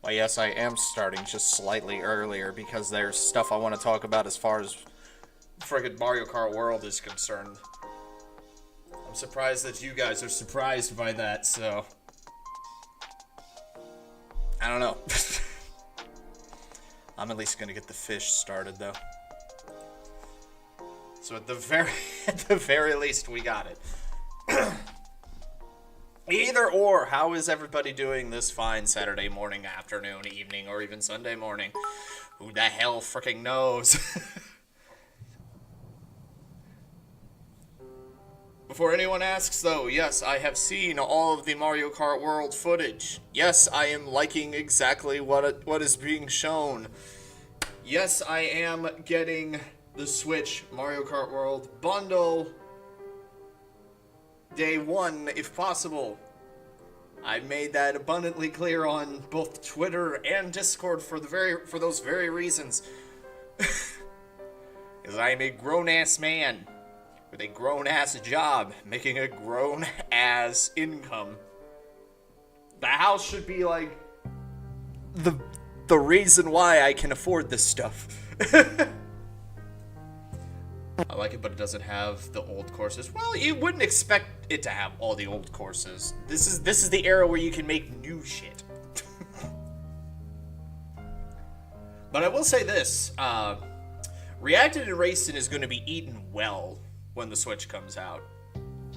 Well, yes, I am starting just slightly earlier because there's stuff I want to talk about as far as friggin' Mario Kart World is concerned. I'm surprised that you guys are surprised by that, so... I don't know. I'm at least gonna get the fish started, though. So at the very least, we got it. Either or, how is everybody doing this fine Saturday morning, afternoon, evening, or even Sunday morning? Who the hell freaking knows? Before anyone asks, though, yes, I have seen all of the Mario Kart World footage. Yes, I am liking exactly what is being shown. Yes, I am getting the Switch Mario Kart World bundle Day 1, if possible. I made that abundantly clear on both Twitter and Discord for those very reasons. Because I am a grown-ass man with a grown-ass job, making a grown-ass income. The house should be like the reason why I can afford this stuff. I like it, but it doesn't have the old courses. Well, you wouldn't expect it to have all the old courses. This is the era where you can make new shit. But I will say this, Reacted and Racing is going to be eaten well when the Switch comes out.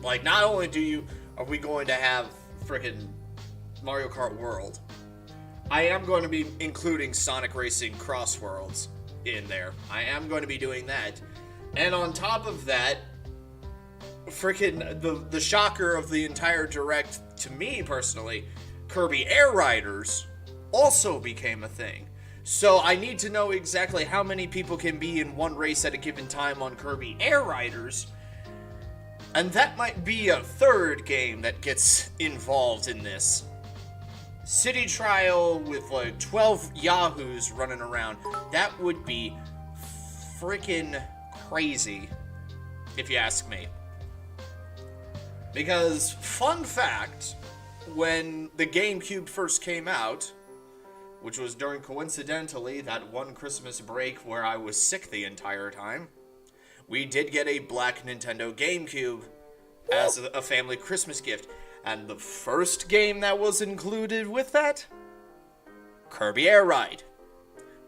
Like, not only are we going to have frickin' Mario Kart World, I am going to be including Sonic Racing Cross Worlds in there. I am going to be doing that. And on top of that, freaking the shocker of the entire direct, to me personally, Kirby Air Riders also became a thing. So I need to know exactly how many people can be in one race at a given time on Kirby Air Riders. And that might be a third game that gets involved in this. City Trial with like 12 yahoos running around. That would be freaking crazy, if you ask me. Because, fun fact, when the GameCube first came out, which was during, coincidentally, that one Christmas break where I was sick the entire time, we did get a black Nintendo GameCube as a family Christmas gift. And the first game that was included with that? Kirby Air Ride.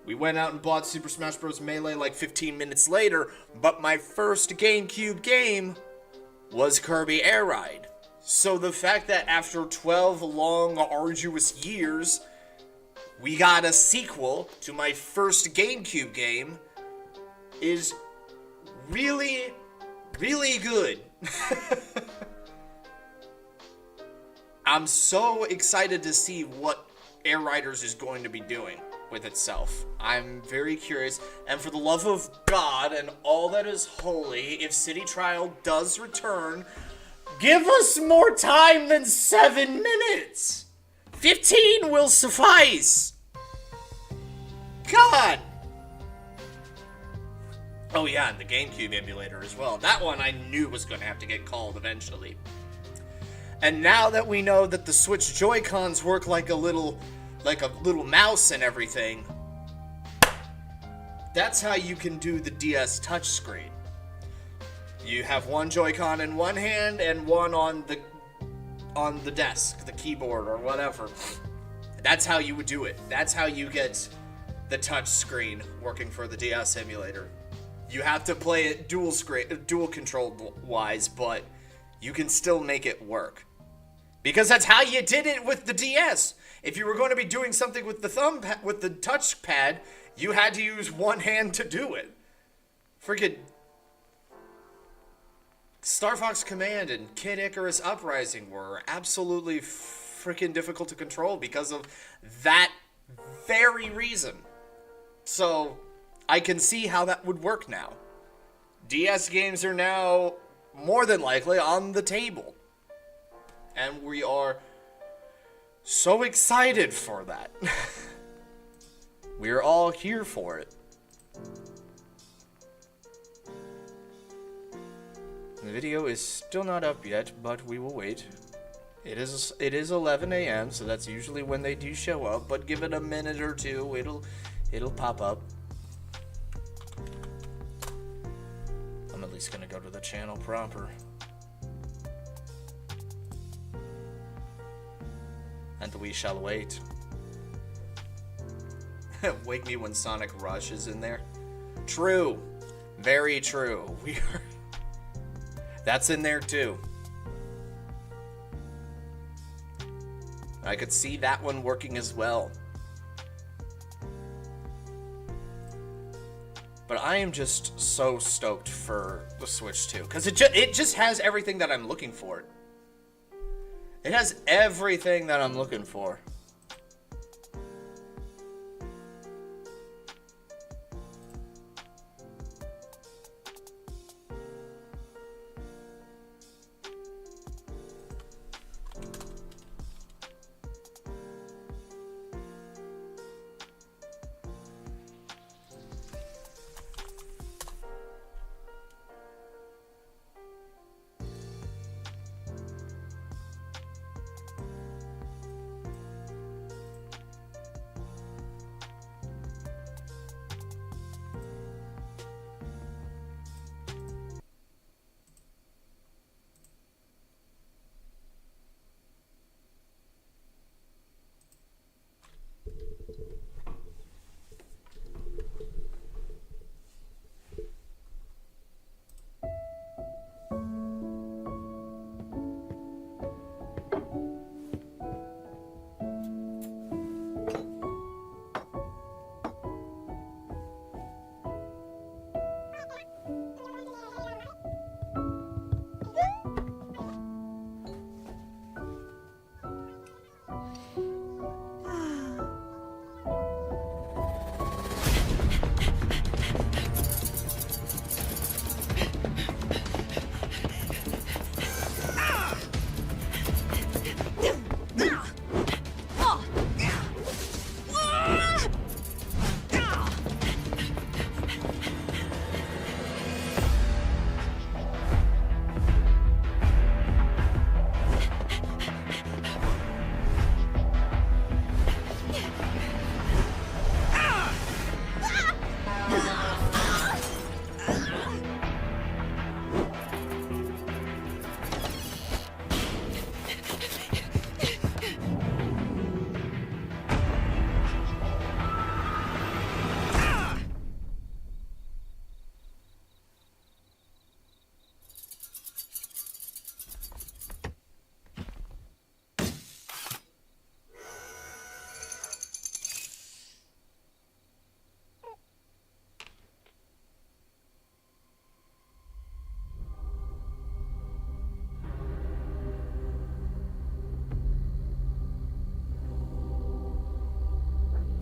We went out and bought Super Smash Bros. Melee like 15 minutes later, but my first GameCube game was Kirby Air Ride. So the fact that after 12 long, arduous years, we got a sequel to my first GameCube game is really, really good. I'm so excited to see what Air Riders is going to be doing with itself. I'm very curious, and for the love of God and all that is holy, if City Trial does return, give us more time than 7 minutes! 15 will suffice! God! Oh yeah, and the GameCube emulator as well. That one I knew was going to have to get called eventually. And now that we know that the Switch Joy-Cons work like a little mouse and everything, that's how you can do the DS touchscreen. You have one Joy-Con in one hand and one on the desk, the keyboard or whatever. That's how you would do it. That's how you get the touchscreen working for the DS emulator. You have to play it dual control wise, but you can still make it work. Because that's how you did it with the DS. If you were going to be doing something with with the touchpad, you had to use one hand to do it. Freaking Star Fox Command and Kid Icarus Uprising were absolutely freaking difficult to control because of that very reason. So I can see how that would work now. DS games are now more than likely on the table. And we are so excited for that. We're all here for it. The video is still not up yet, but we will wait. It is 11 a.m., so that's usually when they do show up, but give it a minute or two, it'll pop up. I'm at least gonna go to the channel proper. And we shall wait. Wake me when Sonic Rush is in there. True. Very true. That's in there too. I could see that one working as well. But I am just so stoked for the Switch 2. Because it just has everything that I'm looking for. It has everything that I'm looking for.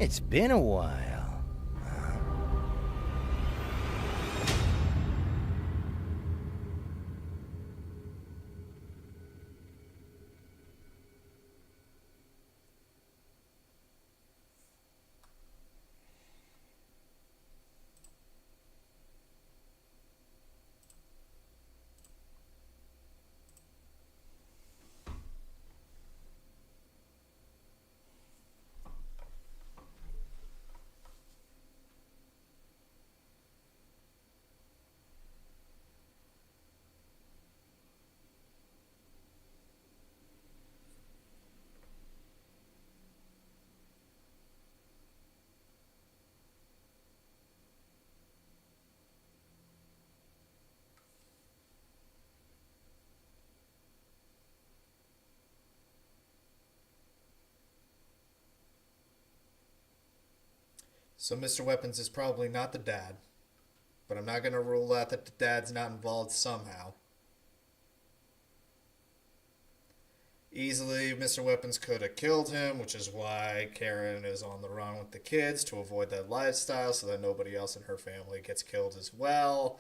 It's been a while. So Mr. Weapons is probably not the dad, but I'm not going to rule out that the dad's not involved somehow. Easily, Mr. Weapons could have killed him, which is why Karen is on the run with the kids to avoid that lifestyle so that nobody else in her family gets killed as well.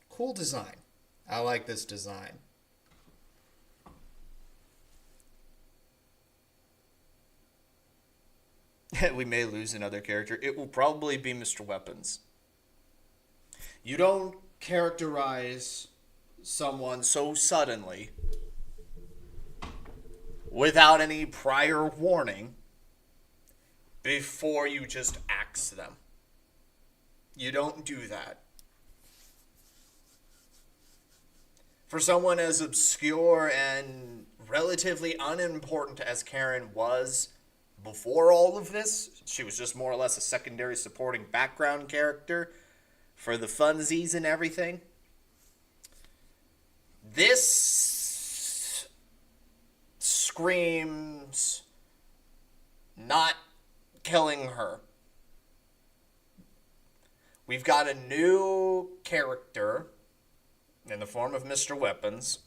Cool design. I like this design. We may lose another character. It will probably be Mr. Weapons. You don't characterize someone so suddenly without any prior warning before you just axe them. You don't do that. For someone as obscure and relatively unimportant as Karen was before all of this, she was just more or less a secondary supporting background character for the funsies and everything. This screams not killing her. We've got a new character in the form of Mr. Weapons,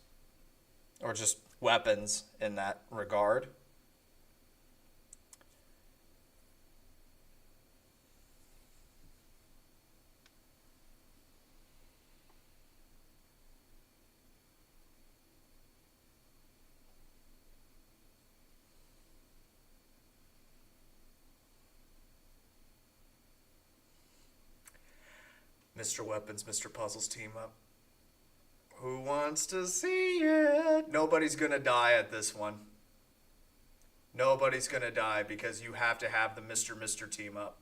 or just weapons in that regard. Mr. Weapons, Mr. Puzzles team up. Who wants to see it? Nobody's gonna die at this one. Nobody's gonna die because you have to have the Mr. team up.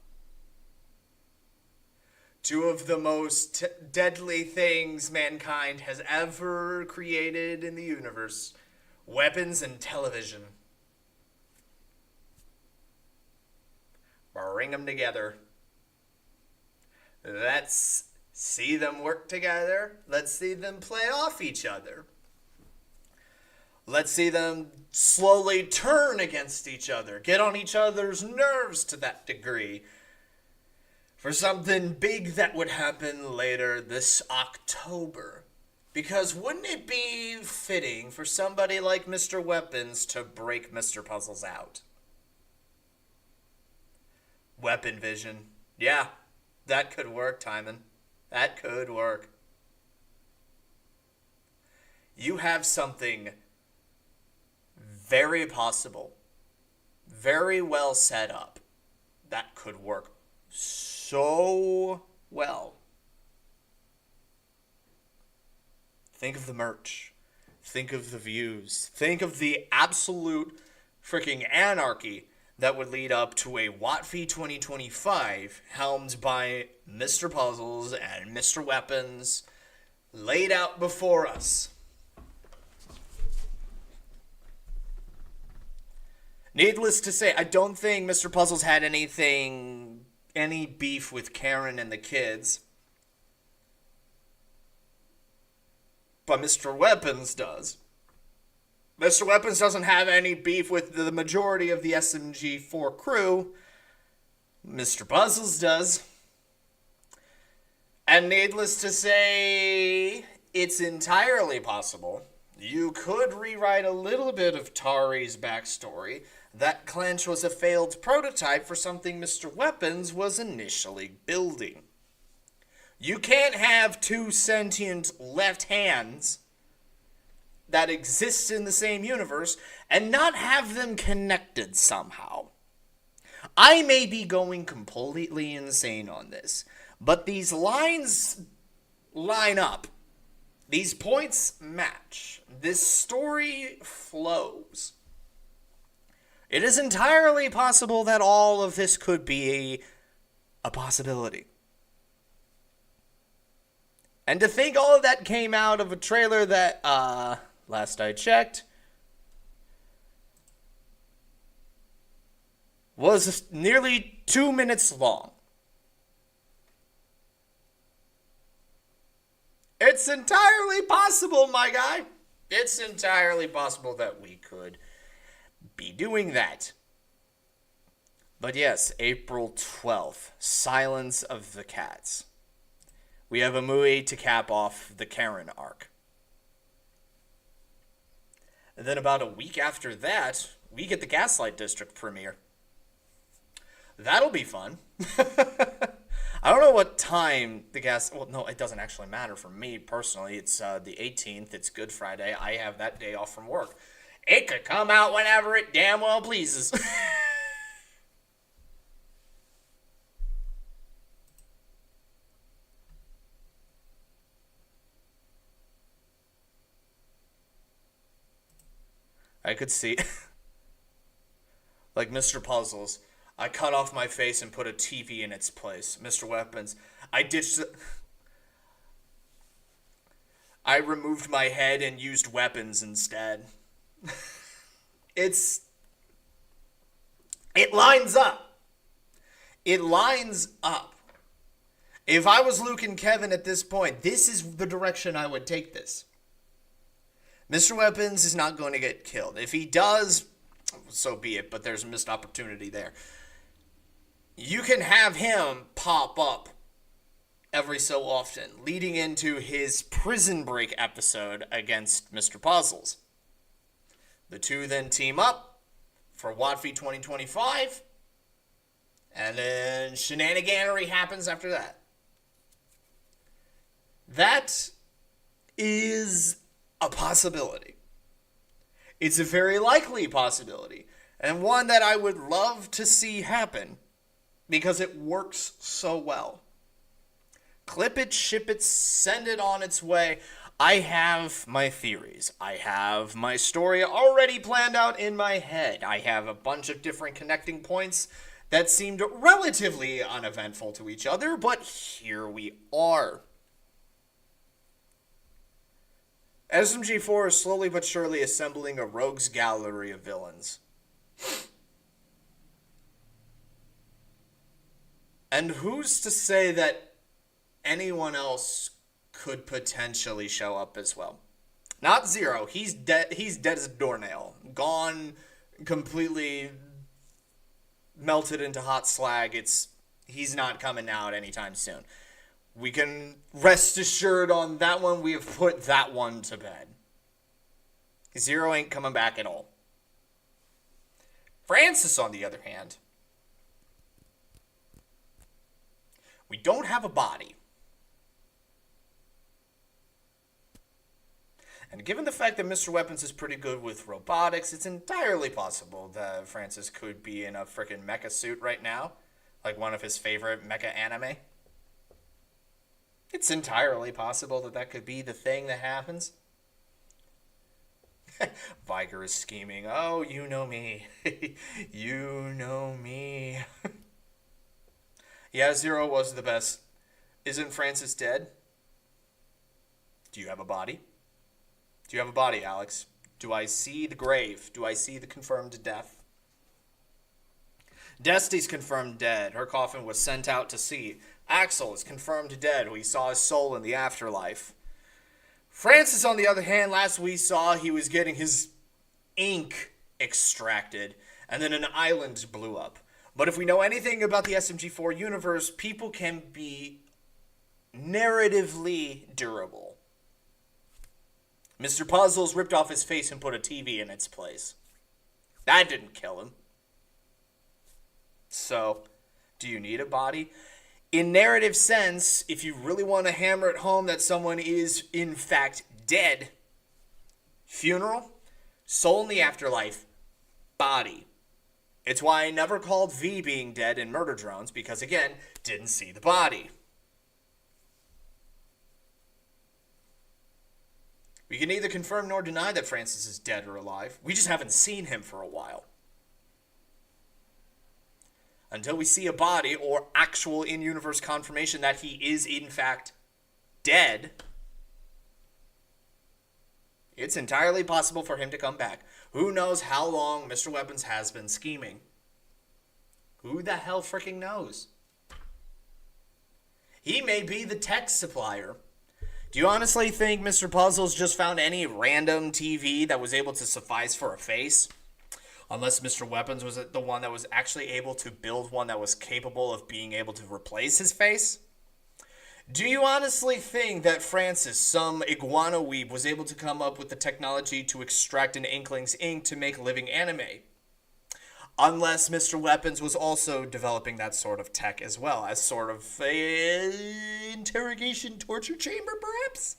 Two of the most deadly things mankind has ever created in the universe. Weapons and television. Bring them together. Let's see them work together. Let's see them play off each other. Let's see them slowly turn against each other, get on each other's nerves to that degree, for something big that would happen later this October. Because wouldn't it be fitting for somebody like Mr. Weapons to break Mr. Puzzles out? Weapon vision. Yeah, that could work, Timon. That could work. You have something very possible, very well set up, that could work so well. Think of the merch. Think of the views. Think of the absolute freaking anarchy that would lead up to a WotV 2025 helmed by Mr. Puzzles and Mr. Weapons laid out before us. Needless to say, I don't think Mr. Puzzles had any beef with Karen and the kids. But Mr. Weapons does. Mr. Weapons doesn't have any beef with the majority of the SMG4 crew. Mr. Puzzles does. And needless to say, it's entirely possible you could rewrite a little bit of Tari's backstory. That Clench was a failed prototype for something Mr. Weapons was initially building. You can't have two sentient left hands that exist in the same universe and not have them connected somehow. I may be going completely insane on this, but these lines line up. These points match. This story flows. It is entirely possible that all of this could be a possibility. And to think all of that came out of a trailer that, last I checked, was nearly 2 minutes long. It's entirely possible, my guy. It's entirely possible that we could be doing that. But yes, April 12th, Silence of the Cats. We have a movie to cap off the Karen arc. And then about a week after that, we get the Gaslight District premiere. That'll be fun. I don't know what time well, no, it doesn't actually matter for me personally. It's the 18th. It's Good Friday. I have that day off from work. It could come out whenever it damn well pleases. I could see, like Mr. Puzzles, I cut off my face and put a TV in its place. Mr. Weapons, I removed my head and used weapons instead. It lines up. It lines up. If I was Luke and Kevin at this point, this is the direction I would take this. Mr. Weapons is not going to get killed. If he does, so be it, but there's a missed opportunity there. You can have him pop up every so often, leading into his Prison Break episode against Mr. Puzzles. The two then team up for Watfy 2025, and then shenaniganery happens after that. That is a possibility. It's a very likely possibility, and one that I would love to see happen because it works so well. Clip it, ship it, send it on its way. I have my theories. I have my story already planned out in my head. I have a bunch of different connecting points that seemed relatively uneventful to each other, but here we are. SMG4 is slowly but surely assembling a rogues gallery of villains. And who's to say that anyone else could potentially show up as well? Not Zero. He's dead. He's dead as a doornail. Gone, completely melted into hot slag. He's not coming out anytime soon. We can rest assured on that one. We have put that one to bed. Zero ain't coming back at all. Francis, on the other hand, we don't have a body. And given the fact that Mr. Weapons is pretty good with robotics, it's entirely possible that Francis could be in a frickin' mecha suit right now, like one of his favorite mecha anime. It's entirely possible that that could be the thing that happens. Viger is scheming. Oh, you know me. You know me. Yeah, Zero was the best. Isn't Francis dead? Do you have a body? Do you have a body, Alex? Do I see the grave? Do I see the confirmed death? Destiny's confirmed dead. Her coffin was sent out to sea. Axel is confirmed dead. We saw his soul in the afterlife. Francis, on the other hand, last we saw he was getting his ink extracted, and then an island blew up. But if we know anything about the SMG4 universe, people can be narratively durable. Mr. Puzzles ripped off his face and put a TV in its place. That didn't kill him. So, do you need a body? In narrative sense, if you really want to hammer it home that someone is, in fact, dead, funeral, soul in the afterlife, body. It's why I never called V being dead in Murder Drones, because, again, didn't see the body. We can neither confirm nor deny that Francis is dead or alive. We just haven't seen him for a while. Until we see a body or actual in-universe confirmation that he is, in fact, dead, it's entirely possible for him to come back. Who knows how long Mr. Weapons has been scheming? Who the hell freaking knows? He may be the tech supplier. Do you honestly think Mr. Puzzles just found any random TV that was able to suffice for a face? Unless Mr. Weapons was the one that was actually able to build one that was capable of being able to replace his face. Do you honestly think that Francis, some iguana weeb, was able to come up with the technology to extract an Inkling's ink to make living anime? Unless Mr. Weapons was also developing that sort of tech as well, as sort of a interrogation torture chamber, perhaps?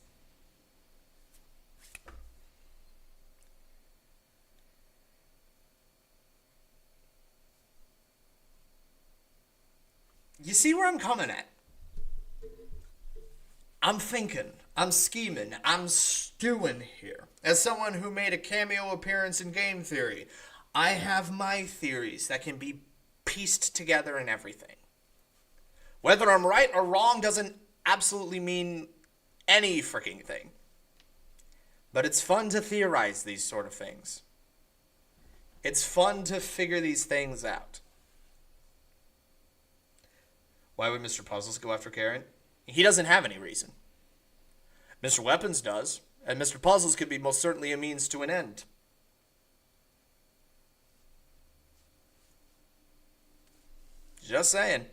You see where I'm coming at? I'm thinking, I'm scheming, I'm stewing here. As someone who made a cameo appearance in Game Theory, I have my theories that can be pieced together and everything. Whether I'm right or wrong doesn't absolutely mean any freaking thing. But it's fun to theorize these sort of things. It's fun to figure these things out. Why would Mr. Puzzles go after Karen? He doesn't have any reason. Mr. Weapons does, and Mr. Puzzles could be most certainly a means to an end. Just saying.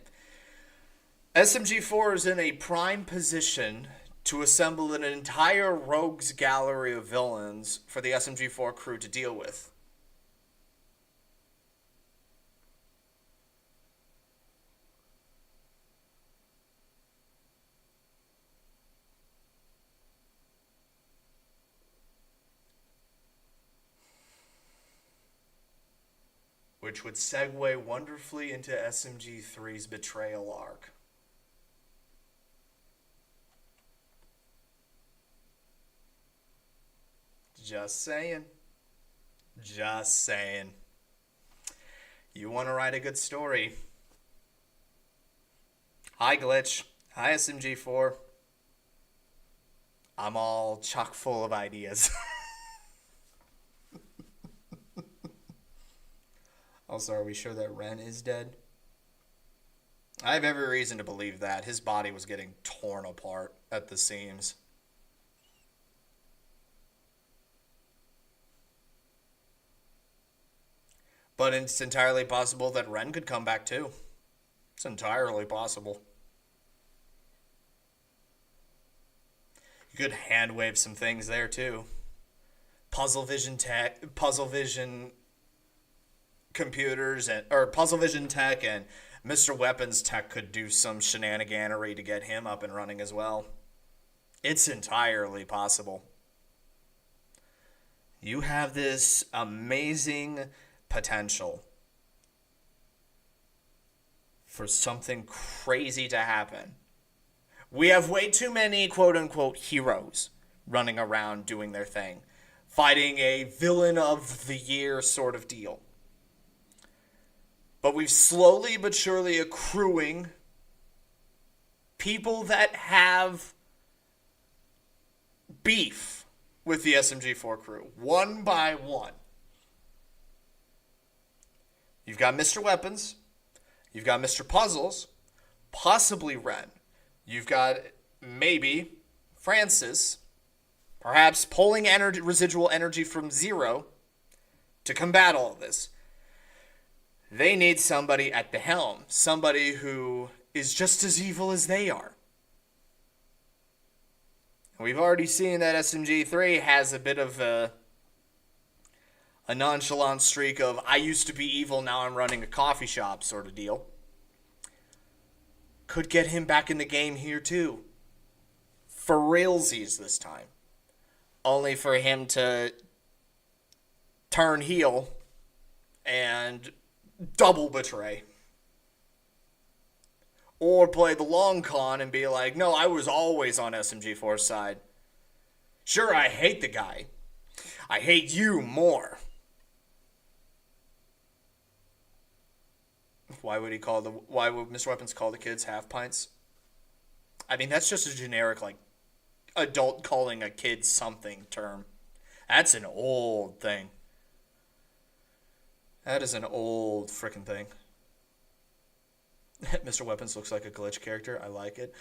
SMG4 is in a prime position to assemble an entire rogues gallery of villains for the SMG4 crew to deal with. Which would segue wonderfully into SMG3's betrayal arc. Just saying. Just saying. You want to write a good story? Hi, Glitch. Hi, SMG4. I'm all chock full of ideas. Also, are we sure that Ren is dead? I have every reason to believe that. His body was getting torn apart at the seams. But it's entirely possible that Ren could come back too. It's entirely possible. You could hand wave some things there too. Puzzle Vision computers or Puzzle Vision tech and Mr. Weapons tech could do some shenaniganery to get him up and running as well. It's entirely possible. You have this amazing potential for something crazy to happen. We have way too many quote-unquote heroes running around doing their thing, fighting a villain of the year sort of deal. But we've slowly but surely accruing people that have beef with the SMG4 crew, one by one. You've got Mr. Weapons, you've got Mr. Puzzles, possibly Ren. You've got maybe Francis, perhaps pulling residual energy from Zero to combat all of this. They need somebody at the helm, somebody who is just as evil as they are. We've already seen that SMG3 has a bit of a nonchalant streak of, I used to be evil, now I'm running a coffee shop sort of deal. Could get him back in the game here too. For realsies this time. Only for him to turn heel and double betray. Or play the long con and be like, no, I was always on SMG4's side. Sure, I hate the guy. I hate you more. Why would Mr. Weapons call the kids half pints? I mean, that's just a generic, like, adult calling a kid something term. That's an old thing. That is an old frickin' thing. Mr. Weapons looks like a Glitch character. I like it.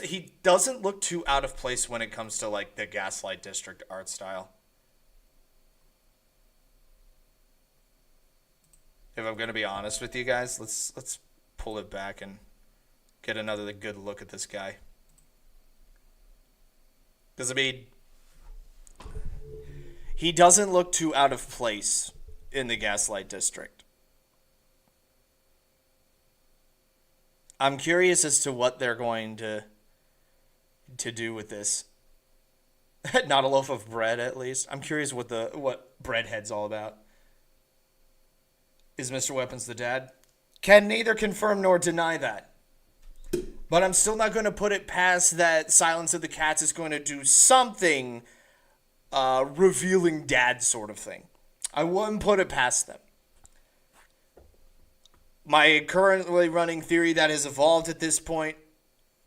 He doesn't look too out of place when it comes to like the Gaslight District art style. If I'm gonna be honest with you guys, let's pull it back and get another good look at this guy. Because I mean, he doesn't look too out of place in the Gaslight District. I'm curious as to what they're going to do with this. Not a loaf of bread, at least. I'm curious what Breadhead's all about. Is Mr. Weapons the dad? Can neither confirm nor deny that. But I'm still not going to put it past that Silence of the Cats is going to do something revealing dad sort of thing. I wouldn't put it past them. My currently running theory that has evolved at this point,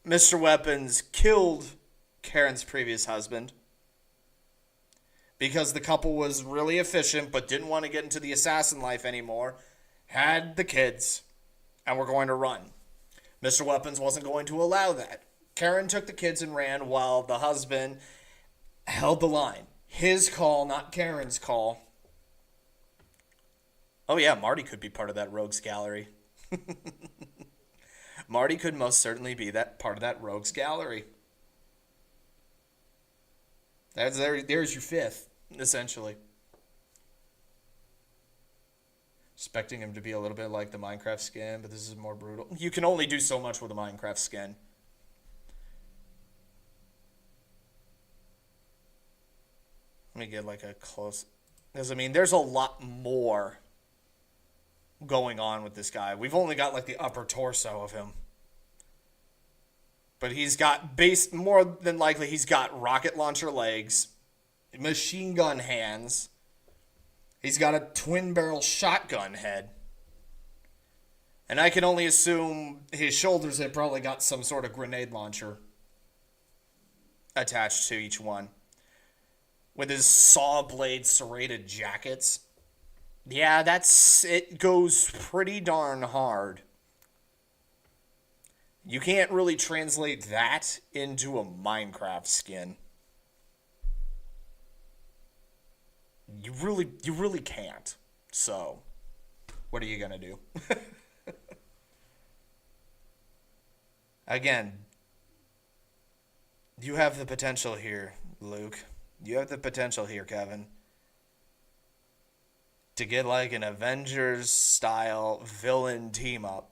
Mr. Weapons killed Karen's previous husband because the couple was really efficient but didn't want to get into the assassin life anymore, had the kids, and were going to run. Mr. Weapons wasn't going to allow that. Karen took the kids and ran while the husband held the line. His call, not Karen's call. Oh yeah, Marty could be part of that rogues gallery. Marty could most certainly be that part of that rogues gallery. There's your fifth, essentially. Expecting him to be a little bit like the Minecraft skin, but this is more brutal. You can only do so much with a Minecraft skin. Let me get like a close... Because, I mean, there's a lot more going on with this guy. We've only got like the upper torso of him. But he's got, more than likely, he's got rocket launcher legs, machine gun hands. He's got a twin barrel shotgun head. And I can only assume his shoulders have probably got some sort of grenade launcher attached to each one. With his saw blade serrated jackets. Yeah, it goes pretty darn hard. You can't really translate that into a Minecraft skin. You really can't. So, what are you gonna do? Again, you have the potential here, Luke. You have the potential here, Kevin, to get like an Avengers-style villain team-up.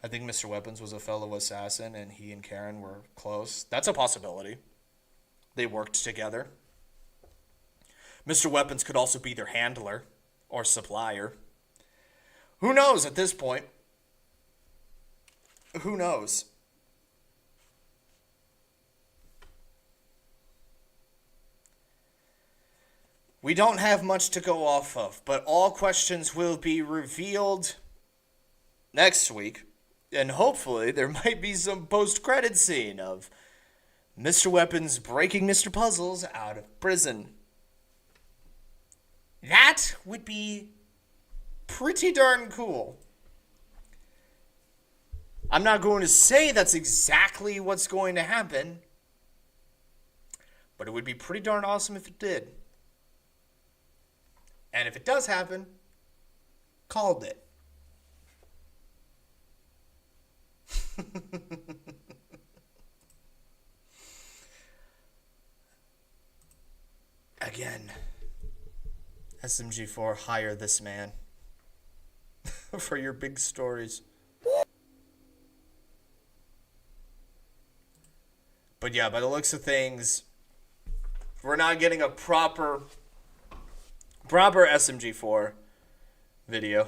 I think Mr. Weapons was a fellow assassin and he and Karen were close. That's a possibility. They worked together. Mr. Weapons could also be their handler or supplier. Who knows at this point? Who knows? We don't have much to go off of, but all questions will be revealed next week. And hopefully there might be some post-credit scene of Mr. Weapons breaking Mr. Puzzles out of prison. That would be pretty darn cool. I'm not going to say that's exactly what's going to happen, but it would be pretty darn awesome if it did. And if it does happen, called it. Again, SMG4, hire this man for your big stories. But yeah, by the looks of things, we're not getting a proper SMG4 video.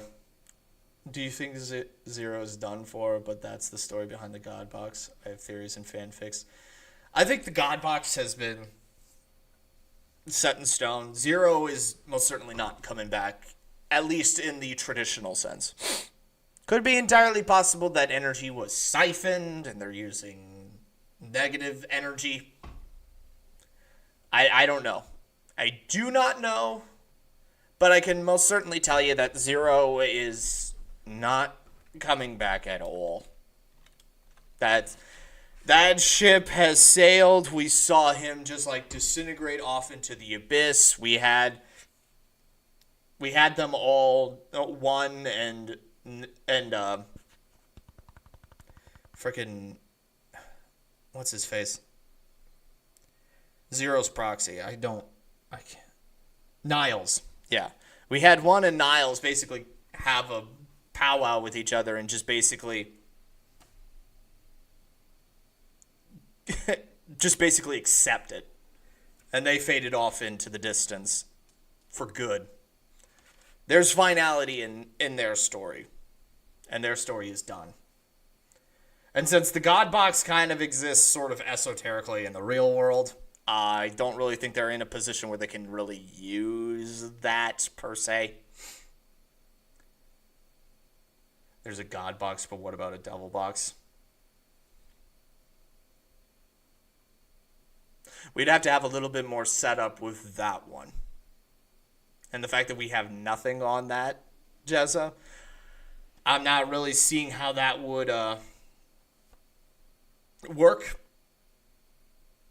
Do you think Zero is done for, but that's the story behind the God Box? I have theories and fanfics. I think the God Box has been set in stone. Zero is most certainly not coming back, at least in the traditional sense. Could be entirely possible that energy was siphoned and they're using negative energy. I don't know. I do not know, but I can most certainly tell you that Zero is not coming back at all. That's That ship has sailed. We saw him just like disintegrate off into the abyss. We had them all won and freaking what's his face? Zero's proxy. I can't. Niles. Yeah. We had one and Niles basically have a powwow with each other and just basically accept it. And they faded off into the distance for good. There's finality in their story. And their story is done. And since the God Box kind of exists sort of esoterically in the real world, I don't really think they're in a position where they can really use that per se. There's a God Box, but what about a Devil Box? We'd have to have a little bit more setup with that one. And the fact that we have nothing on that, Jezza, I'm not really seeing how that would work.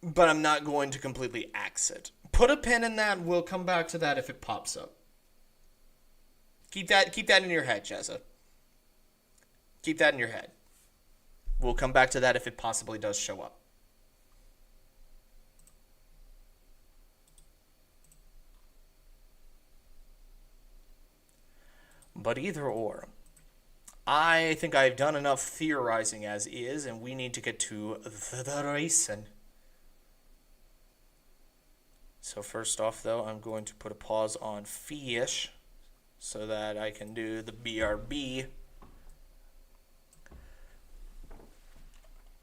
But I'm not going to completely axe it. Put a pin in that. We'll come back to that if it pops up. Keep that in your head, Jezza. Keep that in your head. We'll come back to that if it possibly does show up. But either or, I think I've done enough theorizing as is, and we need to get to the racing. So first off, though, I'm going to put a pause on fish so that I can do the BRB.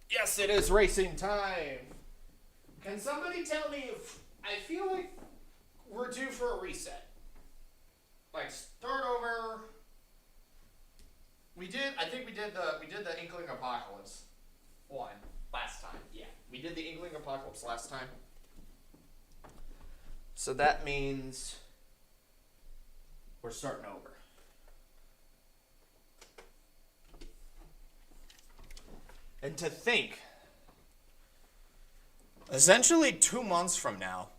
Yes, it is racing time. Can somebody tell me if I feel like we're due for a reset? Like start over. I think we did the Inkling Apocalypse one last time. Yeah, we did the Inkling Apocalypse last time. So that means we're starting over. And to think, essentially 2 months from now,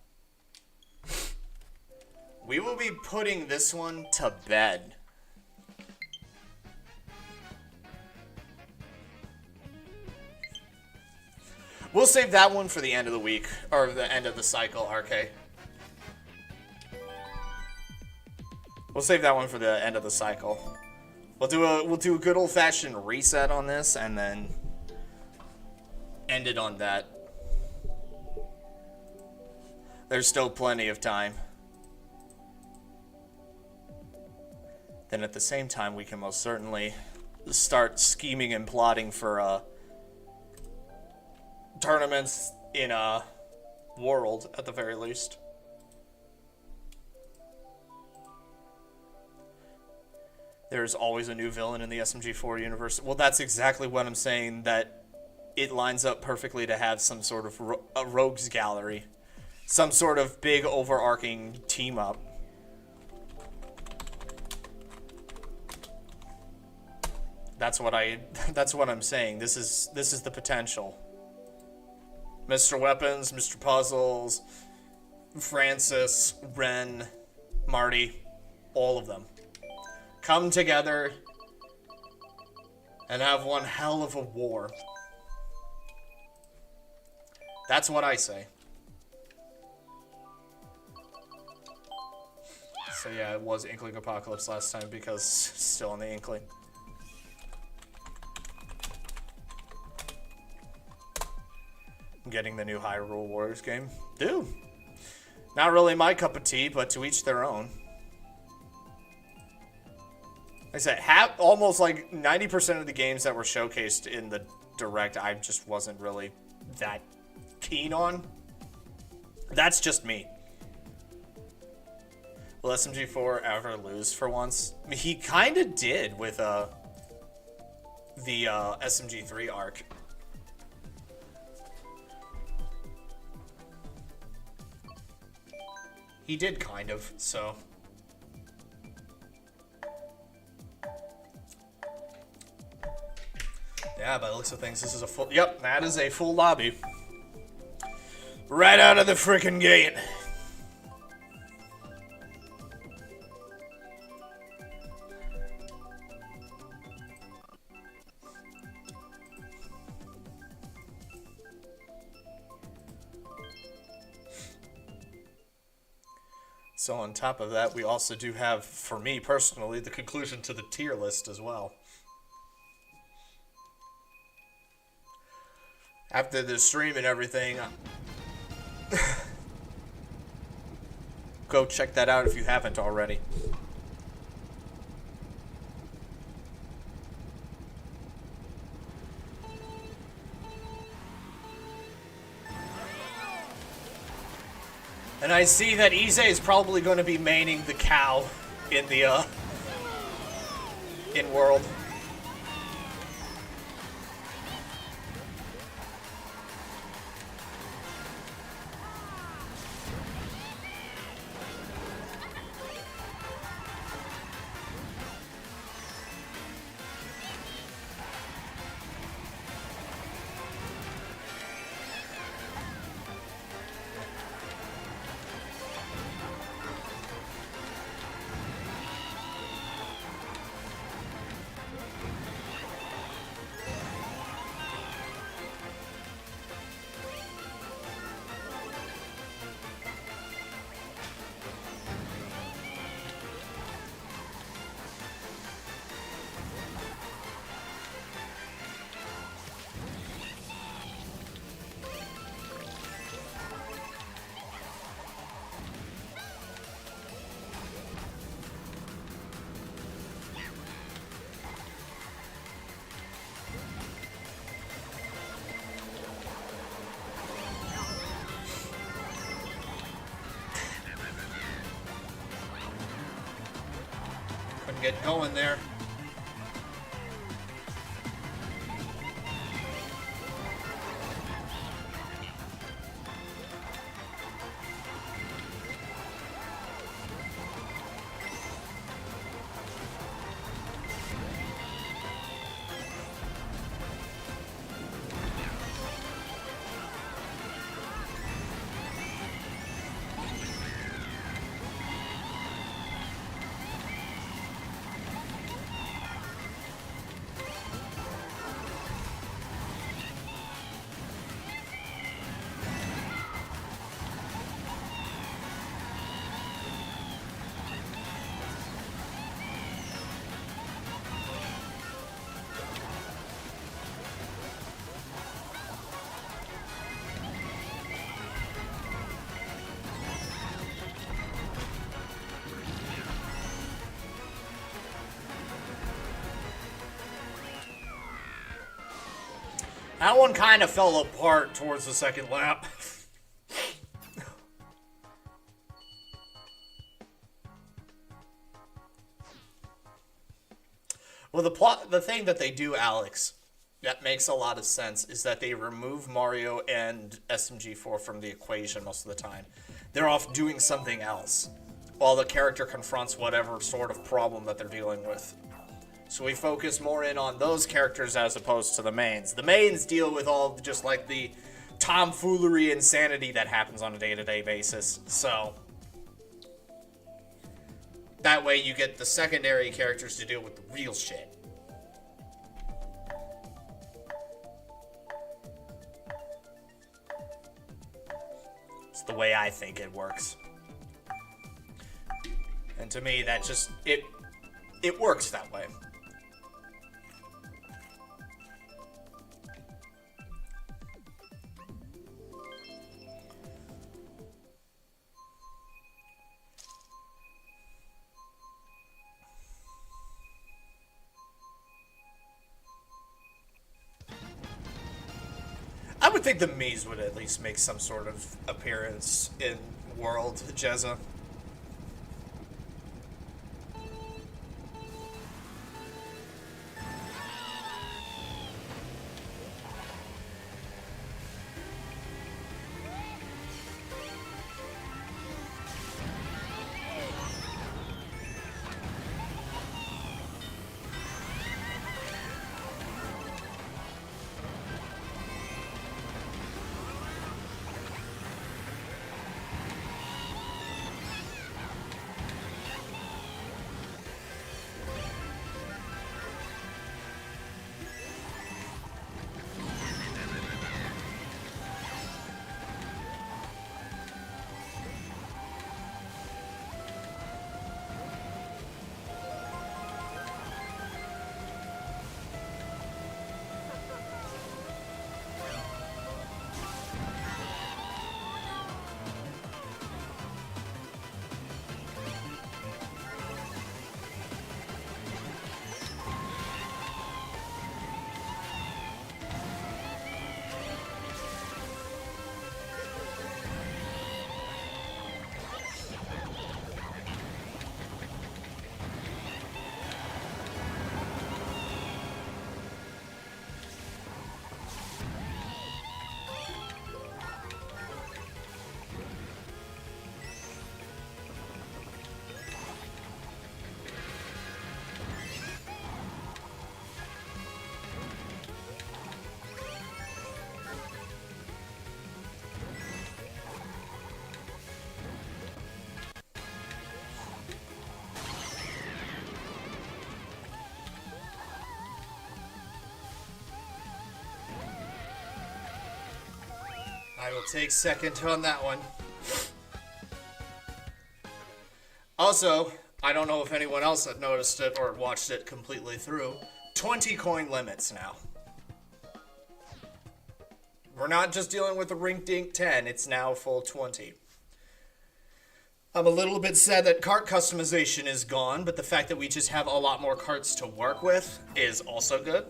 we will be putting this one to bed. We'll save that one for the end of the week, or the end of the cycle, RK. We'll save that one for the end of the cycle. We'll do a good old-fashioned reset on this, and then end it on that. There's still plenty of time. Then at the same time, we can most certainly start scheming and plotting for tournaments in a world, at the very least. There's always a new villain in the SMG4 universe. Well, that's exactly what I'm saying, that it lines up perfectly to have some sort of a rogues gallery. Some sort of big overarching team up. That's what I'm saying. This is the potential. Mr. Weapons, Mr. Puzzles, Francis, Ren, Marty, all of them come together and have one hell of a war. That's what I say. So yeah, it was Inkling Apocalypse last time because still on the Inkling. Getting the new Hyrule Warriors game. Dude, not really my cup of tea, but to each their own. Like I said, almost like 90% of the games that were showcased in the Direct, I just wasn't really that keen on. That's just me. Will SMG4 ever lose for once? I mean, he kind of did with the SMG3 arc. He did kind of, so. Yeah, by the looks of things, this is a full... Yep, that is a full lobby. Right out of the frickin' gate. So on top of that, we also do have, for me personally, the conclusion to the tier list as well. After the stream and everything, go check that out if you haven't already. And I see that Ize is probably going to be maining the cow in the, in World. Couldn't get going there. That one kind of fell apart towards the second lap. Well, the thing that they do, Alex, that makes a lot of sense is that they remove Mario and SMG4 from the equation most of the time. They're off doing something else while the character confronts whatever sort of problem that they're dealing with. So we focus more in on those characters as opposed to the mains. The mains deal with all just like the tomfoolery insanity that happens on a day-to-day basis. So that way you get the secondary characters to deal with the real shit. It's the way I think it works. And to me, that just, it works that way. I would think the Mii's would at least make some sort of appearance in World, Jezza. I will take second on that one. Also, I don't know if anyone else had noticed it or watched it completely through. 20 coin limits now. We're not just dealing with a rink-dink 10, it's now full 20. I'm a little bit sad that cart customization is gone, but the fact that we just have a lot more carts to work with is also good.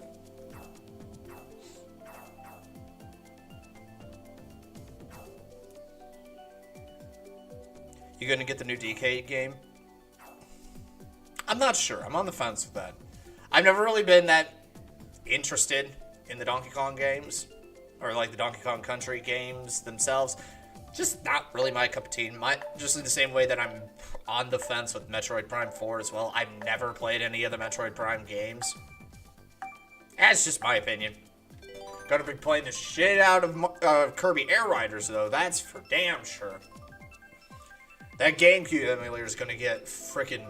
You gonna get the new DK game? I'm not sure. I'm on the fence with that. I've never really been that interested in the Donkey Kong games, or like the Donkey Kong Country games themselves. Just not really my cup of tea. Just in the same way that I'm on the fence with Metroid Prime 4 as well. I've never played any of the Metroid Prime games. That's just my opinion. Gonna be playing the shit out of Kirby Air Riders, though. That's for damn sure. That GameCube emulator is gonna get frickin'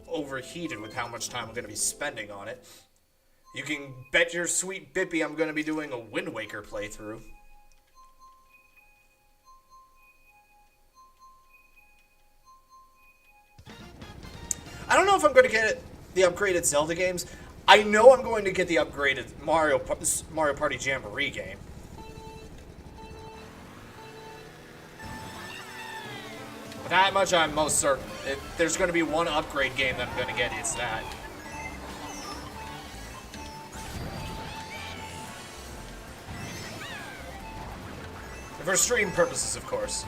overheated with how much time I'm gonna be spending on it. You can bet your sweet bippy I'm gonna be doing a Wind Waker playthrough. I don't know if I'm going to get the upgraded Zelda games. I know I'm going to get the upgraded Mario Party Jamboree game. That much I'm most certain. If there's going to be one upgrade game that I'm going to get, it's that. For stream purposes, of course.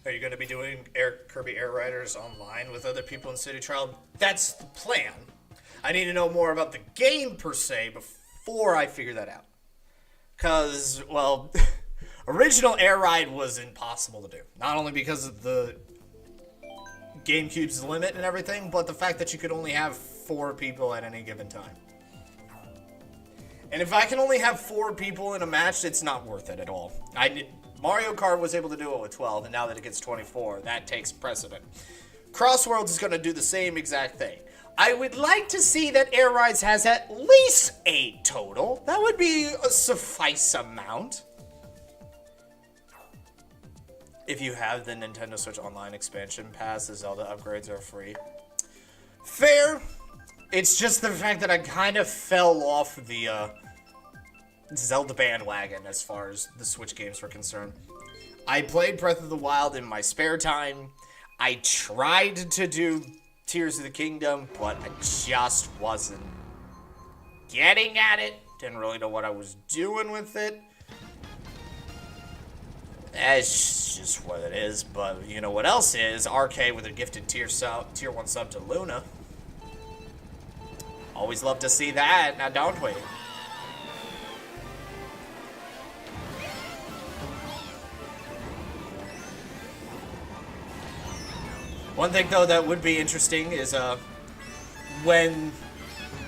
Are you going to be doing Kirby Air Riders online with other people in City Trial? That's the plan. I need to know more about the game per se before I figure that out. Because, well, original Air Ride was impossible to do. Not only because of the GameCube's limit and everything, but the fact that you could only have 4 people at any given time. And if I can only have 4 people in a match, it's not worth it at all. Mario Kart was able to do it with 12, and now that it gets 24, that takes precedent. Crossworlds is going to do the same exact thing. I would like to see that Air Rides has at least 8 total. That would be a suffice amount. If you have the Nintendo Switch Online expansion pass, the Zelda upgrades are free. Fair. It's just the fact that I kind of fell off the Zelda bandwagon as far as the Switch games were concerned. I played Breath of the Wild in my spare time. I tried to do Tears of the Kingdom, but I just wasn't getting at it. Didn't really know what I was doing with it. It's just what it is, but you know what else is? RK with a gifted tier 1 sub to Luna. Always love to see that, now don't we? One thing, though, that would be interesting is when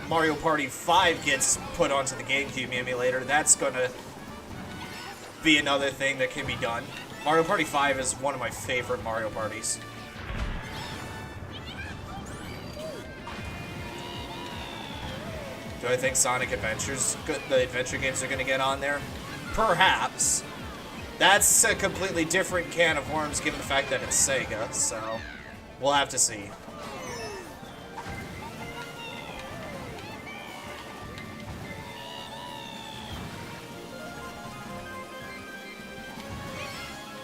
Mario Party 5 gets put onto the GameCube emulator, that's going to be another thing that can be done. Mario Party 5 is one of my favorite Mario Parties. Do I think Sonic Adventures, the adventure games, are going to get on there? Perhaps. That's a completely different can of worms given the fact that it's Sega, so we'll have to see.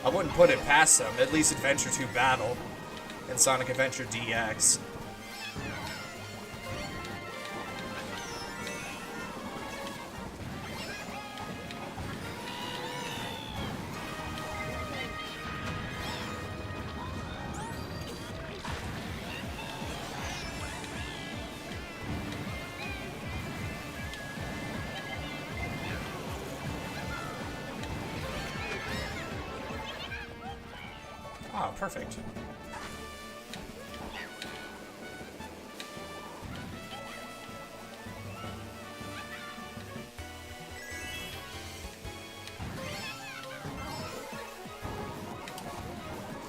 I wouldn't put it past them, at least Adventure 2 Battle and Sonic Adventure DX. Oh, perfect.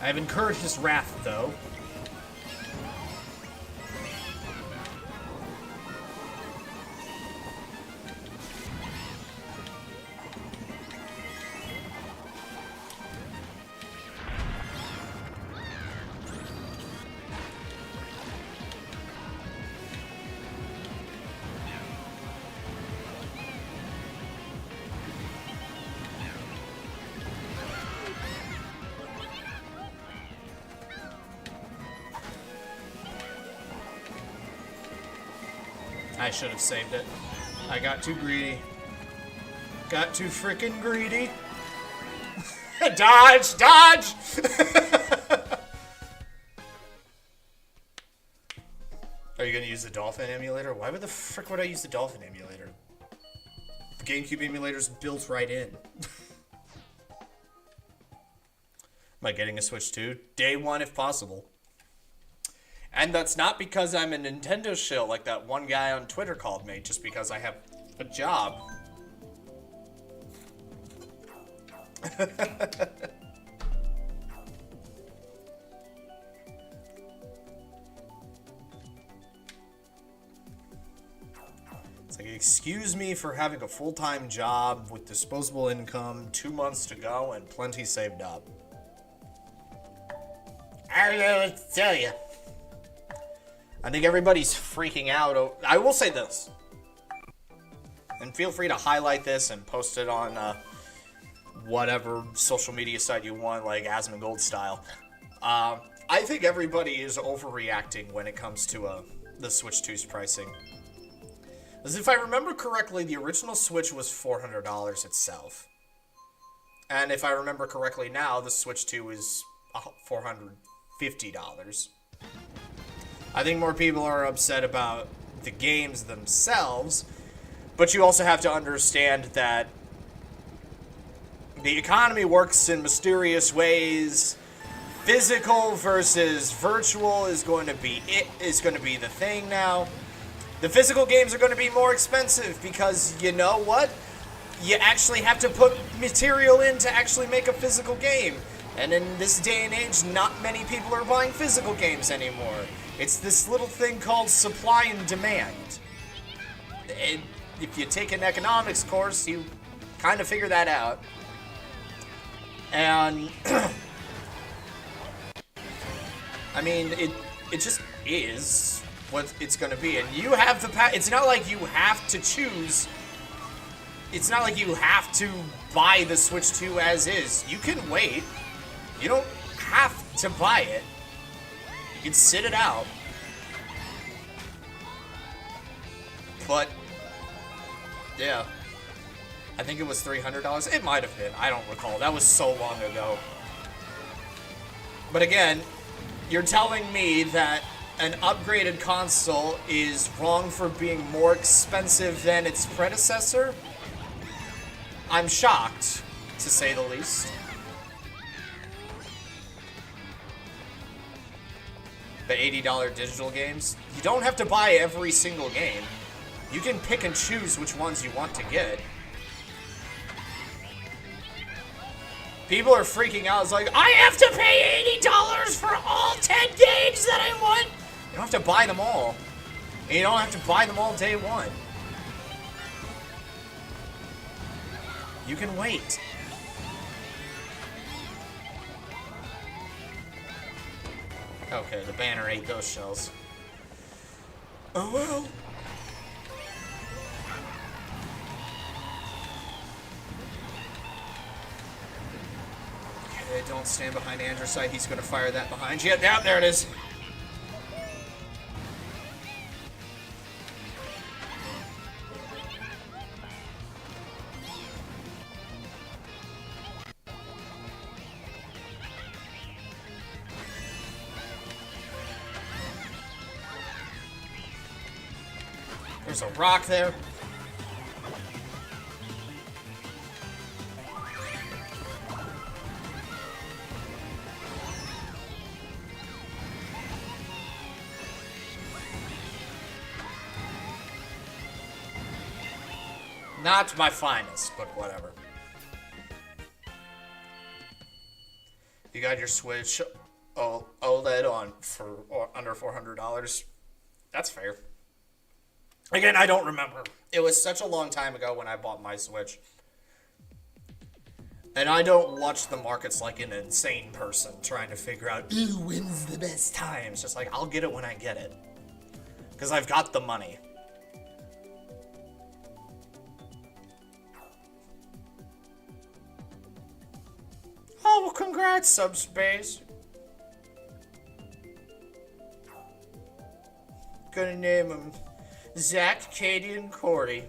I have incurred his wrath, though. I should have saved it. I got too greedy. Got too freaking greedy. Dodge! Dodge! Are you going to use the Dolphin emulator? Why would the frick would I use the Dolphin emulator? The GameCube emulator's built right in. Am I getting a Switch 2? Day one if possible. And that's not because I'm a Nintendo shill like that one guy on Twitter called me, just because I have a job. It's like, excuse me for having a full-time job with disposable income, 2 months to go, and plenty saved up. I don't know what to tell you. I think everybody's freaking out. I will say this, and feel free to highlight this and post it on whatever social media site you want, like Asmongold style. I think everybody is overreacting when it comes to the Switch 2's pricing. As if I remember correctly, the original Switch was $400 itself. And if I remember correctly now, the Switch 2 is $450. I think more people are upset about the games themselves, but you also have to understand that the economy works in mysterious ways. Physical versus virtual is going to be the thing now. The physical games are going to be more expensive because, you know what? You actually have to put material in to actually make a physical game. And in this day and age, not many people are buying physical games anymore. It's this little thing called supply and demand. And if you take an economics course, you kind of figure that out. And I mean, it just is what it's going to be. And you have the it's not like you have to choose it's not like you have to buy the Switch 2 as is. You can wait. You don't have to buy it. You can sit it out. But, yeah. I think it was $300. It might have been. I don't recall. That was so long ago. But again, you're telling me that an upgraded console is wrong for being more expensive than its predecessor? I'm shocked, to say the least. The $80 digital games, you don't have to buy every single game. You can pick and choose which ones you want to get. People are freaking out. It's like, I have to pay $80 for all 10 games that I want. You don't have to buy them all. And you don't have to buy them all day one. You can wait. Okay, the banner ate those shells. Oh well. Okay, don't stand behind Androsite. He's going to fire that behind you. Yeah, there it is. There's a rock there. Not my finest, but whatever. You got your Switch OLED on for under $400. That's fair. Again, I don't remember. It was such a long time ago when I bought my Switch. And I don't watch the markets like an insane person trying to figure out, ooh, when's the best time? It's just like, I'll get it when I get it. Because I've got the money. Oh, well, congrats, Subspace. Gonna name him Zach, Katie, and Corey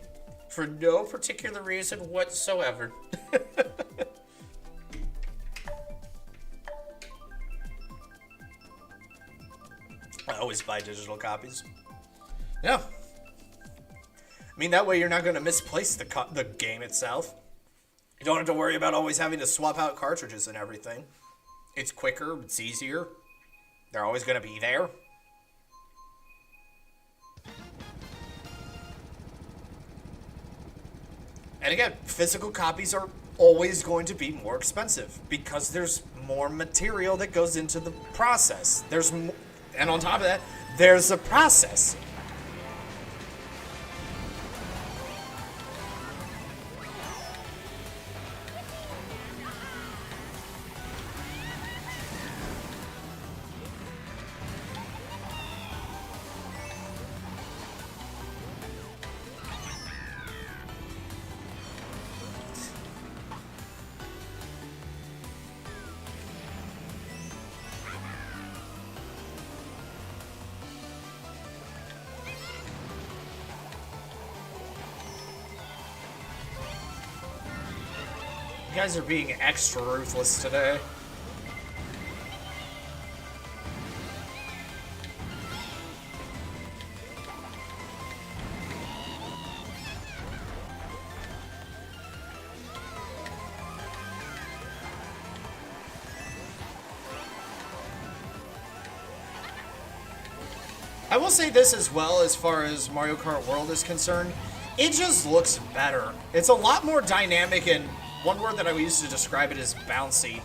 for no particular reason whatsoever. I always buy digital copies. Yeah. I mean, that way you're not going to misplace the game itself. You don't have to worry about always having to swap out cartridges and everything. It's quicker, it's easier. They're always going to be there. And again, physical copies are always going to be more expensive because there's more material that goes into the process. And on top of that, there's a process. You guys are being extra ruthless today. I will say this as well, as far as Mario Kart World is concerned. It just looks better. It's a lot more dynamic, and one word that I would use to describe it is bouncy.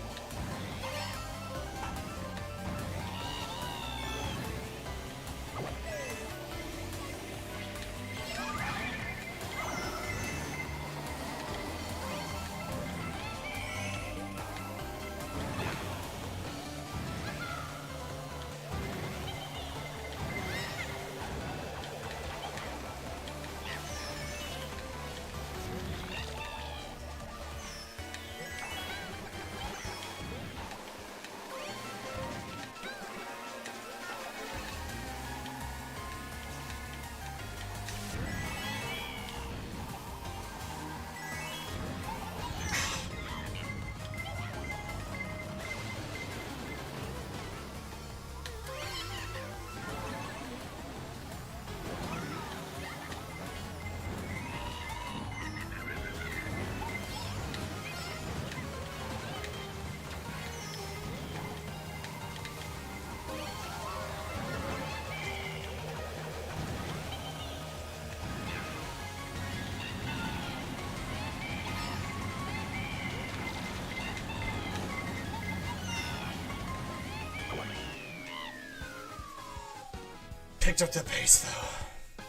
Picked up the pace, though.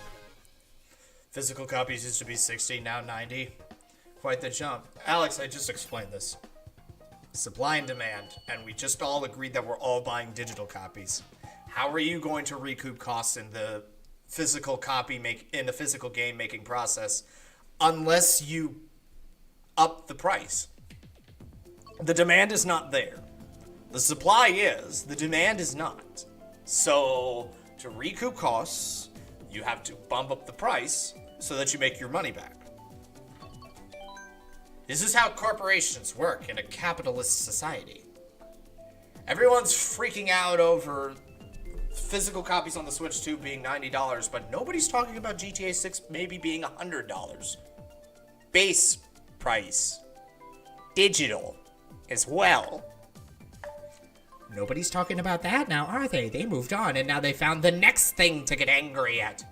Physical copies used to be 60, now 90. Quite the jump. Alex, I just explained this. Supply and demand, and we just all agreed that we're all buying digital copies. How are you going to recoup costs in the physical game making process unless you up the price? The demand is not there. The supply is, the demand is not. So, to recoup costs, you have to bump up the price so that you make your money back. This is how corporations work in a capitalist society. Everyone's freaking out over physical copies on the Switch 2 being $90, but nobody's talking about GTA 6 maybe being $100. Base price. Digital as well. Nobody's talking about that now, are they? They moved on, and now they found the next thing to get angry at.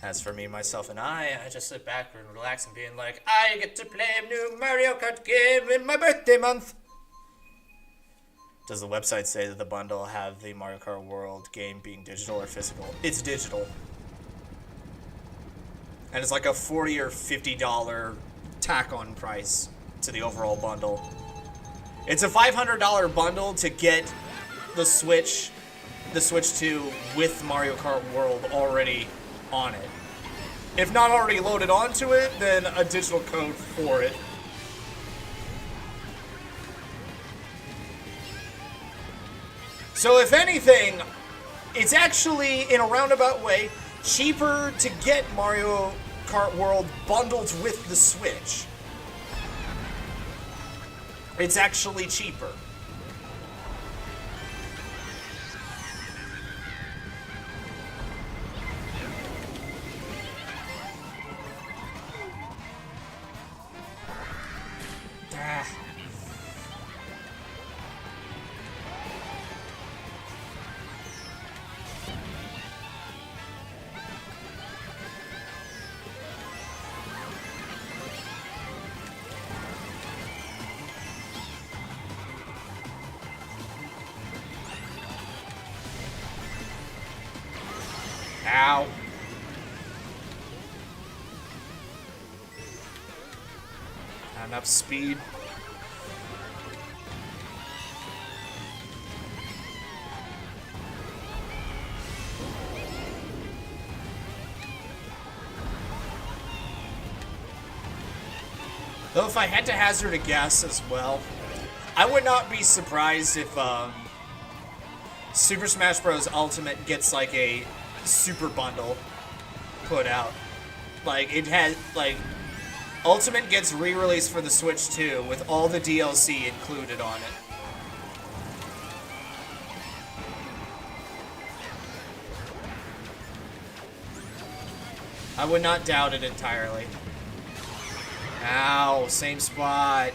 As for me, myself, and I just sit back and relax and being like, I get to play a new Mario Kart game in my birthday month. Does the website say that the bundle have the Mario Kart World game being digital or physical? It's digital. And it's like a $40 or $50 tack-on price to the overall bundle. It's a $500 bundle to get the Switch 2 with Mario Kart World already on it. If not already loaded onto it, then a digital code for it. So if anything, it's actually, in a roundabout way, cheaper to get Mario Kart World bundled with the Switch. It's actually cheaper. Ow. Not enough speed. Though if I had to hazard a guess as well, I would not be surprised if Super Smash Bros. Ultimate gets like a super bundle put out. Like, it has, like, Ultimate gets re-released for the Switch 2 with all the DLC included on it. I would not doubt it entirely. Ow, same spot.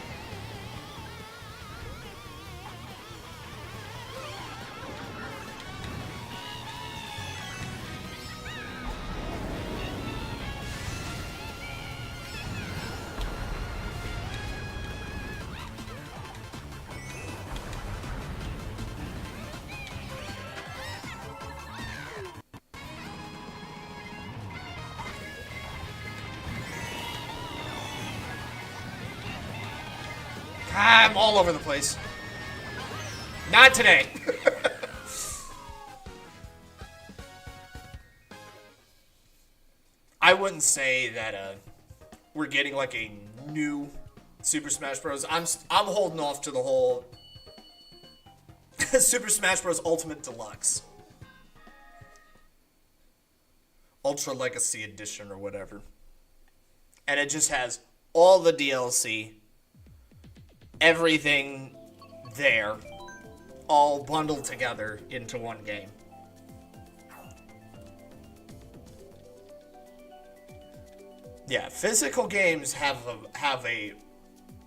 I'm all over the place. Not today. I wouldn't say that we're getting like a new Super Smash Bros. I'm holding off to the whole Super Smash Bros. Ultimate Deluxe. Ultra Legacy Edition or whatever. And it just has all the DLC, everything there, all bundled together into one game. Yeah, physical games have a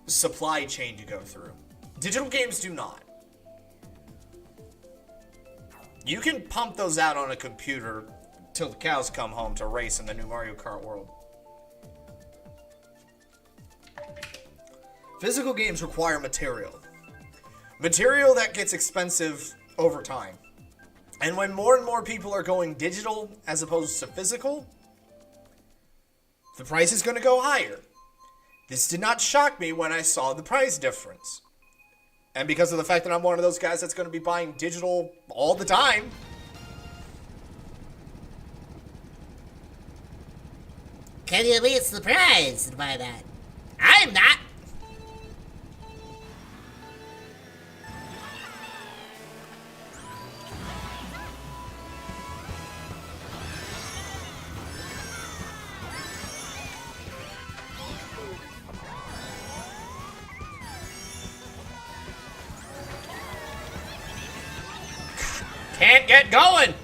supply chain to go through. Digital games do not. You can pump those out on a computer till the cows come home to race in the new Mario Kart World. Physical games require material. Material that gets expensive over time. And when more and more people are going digital as opposed to physical, the price is going to go higher. This did not shock me when I saw the price difference. And because of the fact that I'm one of those guys that's going to be buying digital all the time, Can you be surprised by that? I'm not. can't get going.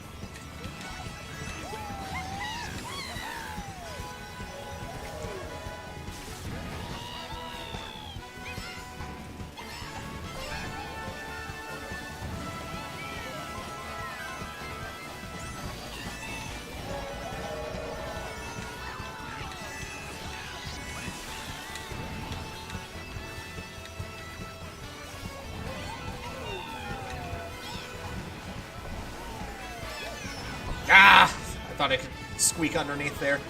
Ah, I thought I could squeak underneath there.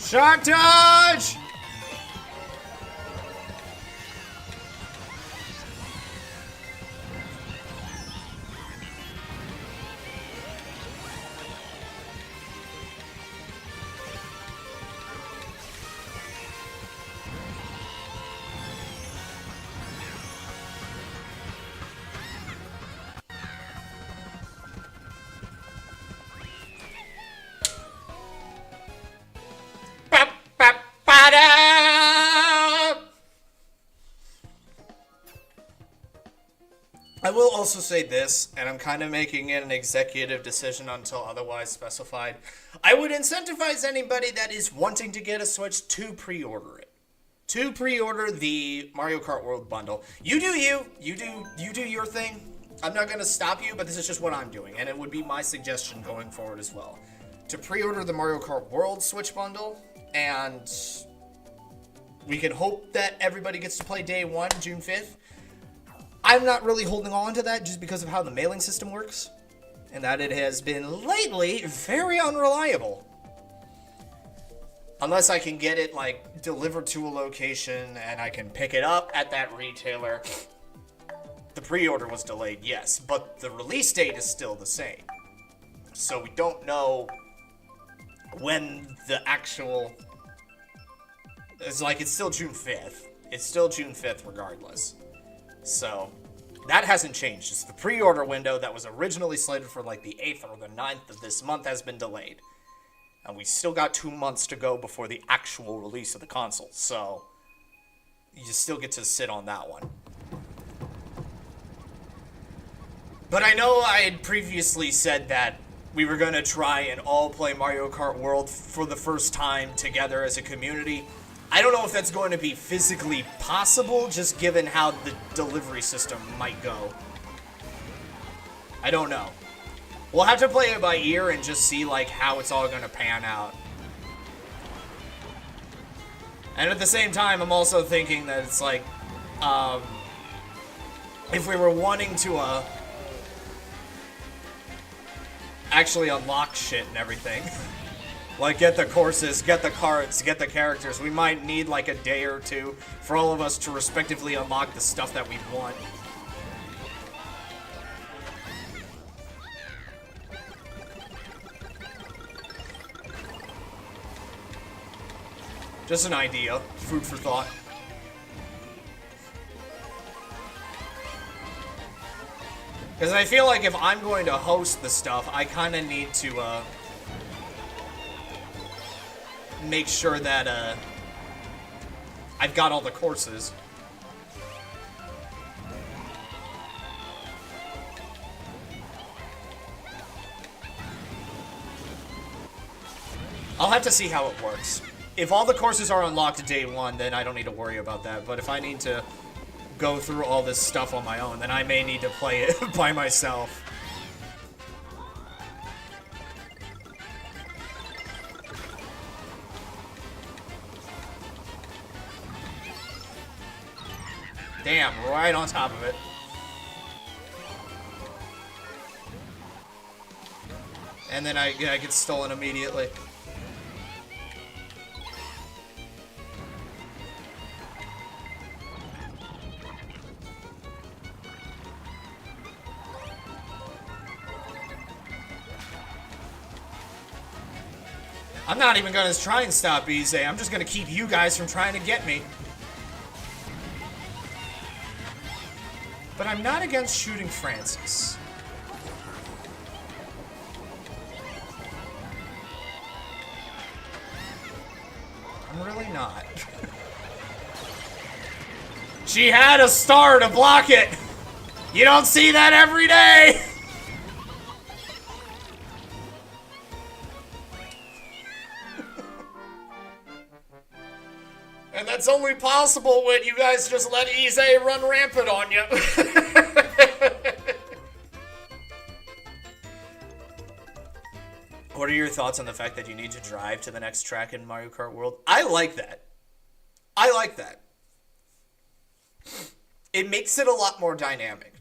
Shock dodge! I will also say this, and I'm kind of making it an executive decision until otherwise specified. I would incentivize anybody that is wanting to get a Switch to pre-order it. To pre-order the Mario Kart World bundle. You do you. You do your thing. I'm not going to stop you, but this is just what I'm doing, and it would be my suggestion going forward as well. To pre-order the Mario Kart World Switch bundle, and we can hope that everybody gets to play day one, June 5th. I'm not really holding on to that just because of how the mailing system works, and that it has been lately very unreliable. Unless I can get it, like, delivered to a location and I can pick it up at that retailer. The pre-order was delayed, yes, but the release date is still the same. So we don't know when the actual... It's still June 5th. It's still June 5th regardless. So, that hasn't changed. It's the pre-order window that was originally slated for like the 8th or the 9th of this month has been delayed. And we still got 2 months to go before the actual release of the console. So, you still get to sit on that one. But I know I had previously said that we were going to try and all play Mario Kart World for the first time together as a community. I don't know if that's going to be physically possible, just given how the delivery system might go. I don't know. We'll have to play it by ear and just see, like, how it's all going to pan out. And at the same time, I'm also thinking that it's like, if we were wanting to, actually unlock shit and everything. Like, get the courses, get the cards, get the characters. We might need, like, a day or two for all of us to respectively unlock the stuff that we want. Just an idea. Food for thought. Because I feel like if I'm going to host the stuff, I kind of need to, make sure that, I've got all the courses. I'll have to see how it works. If all the courses are unlocked day one, then I don't need to worry about that. But if I need to go through all this stuff on my own, then I may need to play it by myself. Damn, right on top of it. And then I get stolen immediately. I'm not even gonna try and stop Ise. I'm just gonna keep you guys from trying to get me. But I'm not against shooting Francis. I'm really not. She had a star to block it! You don't see that every day! And that's only possible when you guys just let Ise run rampant on you. What are your thoughts on the fact that you need to drive to the next track in Mario Kart World? I like that. I like that. It makes it a lot more dynamic.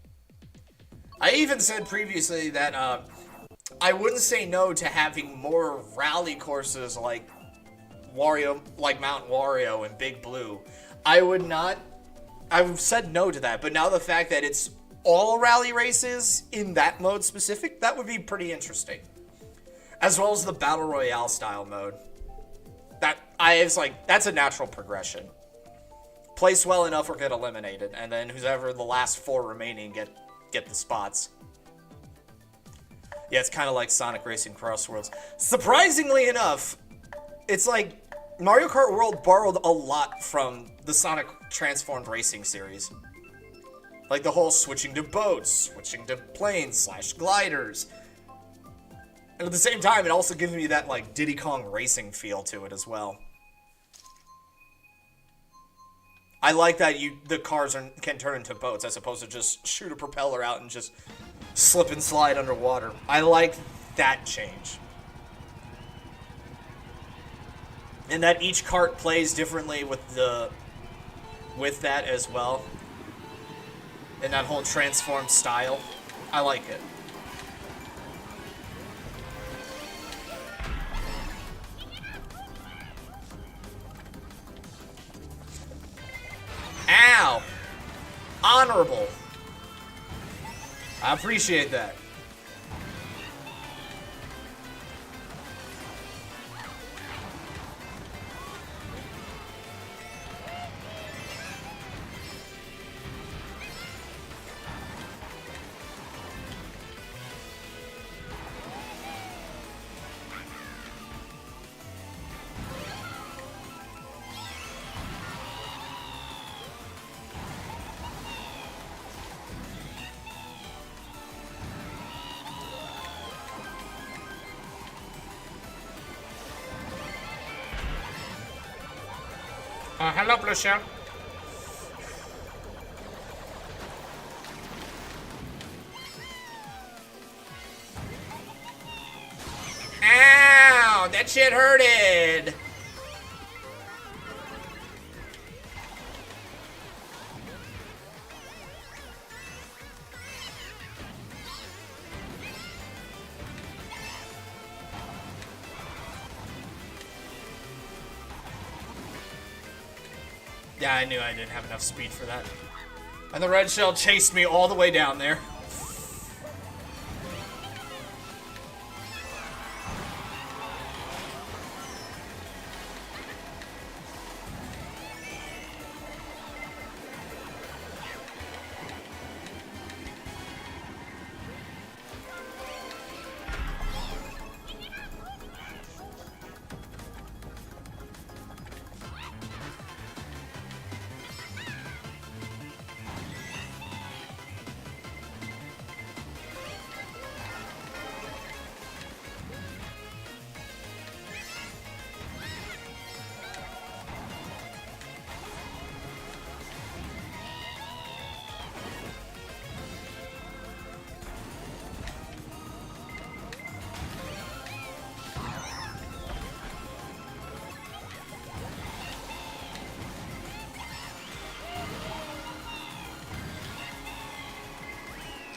I even said previously that I wouldn't say no to having more rally courses like Wario, like Mount Wario and Big Blue. I've said no to that, but now the fact that it's all rally races in that mode specific, that would be pretty interesting. As well as the Battle Royale style mode. That's a natural progression. Place well enough or get eliminated, and then whoever the last 4 remaining get the spots. Yeah, it's kind of like Sonic Racing Cross Worlds. Surprisingly enough, it's like Mario Kart World borrowed a lot from the Sonic Transformed Racing series. Like the whole switching to boats, switching to planes / gliders. And at the same time, it also gives me that like Diddy Kong Racing feel to it as well. I like that the cars can turn into boats as opposed to just shoot a propeller out and just slip and slide underwater. I like that change. And that each kart plays differently with that as well. And that whole transformed style. I like it. Ow! Honorable. I appreciate that. Hello, Blue Shell. Ow! That shit hurted! Yeah, I knew I didn't have enough speed for that. And the red shell chased me all the way down there.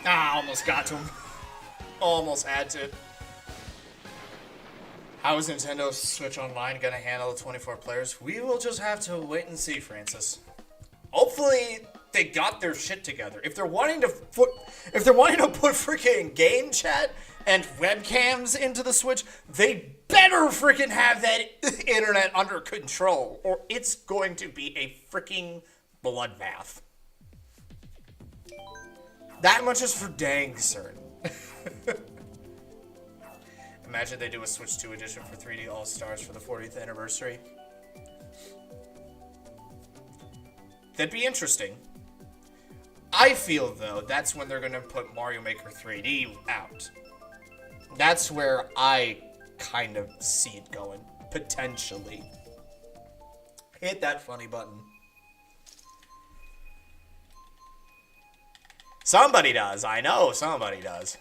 Ah, almost got to him. Almost had to. How is Nintendo Switch Online gonna handle the 24 players? We will just have to wait and see, Francis. Hopefully they got their shit together. If they're wanting to put freaking game chat and webcams into the Switch, they better freaking have that internet under control, or it's going to be a freaking bloodbath. That much is for dang certain. Imagine they do a Switch 2 edition for 3D All-Stars for the 40th anniversary. That'd be interesting. I feel, though, that's when they're going to put Mario Maker 3D out. That's where I kind of see it going. Potentially. Hit that funny button. Somebody does. I know somebody does.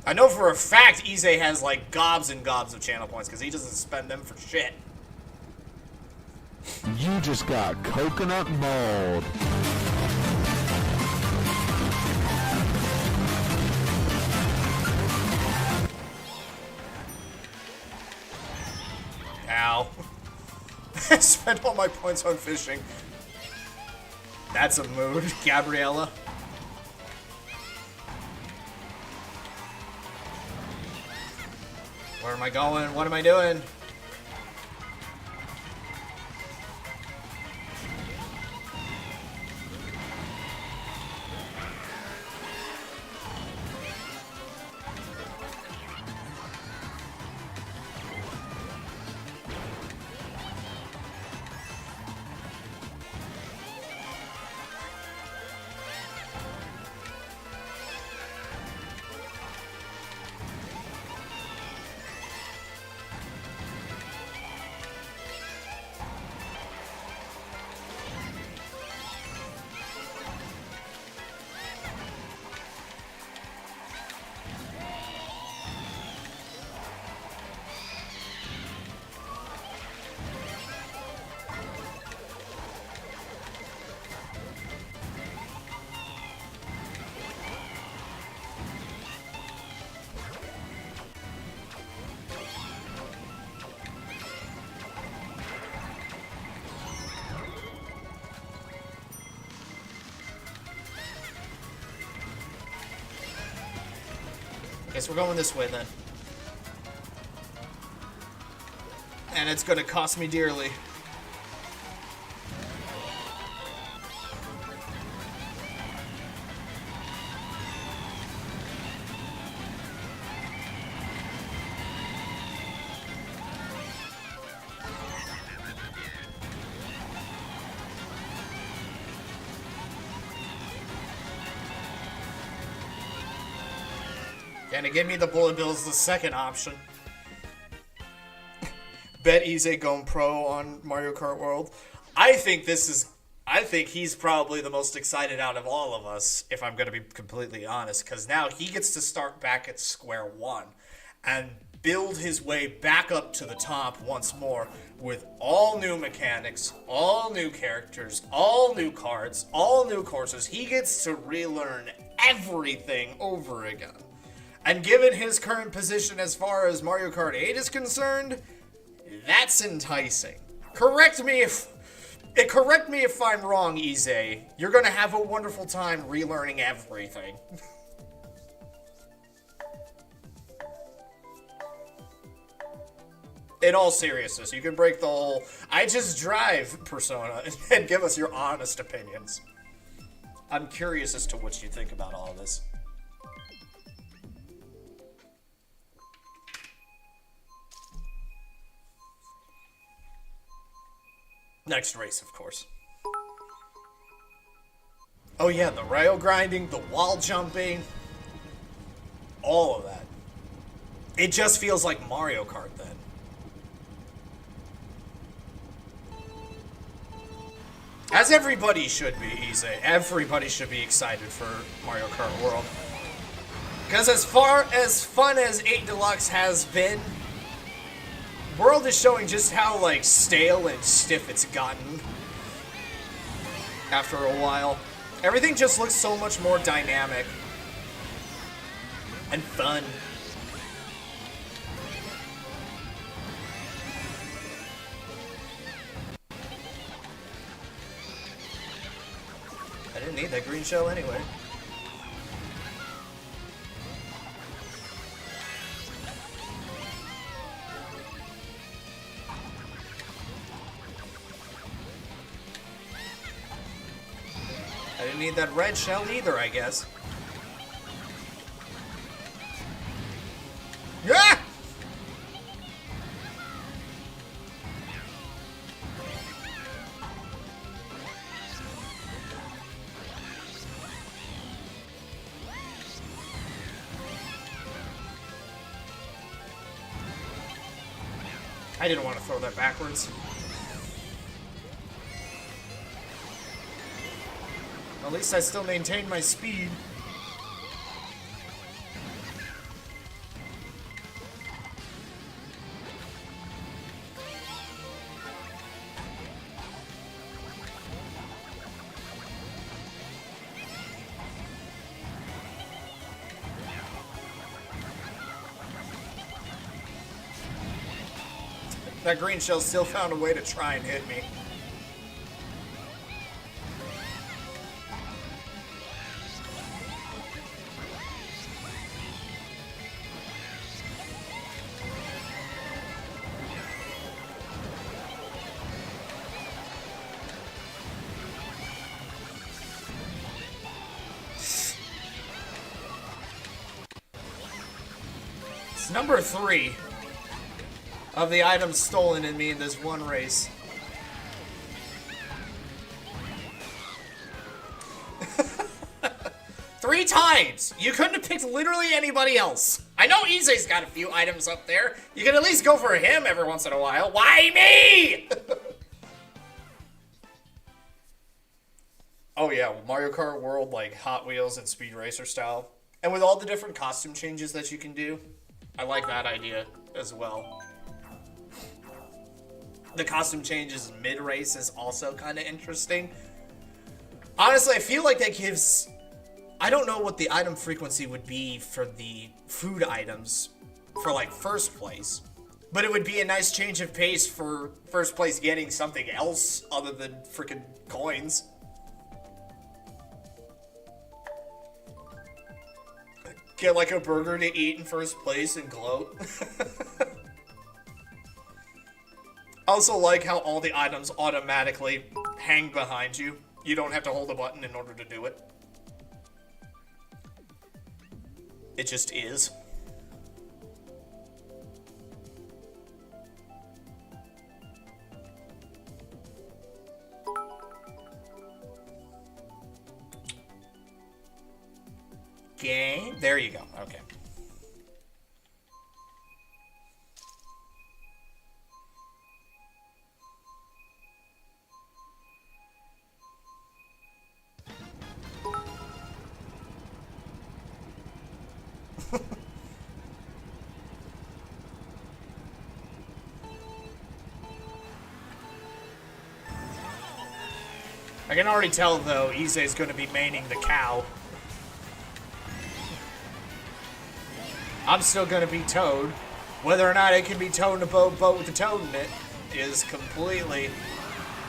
I know for a fact Ize has like gobs and gobs of channel points because he doesn't spend them for shit. You just got coconut mold. Ow. I spent all my points on fishing. That's a mood, Gabriella. Where am I going? What am I doing? Guess we're going this way then. And it's gonna cost me dearly. Gonna give me the bullet bills the second option. Bet Ize going pro on Mario Kart World. I think he's probably the most excited out of all of us, if I'm gonna be completely honest, because now he gets to start back at square one and build his way back up to the top once more with all new mechanics, all new characters, all new cards, all new courses. He gets to relearn everything over again. And given his current position as far as Mario Kart 8 is concerned, that's enticing. Correct me if I'm wrong, Ize. You're gonna have a wonderful time relearning everything. In all seriousness, you can break the whole I just drive persona and give us your honest opinions. I'm curious as to what you think about all this. Next race, of course. Oh yeah, the rail grinding, the wall jumping, all of that. It just feels like Mario Kart then. As everybody should be, Ize. Everybody should be excited for Mario Kart World. Because as far as fun as 8 Deluxe has been, World is showing just how, like, stale and stiff it's gotten. after a while. Everything just looks so much more dynamic and fun. I didn't need that green shell anyway. I didn't need that red shell either, I guess. Yeah! I didn't want to throw that backwards. At least I still maintain my speed. That green shell still found a way to try and hit me. It's number 3 of the items stolen in me in this one race. Three times! You couldn't have picked literally anybody else. I know Ise's got a few items up there. You can at least go for him every once in a while. Why me? Oh yeah, Mario Kart World, like Hot Wheels and Speed Racer style. And with all the different costume changes that you can do, I like that idea as well. The costume changes mid-race is also kind of interesting. Honestly, I feel like that gives... I don't know what the item frequency would be for the food items for, like, first place. But it would be a nice change of pace for first place getting something else other than freaking coins. Get, like, a burger to eat in first place and gloat. I also like how all the items automatically hang behind you. You don't have to hold a button in order to do it. It just is. Game. There you go. Okay. I can already tell, though, Ise's going to be maining the cow. I'm still going to be Toad. Whether or not it can be towed in a boat with the Toad in it is completely...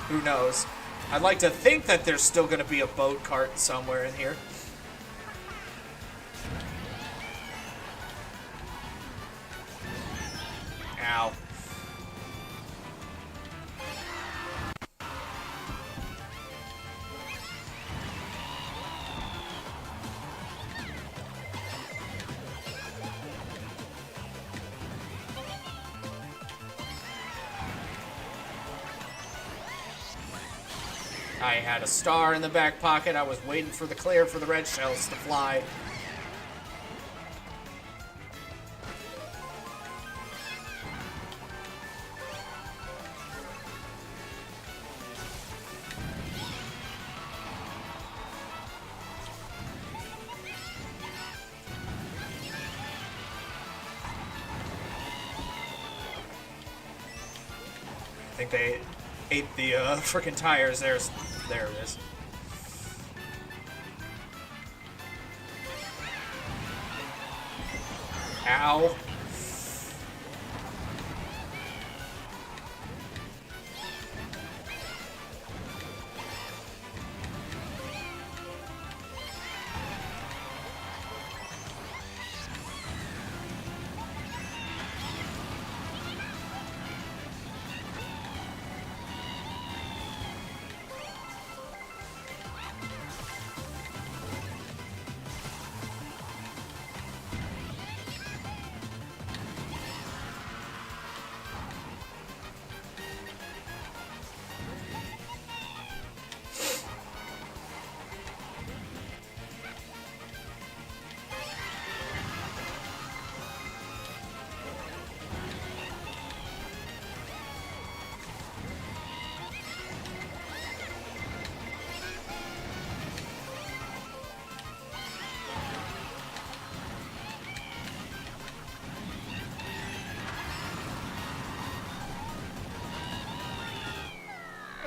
who knows. I'd like to think that there's still going to be a boat cart somewhere in here. Ow. I had a star in the back pocket. I was waiting for the clear for the red shells to fly. I think they ate the frickin' tires. There it is. Ow.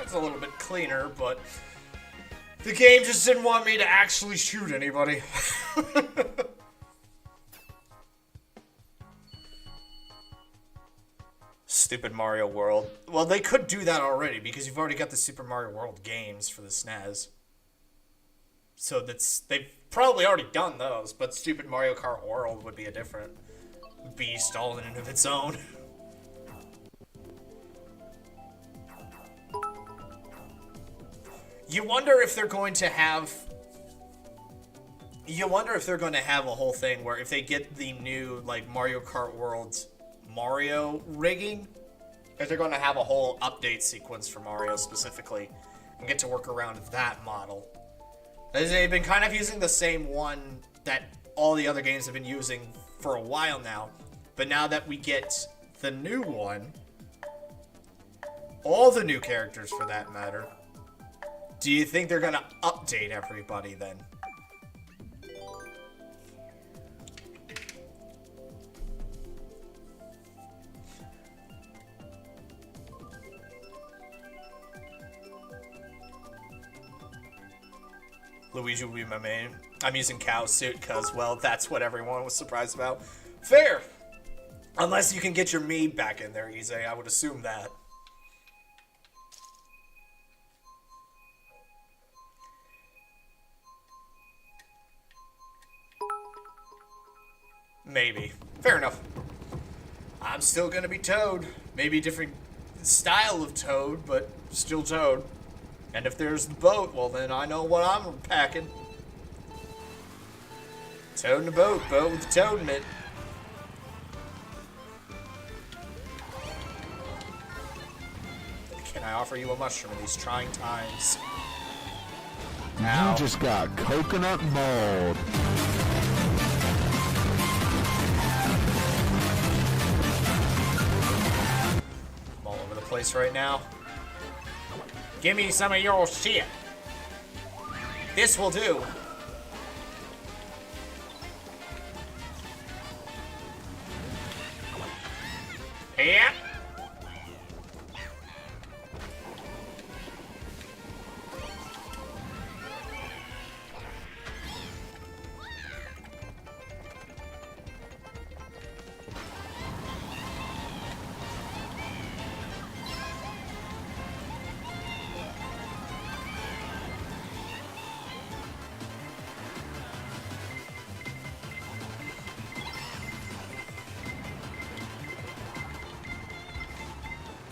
It's a little bit cleaner, but the game just didn't want me to actually shoot anybody. Stupid Mario World. Well, they could do that already because you've already got the Super Mario World games for the SNES. So they've probably already done those, but Stupid Mario Kart World would be a different beast all in and of its own. You wonder if they're going to have a whole thing where if they get the new, like, Mario Kart World's Mario rigging, if they're going to have a whole update sequence for Mario specifically and get to work around that model. They've been kind of using the same one that all the other games have been using for a while now, but now that we get the new one, all the new characters for that matter, do you think they're gonna update everybody then? Luigi will be my main. I'm using Cow's suit because, well, that's what everyone was surprised about. Fair! Unless you can get your Mii back in there, Ize, I would assume that. Maybe. Fair enough. I'm still gonna be Toad. Maybe different style of Toad, but still Toad. And if there's the boat, well then I know what I'm packing. Toad in the boat with the toad in it. Can I offer you a mushroom in these trying times? Ow. You just got coconut mold. I'm all over the place right now. Give me some of your shit. This will do. Yeah.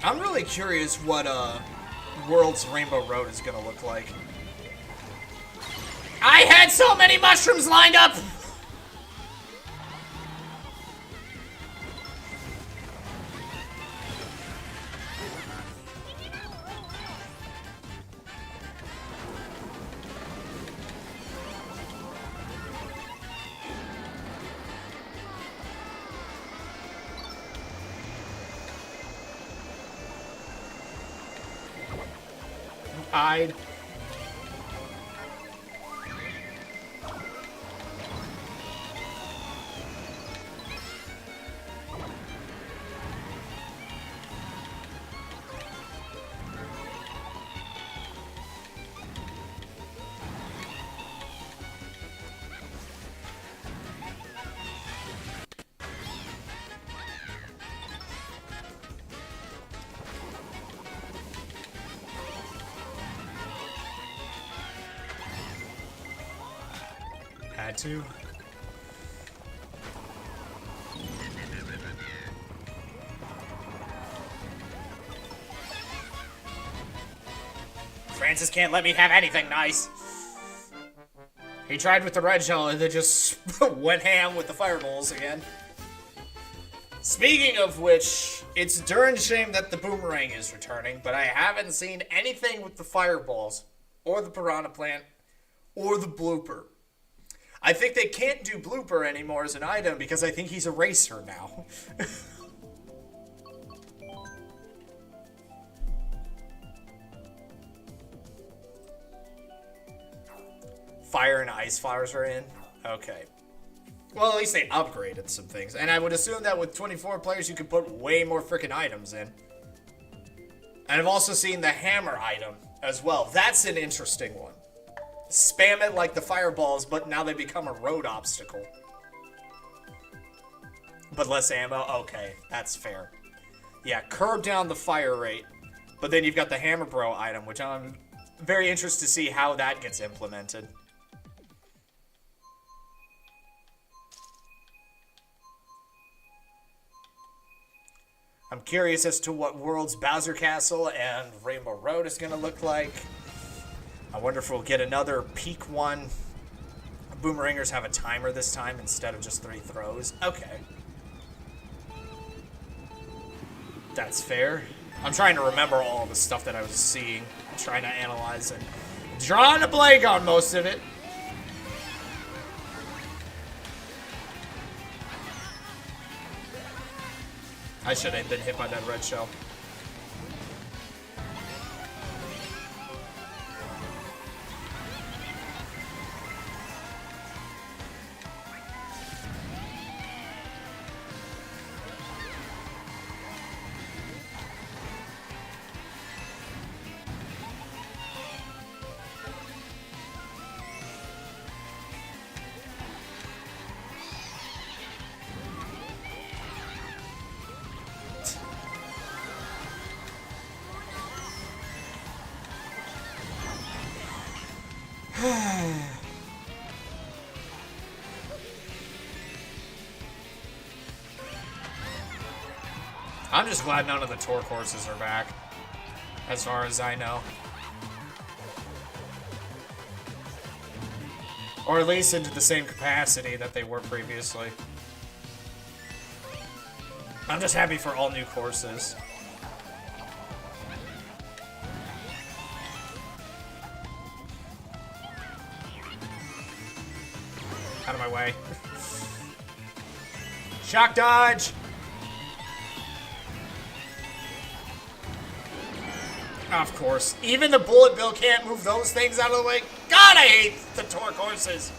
I'm really curious what World's Rainbow Road is gonna look like. I had so many mushrooms lined up! Hide. side too. Francis can't let me have anything nice. He tried with the red shell and then just went ham with the fireballs again. Speaking of which, it's a darn shame that the boomerang is returning, but I haven't seen anything with the fireballs, or the piranha plant, or the blooper. I think they can't do blooper anymore as an item because I think he's a racer now. Fire and ice flowers are in? Okay. Well, at least they upgraded some things. And I would assume that with 24 players, you could put way more freaking items in. And I've also seen the hammer item as well. That's an interesting one. Spam it like the fireballs, but now they become a road obstacle. But less ammo? Okay, that's fair. Yeah, curb down the fire rate. But then you've got the hammer bro item, which I'm very interested to see how that gets implemented. I'm curious as to what World's Bowser Castle and Rainbow Road is going to look like. I wonder if we'll get another peak one. Boomerangers have a timer this time instead of just 3 throws. Okay. That's fair. I'm trying to remember all the stuff that I was seeing. I'm trying to analyze and drawing a blank on most of it. I should have been hit by that red shell. I'm just glad none of the torque horses are back, as far as I know. Or at least into the same capacity that they were previously. I'm just happy for all new courses. Out of my way. Shock dodge! Of course. Even the bullet bill can't move those things out of the way. God, I hate the torque horses.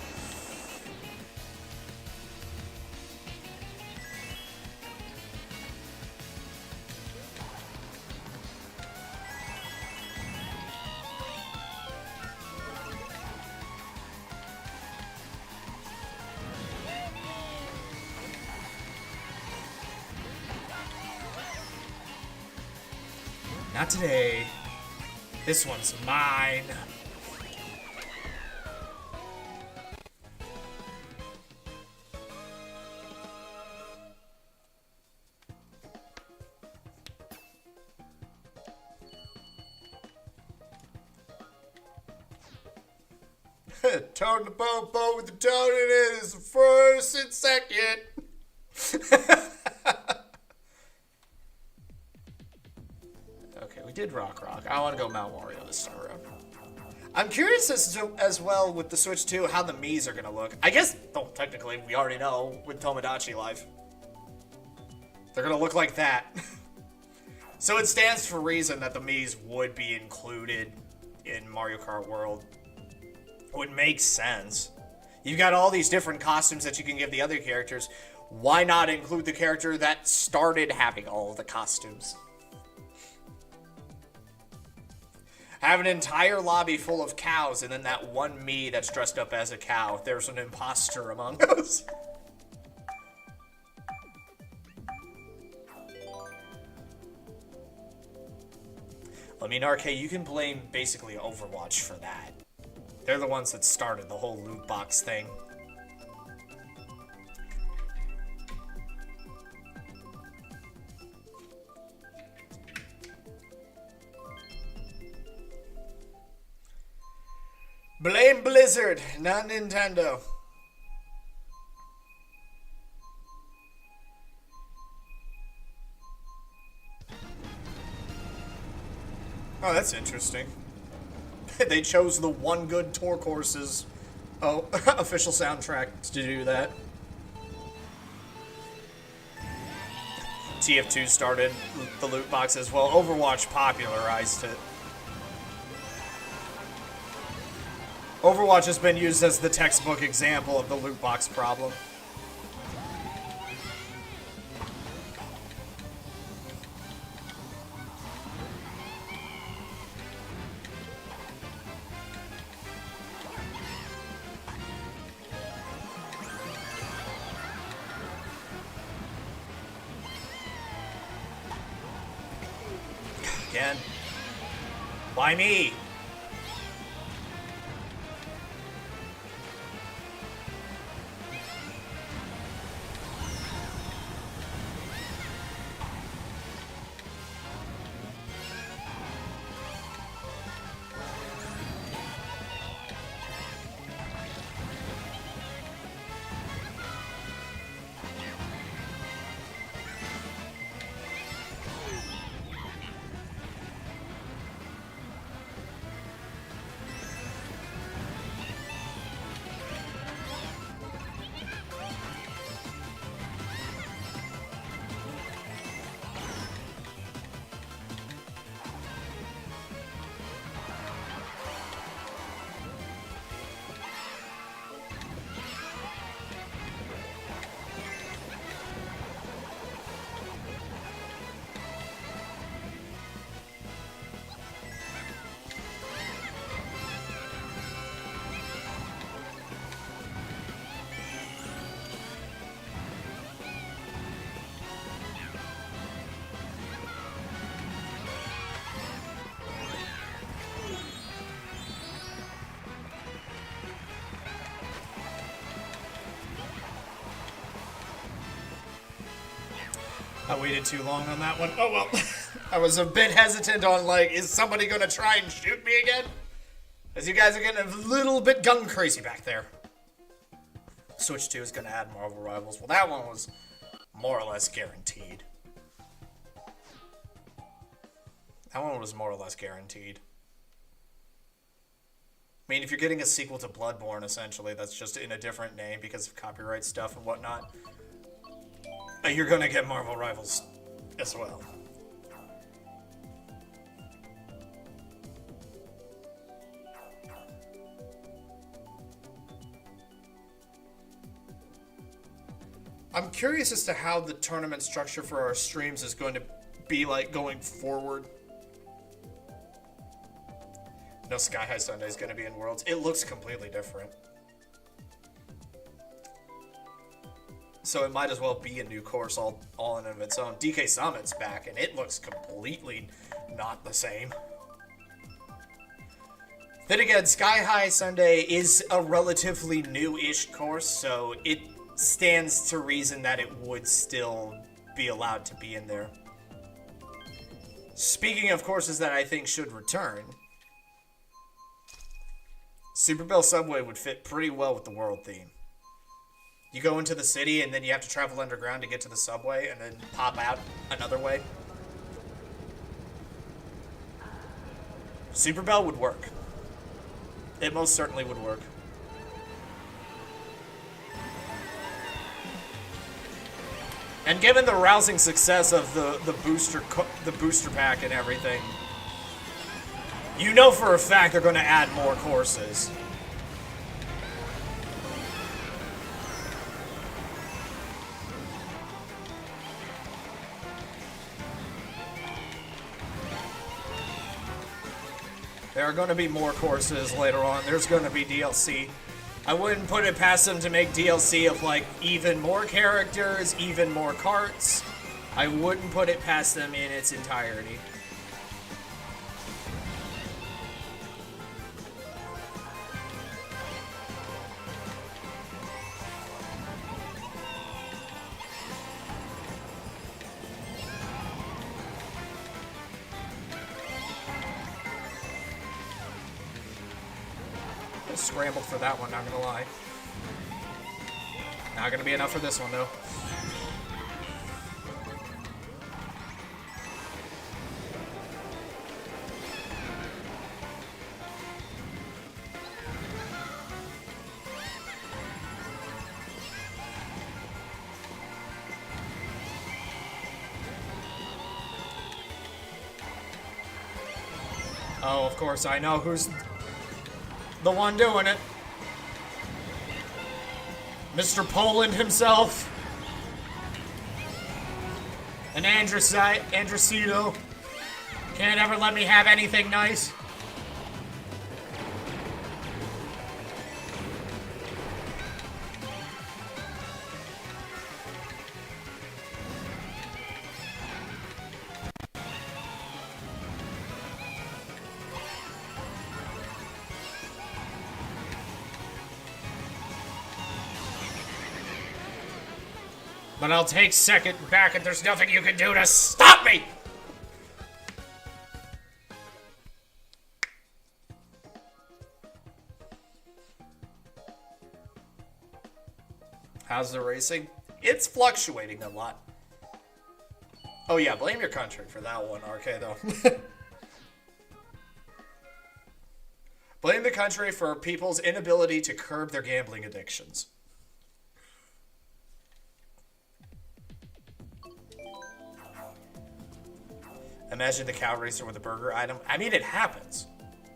Not today. This one's mine. Toad the boat with the toad in it is the first and second. Okay, we did Rock. I want to go Mount Wario this time around. I'm curious as well with the Switch 2 how the Miis are going to look. I guess, well, technically, we already know with Tomodachi Life. They're going to look like that. So it stands for reason that the Miis would be included in Mario Kart World. Would make sense. You've got all these different costumes that you can give the other characters. Why not include the character that started having all of the costumes? Have an entire lobby full of cows, and then that one Mii that's dressed up as a cow. There's an imposter among us. I mean, RK, you can blame basically Overwatch for that. They're the ones that started the whole loot box thing. Blame Blizzard, not Nintendo. Oh, that's interesting. They chose the one good tour courses official soundtrack to do that. TF2 started the loot box as well. Overwatch popularized it. Overwatch has been used as the textbook example of the loot box problem. Again. Why me? I waited too long on that one. Oh well. I was a bit hesitant on, like, is somebody gonna try and shoot me again? As you guys are getting a little bit gun crazy back there. Switch 2 is gonna add Marvel Rivals. Well, that one was more or less guaranteed. That one was more or less guaranteed. I mean, if you're getting a sequel to Bloodborne, essentially, that's just in a different name because of copyright stuff and whatnot, you're gonna get Marvel Rivals as well. I'm curious as to how the tournament structure for our streams is going to be like going forward. No, Sky High Sunday is going to be in Worlds. It looks completely different. So it might as well be a new course all in and of its own. DK Summit's back, and it looks completely not the same. Then again, Sky High Sunday is a relatively new-ish course, so it stands to reason that it would still be allowed to be in there. Speaking of courses that I think should return, Super Bell Subway would fit pretty well with the world theme. You go into the city and then you have to travel underground to get to the subway and then pop out another way. Super Bell would work. It most certainly would work. And given the rousing success of the booster pack and everything, you know for a fact they're going to add more courses. There are going to be more courses later on. There's going to be DLC. I wouldn't put it past them to make DLC of, like, even more characters, even more carts. I wouldn't put it past them in its entirety. Scrambled for that one, not gonna lie. Not gonna be enough for this one, though. Oh, of course, I know who's the one doing it. Mr. Poland himself. And Androsito. Can't ever let me have anything nice. But I'll take second back and there's nothing you can do to stop me! How's the racing? It's fluctuating a lot. Oh yeah, blame your country for that one, RK, though. Blame the country for people's inability to curb their gambling addictions. Imagine the cow racer with a burger item. I mean, it happens.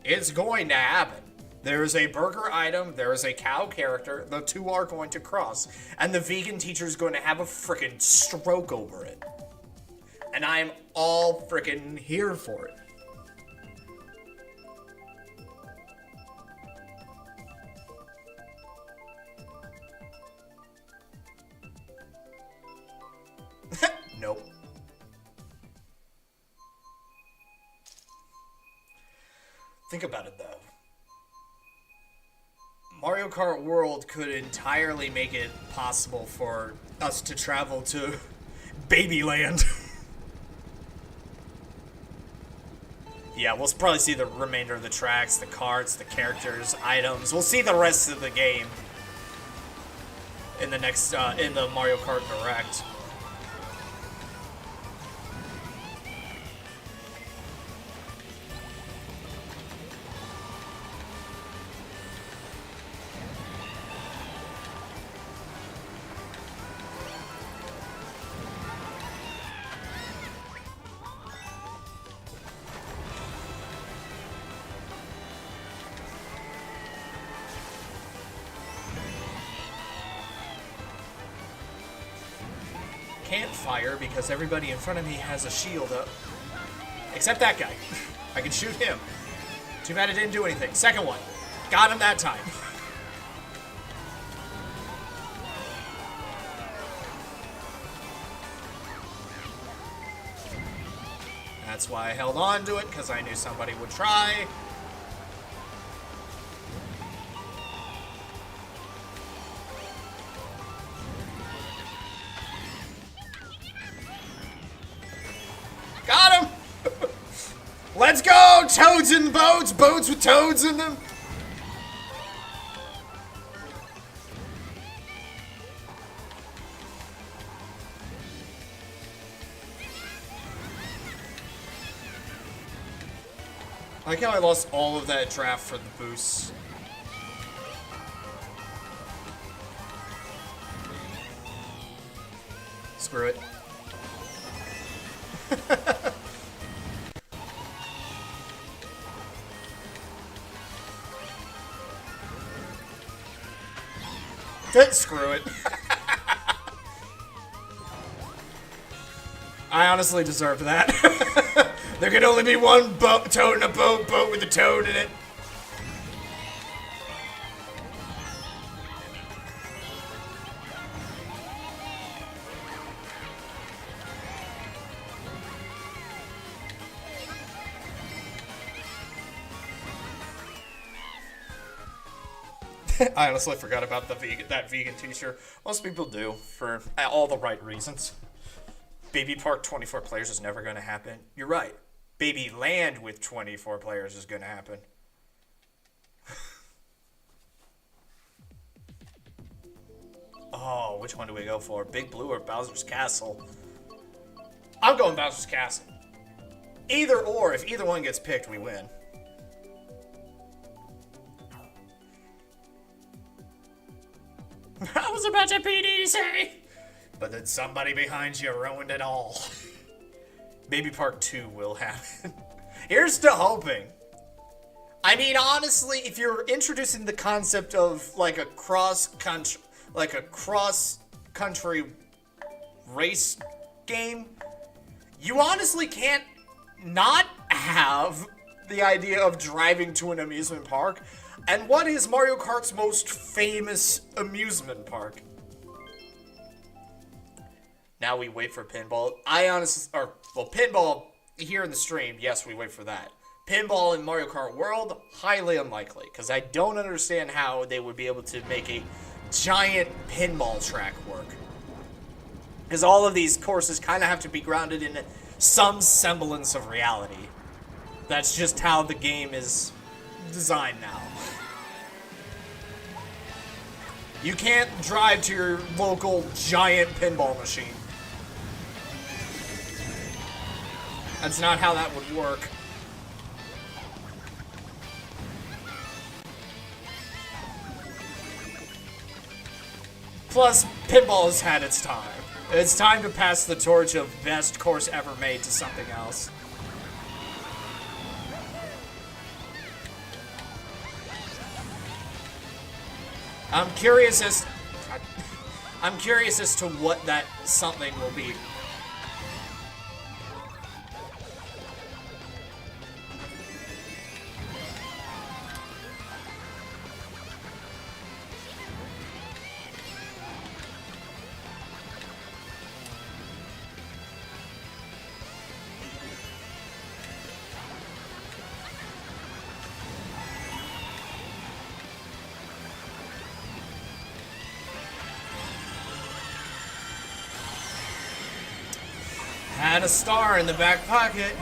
It's going to happen. There is a burger item, there is a cow character, the two are going to cross, and the vegan teacher is going to have a freaking stroke over it. And I'm all freaking here for it. Nope. Think about it, though. Mario Kart World could entirely make it possible for us to travel to Babyland. Yeah, we'll probably see the remainder of the tracks, the carts, the characters, items. We'll see the rest of the game in the next, in the Mario Kart Direct. Can't fire because everybody in front of me has a shield up. Except that guy. I can shoot him. Too bad it didn't do anything. Second one. Got him that time. That's why I held on to it, because I knew somebody would try. Got him! Let's go! Toads in boats! Boats with toads in them! I like how I lost all of that draft for the boosts. Screw it. Screw it. I honestly deserve that. There can only be one toad in a boat with a toad in it. I honestly forgot about that vegan t-shirt. Most people do, for all the right reasons. Baby Park 24 players is never going to happen. You're right. Baby Land with 24 players is going to happen. Oh, which one do we go for? Big Blue or Bowser's Castle? I'm going Bowser's Castle. Either or, if either one gets picked, we win. I was about to PDC, but then somebody behind you ruined it all. Maybe part 2 will happen. Here's to hoping. I mean, honestly, if you're introducing the concept of like a cross country race game, you honestly can't not have the idea of driving to an amusement park. And what is Mario Kart's most famous amusement park? Now we wait for pinball. Pinball here in the stream, yes, we wait for that. Pinball in Mario Kart World, highly unlikely, because I don't understand how they would be able to make a giant pinball track work. Because all of these courses kind of have to be grounded in some semblance of reality. That's just how the game is designed now. You can't drive to your local giant pinball machine. That's not how that would work. Plus, pinball has had its time. It's time to pass the torch of best course ever made to something else. I'm curious as to what that something will be. Had a star in the back pocket.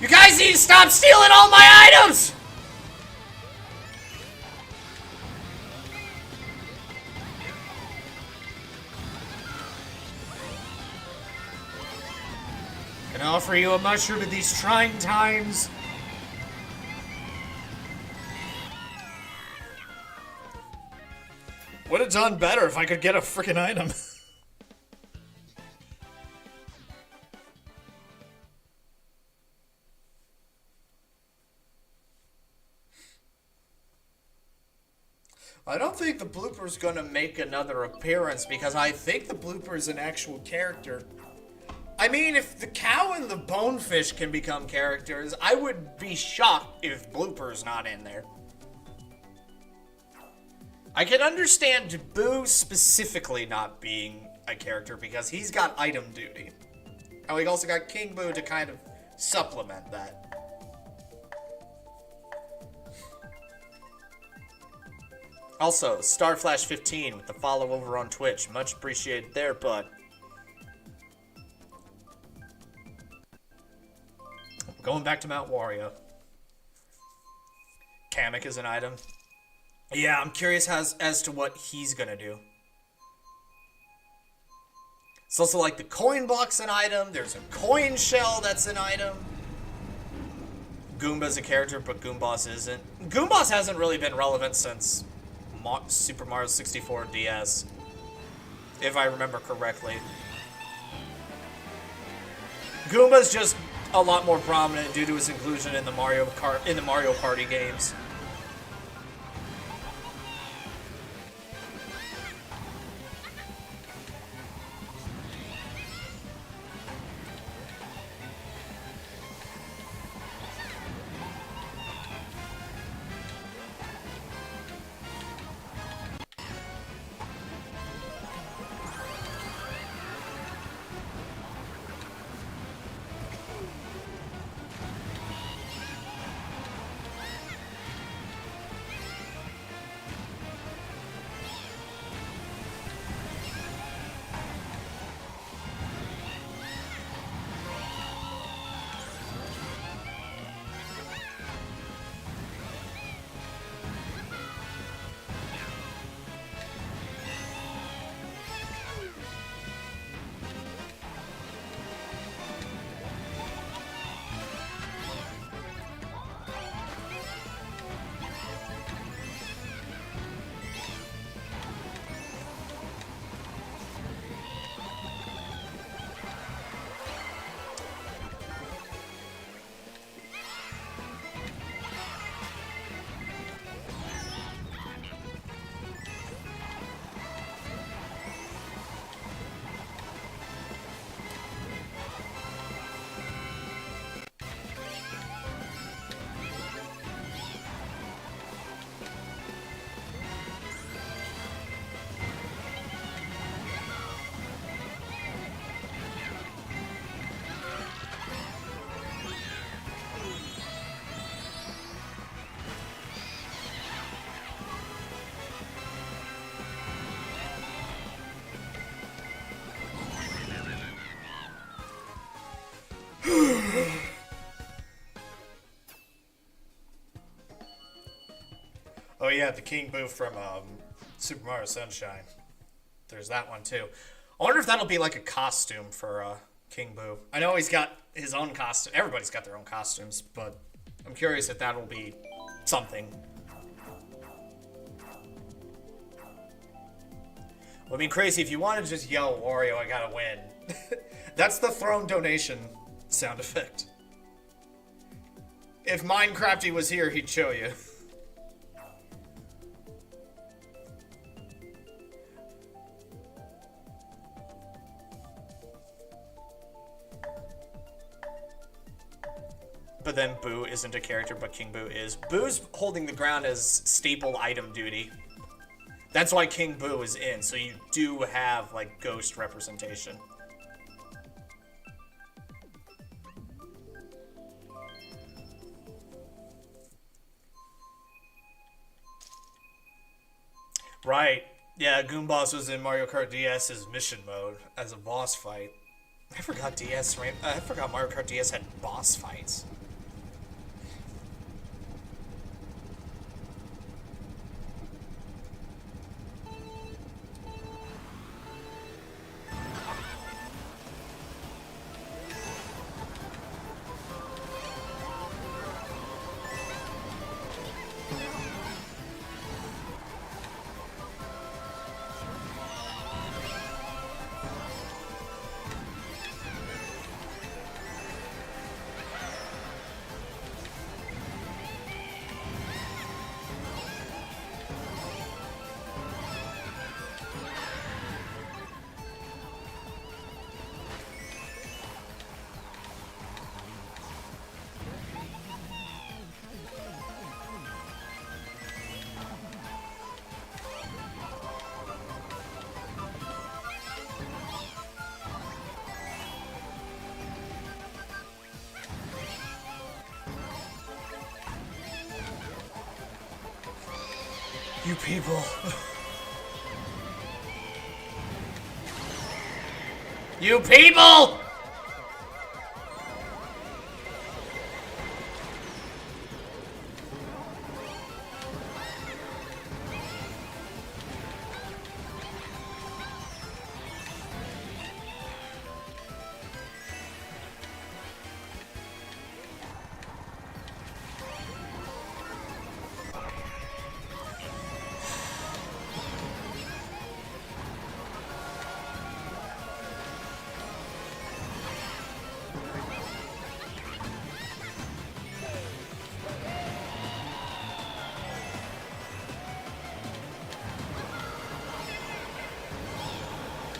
You guys need to stop stealing all my items! Can I offer you a mushroom at these trying times? Would have done better if I could get a freaking item. I don't think the blooper's gonna make another appearance because I think the blooper's an actual character. I mean, if the cow and the bonefish can become characters, I would be shocked if Blooper's not in there. I can understand Boo specifically not being a character because he's got item duty. And we also got King Boo to kind of supplement that. Also, Starflash15 with the follow over on Twitch. Much appreciated there, bud. Going back to Mount Wario. Kamek is an item. Yeah, I'm curious as to what he's gonna do. It's also like the coin block's an item. There's a coin shell that's an item. Goomba's a character, but Goomboss isn't. Goomboss hasn't really been relevant since Super Mario 64 DS, if I remember correctly. Goomba's just a lot more prominent due to his inclusion in the Mario Party games. Oh yeah, the King Boo from Super Mario Sunshine. There's that one too. I wonder if that'll be like a costume for King Boo. I know he's got his own costume. Everybody's got their own costumes, but I'm curious if that'll be something. Well, I mean, crazy, if you wanted to just yell, Wario, I gotta win. That's the throne donation sound effect. If Minecrafty was here, he'd show you. But then Boo isn't a character, but King Boo is. Boo's holding the ground as staple item duty. That's why King Boo is in, so you do have, like, ghost representation. Right. Yeah, Goomboss was in Mario Kart DS's mission mode as a boss fight. I forgot Mario Kart DS had boss fights. You people. You people!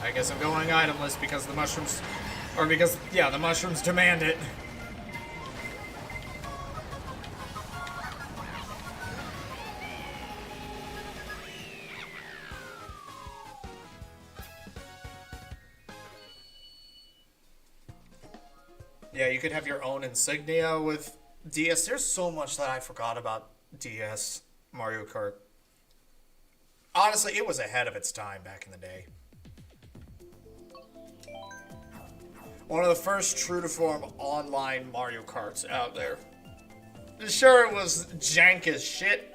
I guess I'm going itemless because the mushrooms... Or because, yeah, the mushrooms demand it. Yeah, you could have your own insignia with DS. There's so much that I forgot about DS Mario Kart. Honestly, it was ahead of its time back in the day. One of the first true-to-form online Mario Karts out there. Sure, it was jank as shit.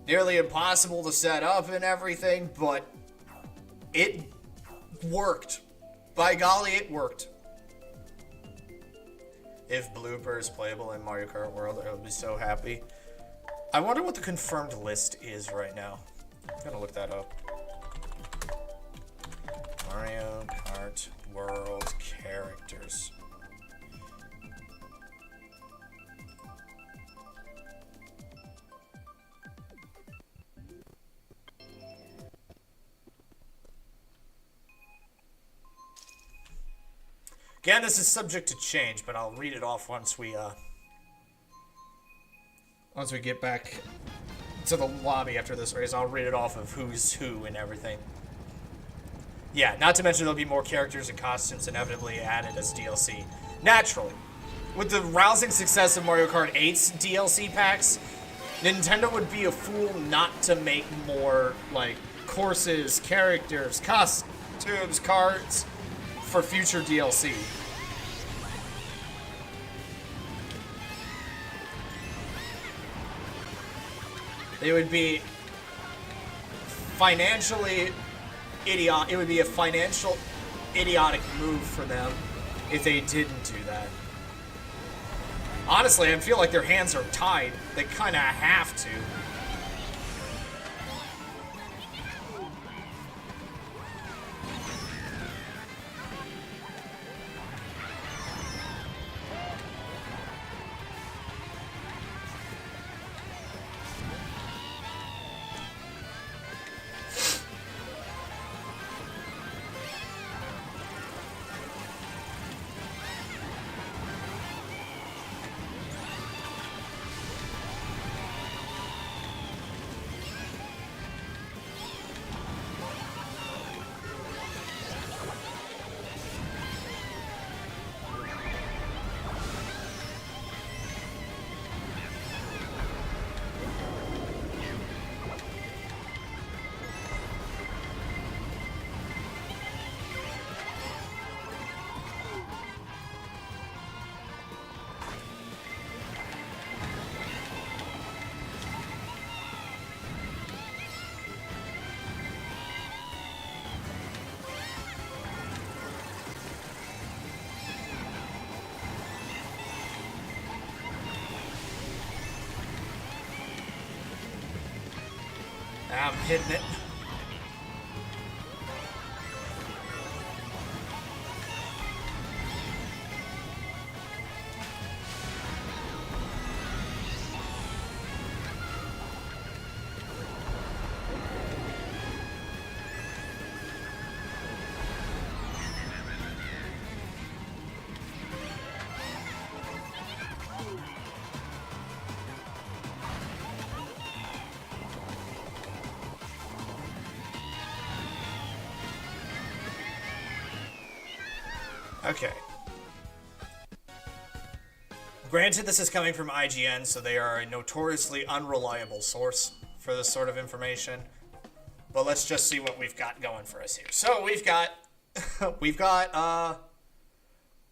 Nearly impossible to set up and everything, but it worked. By golly, it worked. If Blooper is playable in Mario Kart World, I would be so happy. I wonder what the confirmed list is right now. I'm gonna look that up. Mario Kart World characters. Again, this is subject to change, but I'll read it off once we get back to the lobby after this race. I'll read it off of who's who and everything. Yeah, not to mention there'll be more characters and costumes inevitably added as DLC. Naturally. With the rousing success of Mario Kart 8's DLC packs, Nintendo would be a fool not to make more, like, courses, characters, costumes, cards for future DLC. They would be financially idiot. It would be a financial idiotic move for them if they didn't do that. Honestly, I feel like their hands are tied. They kind of have to. I'm hitting it. Okay. Granted, this is coming from IGN, so they are a notoriously unreliable source for this sort of information. But let's just see what we've got going for us here. So we've got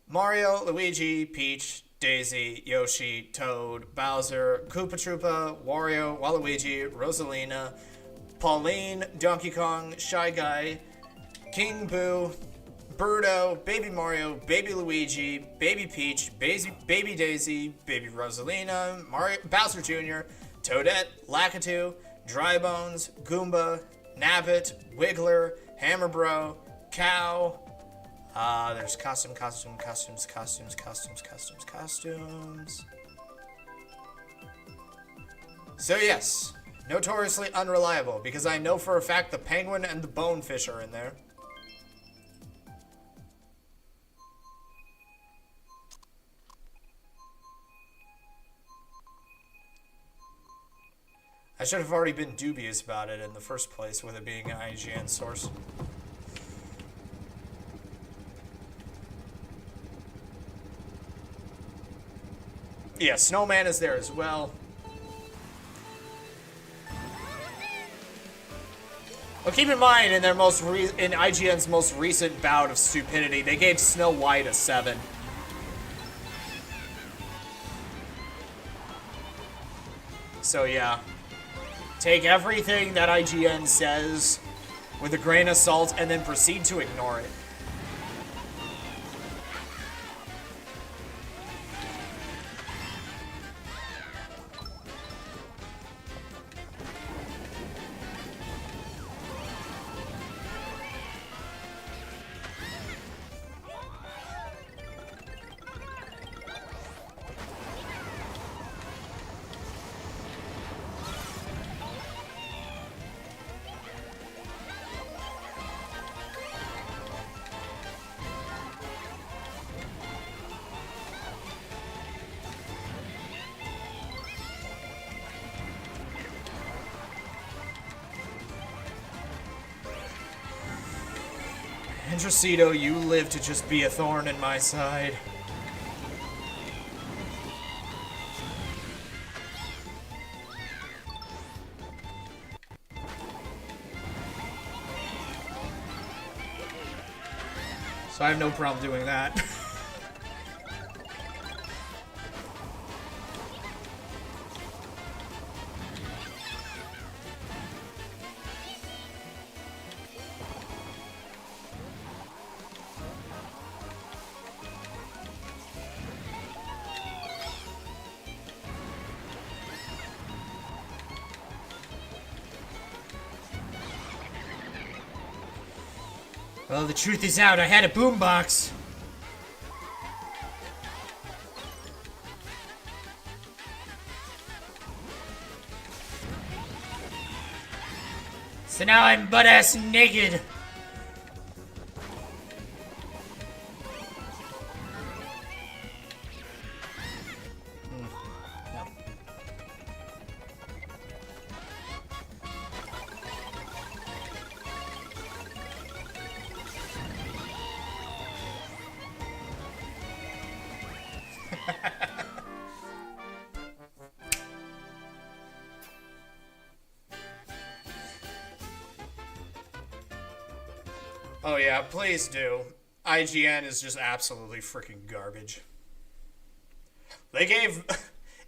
Mario, Luigi, Peach, Daisy, Yoshi, Toad, Bowser, Koopa Troopa, Wario, Waluigi, Rosalina, Pauline, Donkey Kong, Shy Guy, King Boo, Birdo, Baby Mario, Baby Luigi, Baby Peach, Baby Daisy, Baby Rosalina, Bowser Jr., Toadette, Lakitu, Drybones, Goomba, Nabbit, Wiggler, Hammer Bro, Cow. There's costumes. So yes, notoriously unreliable, because I know for a fact the penguin and the bonefish are in there. I should have already been dubious about it in the first place with it being an IGN source. Yeah, Snowman is there as well. Well, keep in mind, in their in IGN's most recent bout of stupidity, they gave Snow White a 7. So yeah. Take everything that IGN says with a grain of salt and then proceed to ignore it. Androsito, you live to just be a thorn in my side. So I have no problem doing that. Well, the truth is out. I had a boombox. So now I'm butt-ass naked. No. Oh yeah, please do. IGN is just absolutely freaking garbage. They gave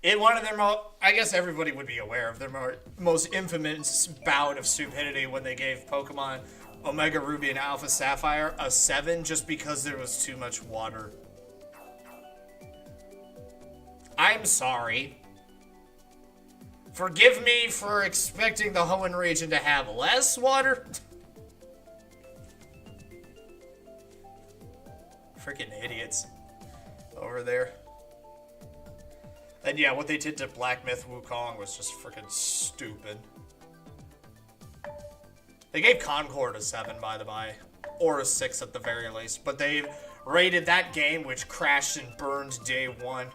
it one of their I guess everybody would be aware of their most infamous bout of stupidity when they gave Pokemon Omega Ruby and Alpha Sapphire a 7 just because there was too much water. I'm sorry. Forgive me for expecting the Hoenn region to have less water. Freaking idiots over there. And yeah, what they did to Black Myth Wukong was just freaking stupid. They gave Concord a 7, by the by. Or a 6 at the very least. But they rated that game, which crashed and burned day 1.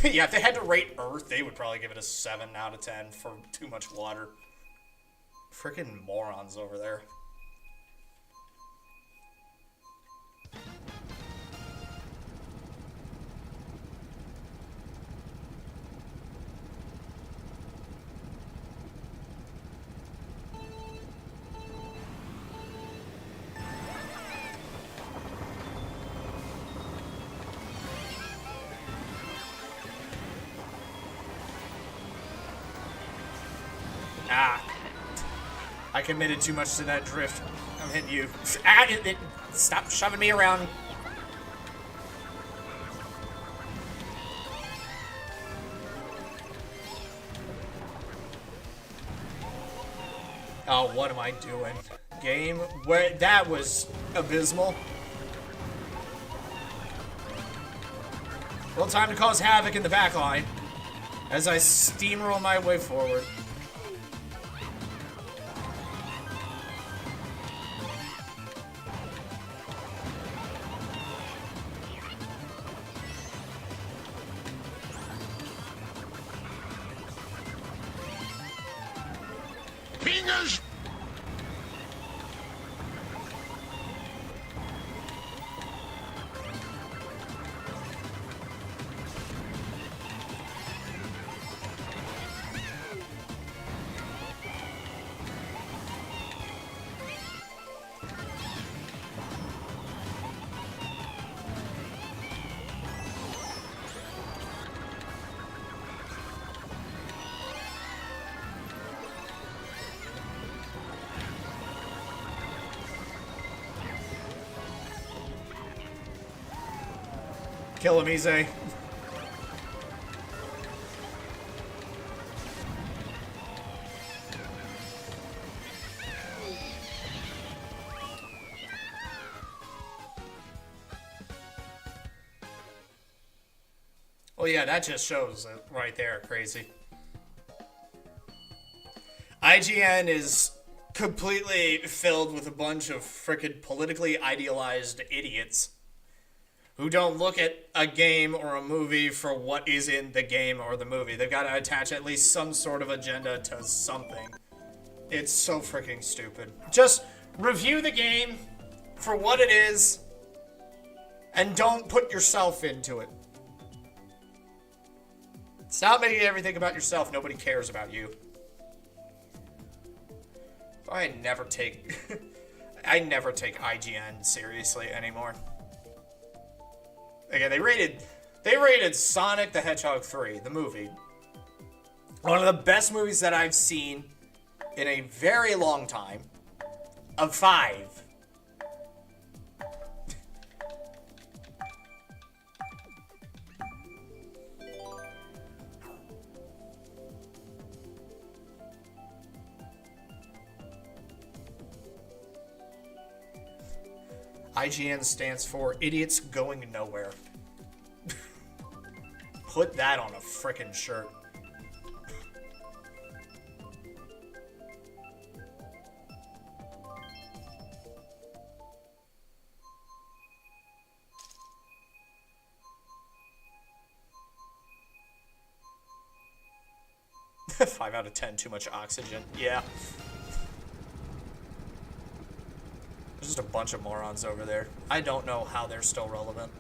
Yeah, if they had to rate Earth, they would probably give it a 7 out of 10 for too much water. Freaking morons over there. Ah. I committed too much to that drift. I'm hitting you. Ah, stop shoving me around. Oh, what am I doing? Game? Where that was abysmal. Well, time to cause havoc in the back line as I steamroll my way forward. Fingers! Kill him, Ize. Well, yeah, that just shows it right there, crazy. IGN is completely filled with a bunch of frickin' politically idealized idiots who don't look at a game or a movie for what is in the game or the movie. They've got to attach at least some sort of agenda to something. It's so freaking stupid. Just review the game for what it is and don't put yourself into it. Stop making everything about yourself. Nobody cares about you. I never take IGN seriously anymore. Again, they rated Sonic the Hedgehog 3, the movie, one of the best movies that I've seen in a very long time, a 5. IGN stands for Idiots Going Nowhere. Put that on a frickin' shirt. Five out of 10, too much oxygen. Yeah. There's just a bunch of morons over there. I don't know how they're still relevant.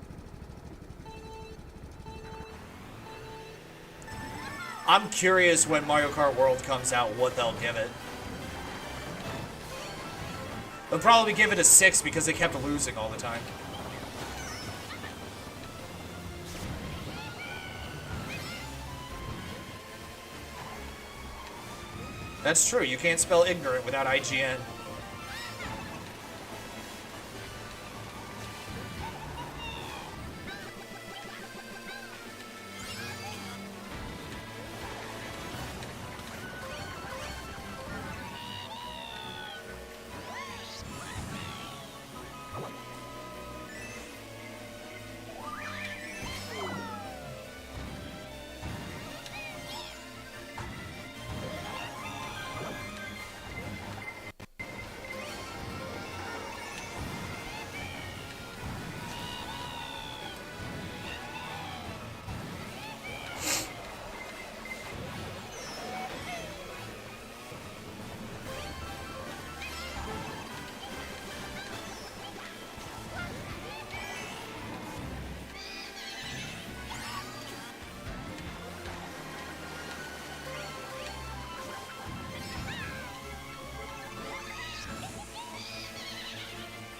I'm curious when Mario Kart World comes out what they'll give it. They'll probably give it a 6 because they kept losing all the time. That's true, you can't spell ignorant without IGN.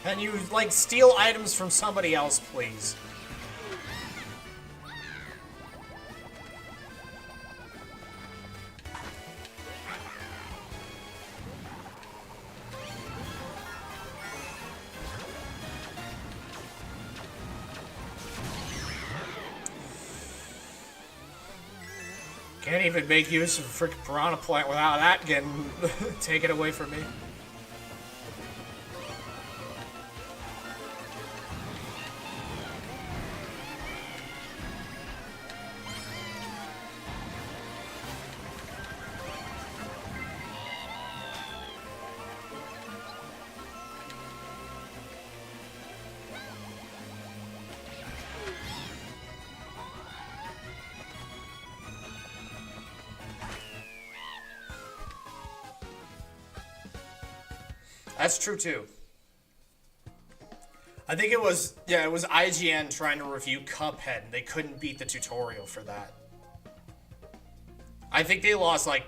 Can you, like, steal items from somebody else, please? Can't even make use of a freaking piranha plant without that getting taken away from me. That's true too. I think it was IGN trying to review Cuphead and they couldn't beat the tutorial for that. I think they lost like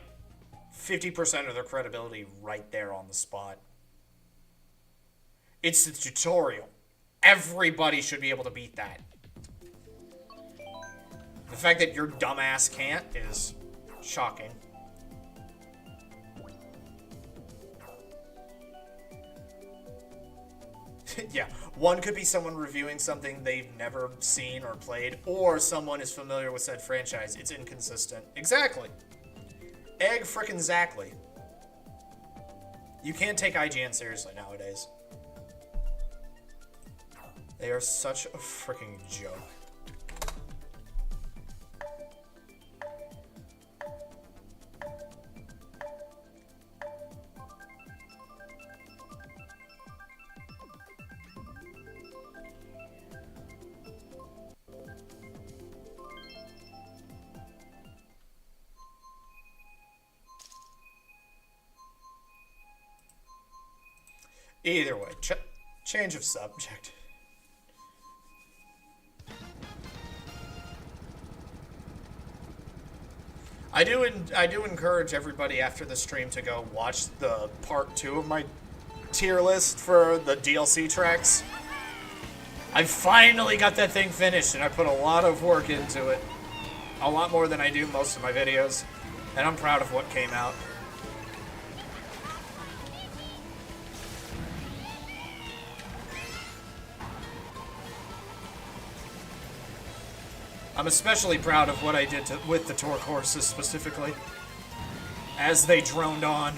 50% of their credibility right there on the spot. It's the tutorial. Everybody should be able to beat that. The fact that your dumbass can't is shocking. Yeah, one could be someone reviewing something they've never seen or played, or someone is familiar with said franchise. It's inconsistent. Exactly. Egg frickin' exactly. You can't take IGN seriously nowadays. They are such a frickin' joke. Either way, change of subject. I do encourage everybody after the stream to go watch the part 2 of my tier list for the DLC tracks. I finally got that thing finished and I put a lot of work into it. A lot more than I do most of my videos. And I'm proud of what came out. I'm especially proud of what I did with the torque horses specifically, as they droned on.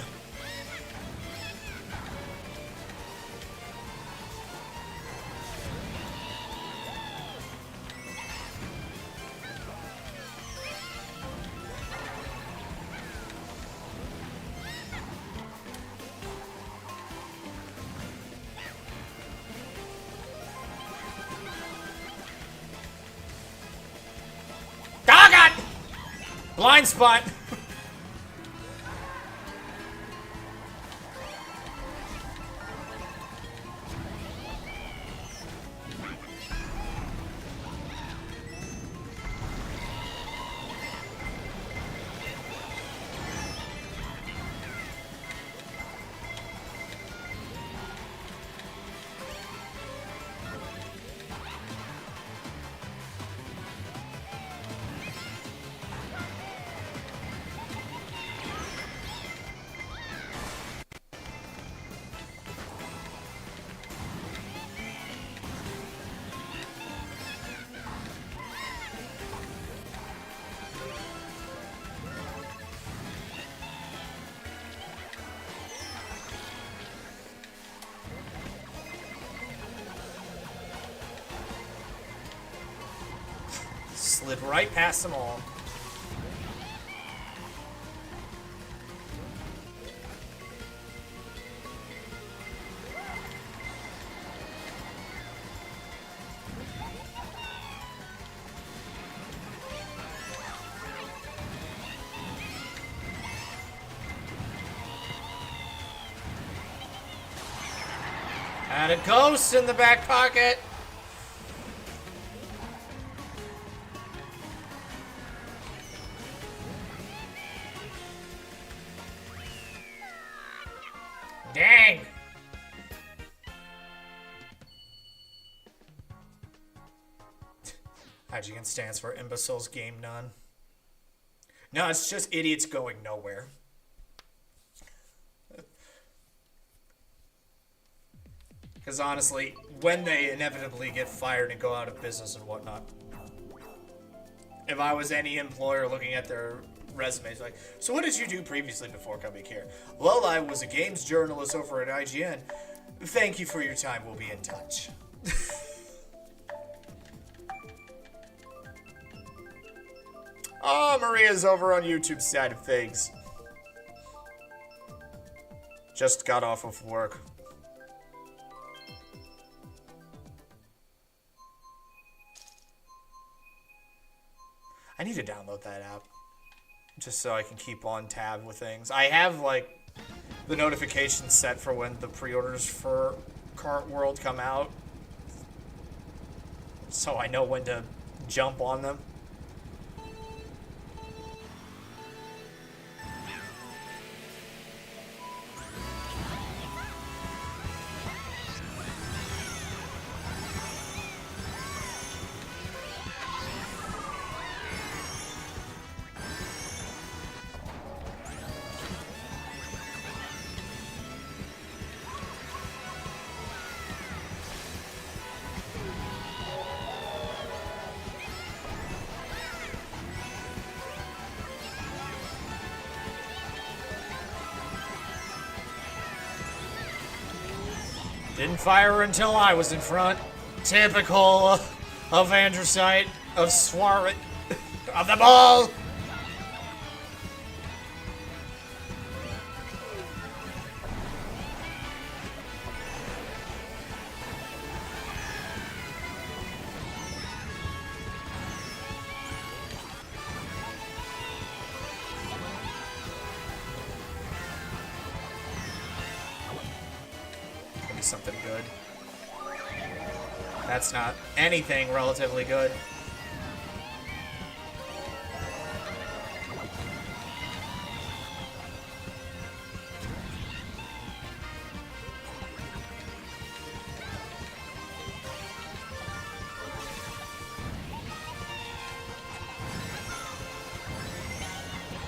Blind spot! Slid right past them all. Had a ghost in the back pocket. Dang! IGN stands for Imbeciles Game None. No, it's just idiots going nowhere. Because honestly, when they inevitably get fired and go out of business and whatnot, if I was any employer looking at their resumes, like, so what did you do previously before coming here? Well, I was a games journalist over at IGN. Thank you for your time. We'll be in touch. Oh, Maria's over on YouTube's side of things. Just got off of work. I need to download that app. Just so I can keep on tab with things. I have, like, the notifications set for when the pre-orders for Cart World come out. So I know when to jump on them. Didn't fire until I was in front. Typical of Androsite, of Swarit, of the ball. Something good. That's not anything relatively good.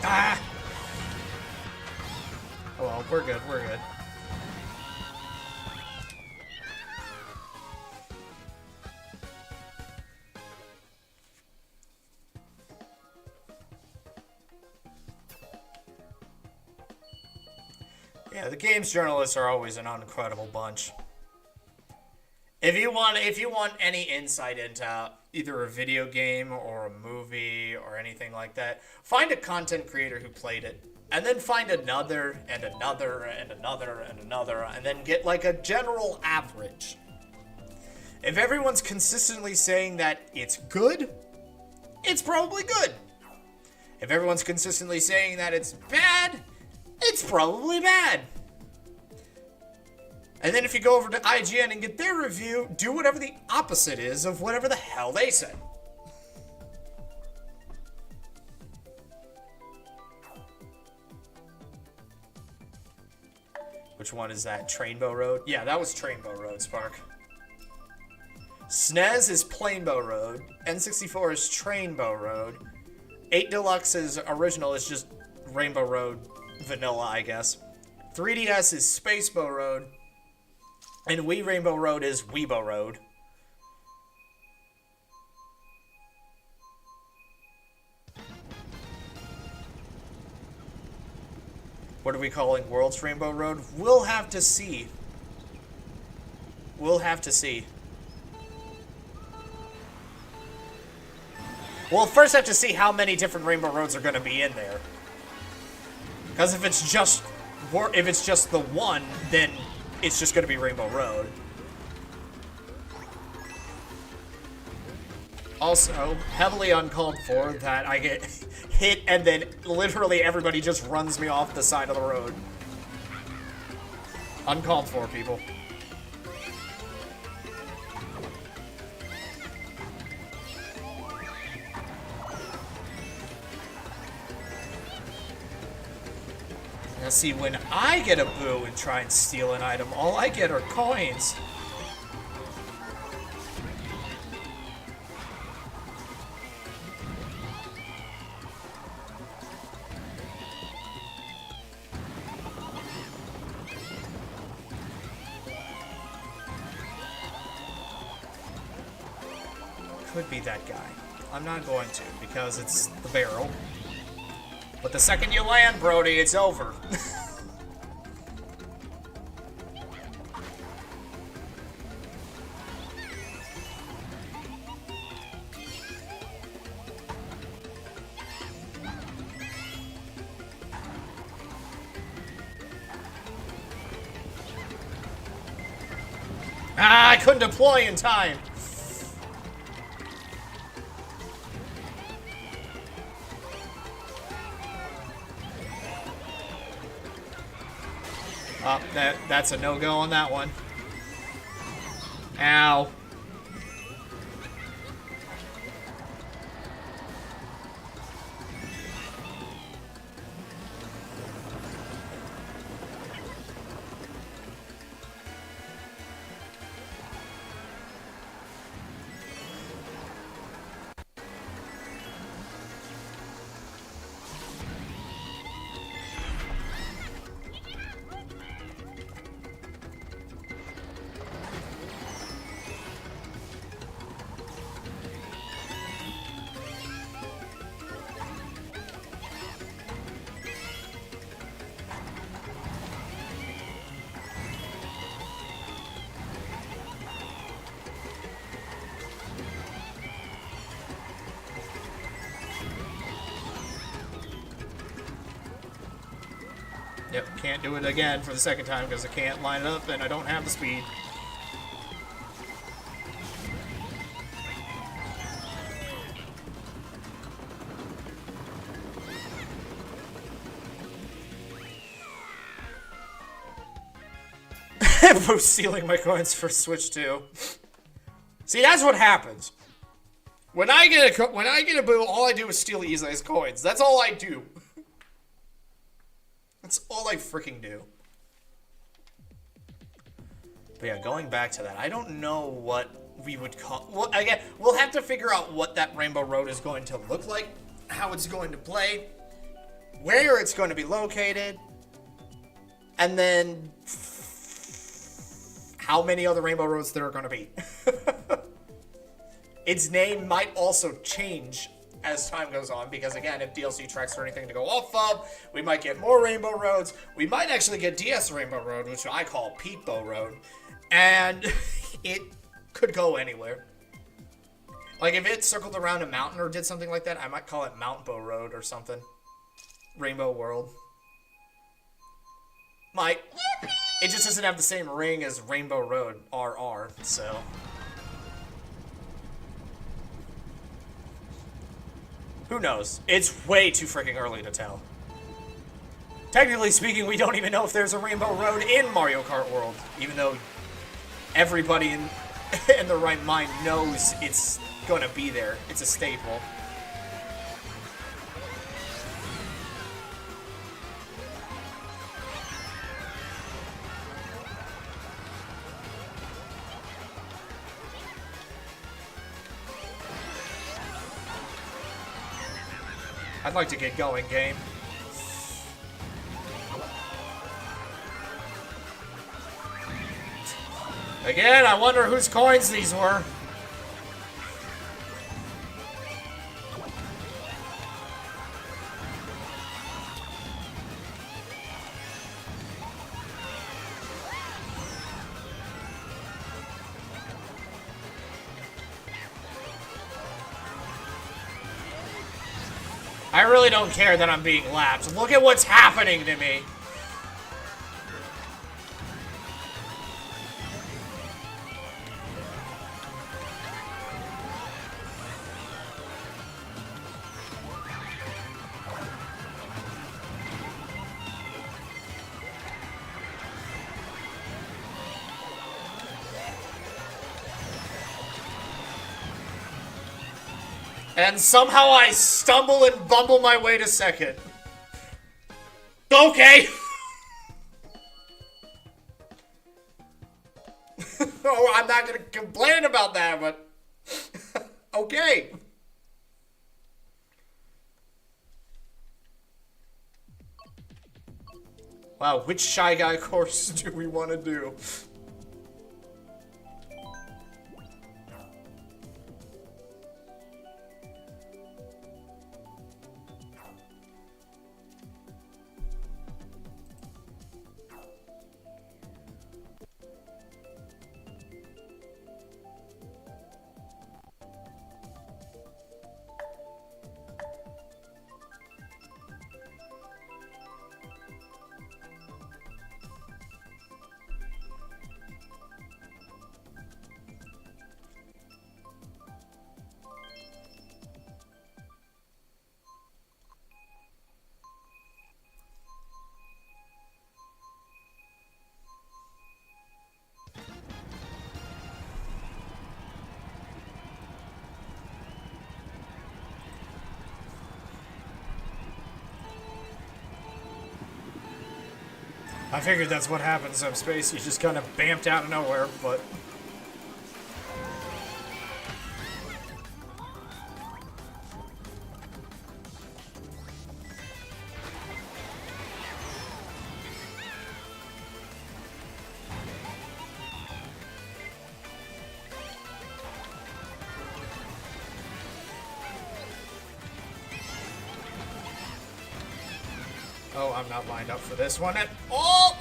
Ah! Oh well, we're good, we're good. Yeah, the games journalists are always an incredible bunch. If you want any insight into either a video game or a movie or anything like that, find a content creator who played it, and then find another and another and another and another, and then get like a general average. If everyone's consistently saying that it's good, it's probably good. If everyone's consistently saying that it's bad, it's probably bad. And then if you go over to IGN and get their review, do whatever the opposite is of whatever the hell they said. Which one is that? Trainbow Road? Yeah, that was Trainbow Road, Spark. SNES is Plainbow Road. N64 is Trainbow Road. 8 Deluxe's original is just Rainbow Road vanilla, I guess. 3DS is Spacebow Road. And Wii Rainbow Road is Weebo Road. What are we calling World's Rainbow Road? We'll have to see. We'll have to see. We'll first have to see how many different Rainbow Roads are going to be in there. Because if it's just the one, then it's just going to be Rainbow Road. Also, heavily uncalled for that I get hit and then literally everybody just runs me off the side of the road. Uncalled for, people. Now see, when I get a boo and try and steal an item, all I get are coins. Could be that guy. I'm not going to, because it's the barrel. But the second you land, Brody, it's over. Ah, I couldn't deploy in time. Oh, that's a no-go on that one. Ow. Yep, can't do it again for the second time because I can't line it up and I don't have the speed. I'm stealing my coins for Switch 2. See, that's what happens. When I get a boo, all I do is steal Isai's coins. That's all I do. That's all I freaking do. But yeah, going back to that, I don't know what we would call... Well, again, we'll have to figure out what that Rainbow Road is going to look like, how it's going to play, where it's going to be located, and then how many other Rainbow Roads there are going to be. Its name might also change as time goes on, because again, if DLC tracks are anything to go off of, we might get more Rainbow Roads. We might actually get DS Rainbow Road, which I call Peatbow Road, and it could go anywhere. Like, if it circled around a mountain or did something like that, I might call it Mount Bow Road or something. Rainbow World. Might. It just doesn't have the same ring as Rainbow Road, RR, so... Who knows? It's way too freaking early to tell. Technically speaking, we don't even know if there's a Rainbow Road in Mario Kart World, even though everybody in in the right mind knows it's gonna be there. It's a staple. I'd like to get going, game. Again, I wonder whose coins these were. I really don't care that I'm being lapped. Look at what's happening to me. And somehow I stumble and bumble my way to second. Okay. Oh, I'm not gonna complain about that, but okay. Wow, which Shy Guy course do we want to do? I figured that's what happened, Subspace. You just kind of bamped out of nowhere, but... Oh, I'm not lined up for this one at all.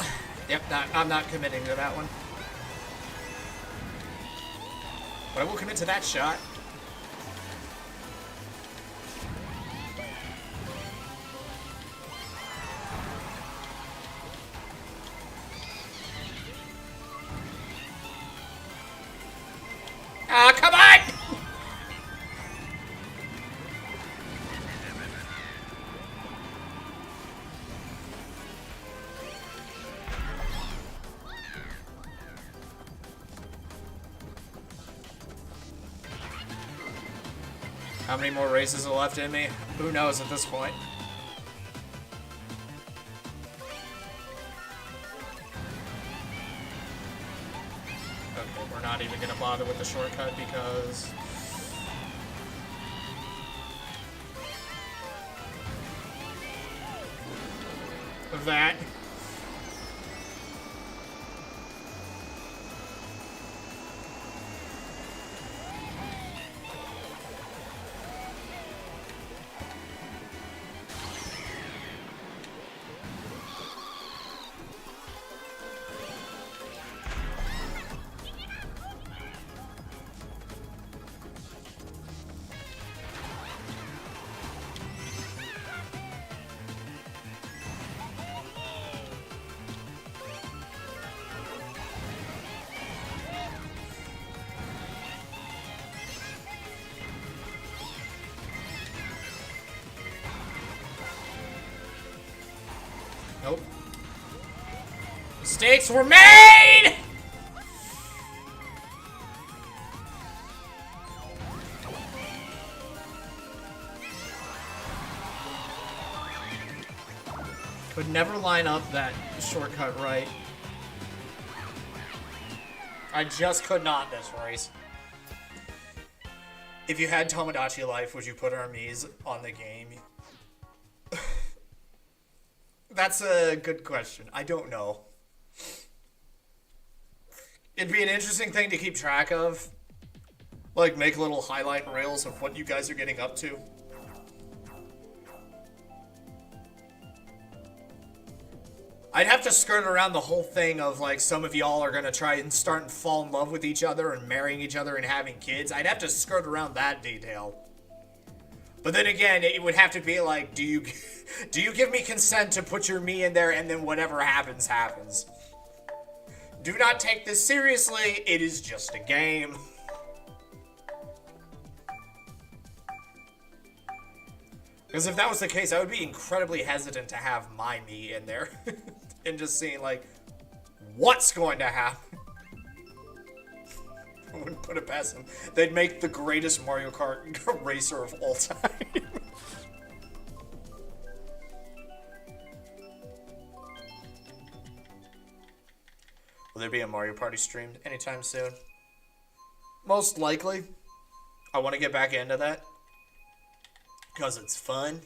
Yep, I'm not committing to that one. But I will commit to that shot. Ah, come on! How many more races are left in me? Who knows at this point? Okay, we're not even gonna bother with the shortcut because... of that. Nope. Mistakes were made! Could never line up that shortcut right. I just could not this race. If you had Tomodachi Life, would you put Hermes on the game? That's a good question. I don't know. It'd be an interesting thing to keep track of. Like, make little highlight rails of what you guys are getting up to. I'd have to skirt around the whole thing of, like, some of y'all are gonna try and start and fall in love with each other and marrying each other and having kids. I'd have to skirt around that detail. But then again, it would have to be like, do you give me consent to put your me in there and then whatever happens, happens. Do not take this seriously, it is just a game. Because if that was the case, I would be incredibly hesitant to have my me in there. And just seeing, like, what's going to happen. I wouldn't put it past them. They'd make the greatest Mario Kart racer of all time. Will there be a Mario Party streamed anytime soon? Most likely. I want to get back into that. Because it's fun.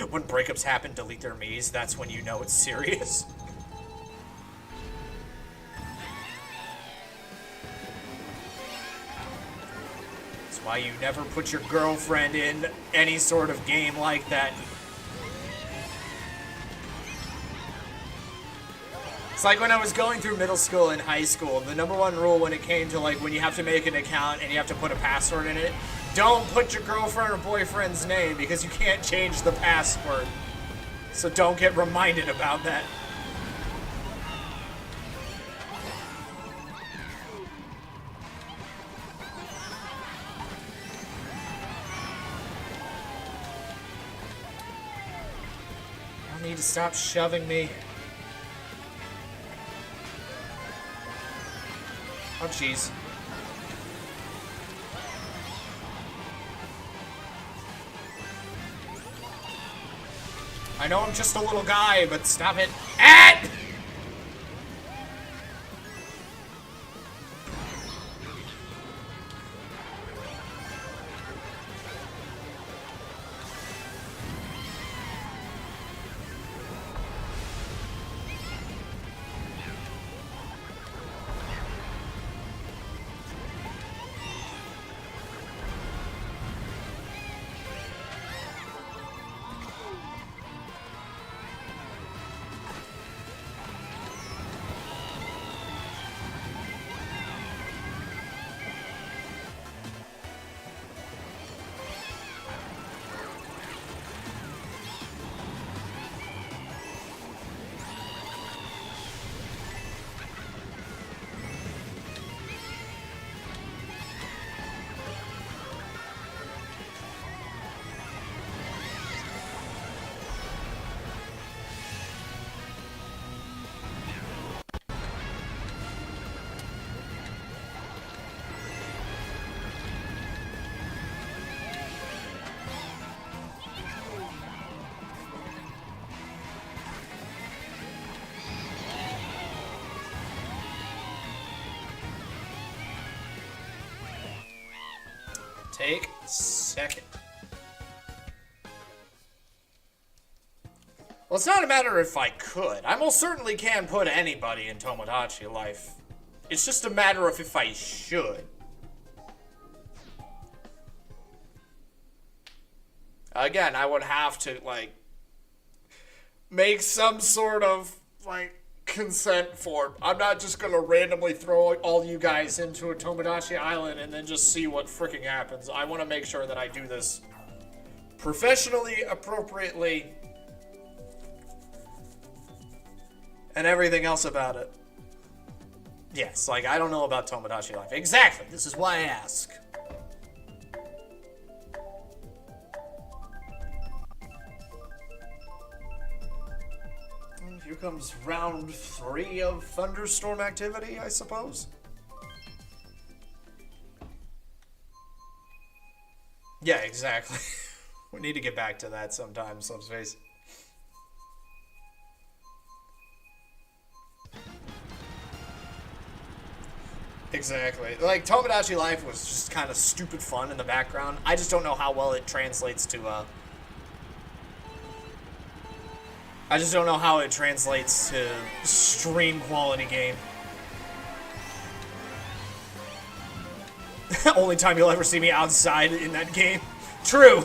When breakups happen, delete their me's. That's when you know it's serious. That's why you never put your girlfriend in any sort of game like that. It's like when I was going through middle school and high school, the #1 rule when it came to, like, when you have to make an account and you have to put a password in it, don't put your girlfriend or boyfriend's name because you can't change the password. So don't get reminded about that. I need to stop shoving me. Oh, jeez. I know I'm just a little guy, but stop it. And take a second. Well, it's not a matter if I could. I most certainly can put anybody in Tomodachi Life. It's just a matter of if I should. Again, I would have to, like, make some sort of, like, consent form. I'm not just gonna randomly throw all you guys into a Tomodachi Island and then just see what freaking happens. I want to make sure that I do this professionally, appropriately, and everything else about it. Yes, like, I don't know about Tomodachi Life. Exactly, this is why I ask. And here comes round 3 of thunderstorm activity, I suppose. Yeah, exactly. We need to get back to that sometime, Subspace. Exactly. Like, Tomodachi Life was just kind of stupid fun in the background. I just don't know how well it translates to, I just don't know how it translates to stream quality game. Only time you'll ever see me outside in that game. True.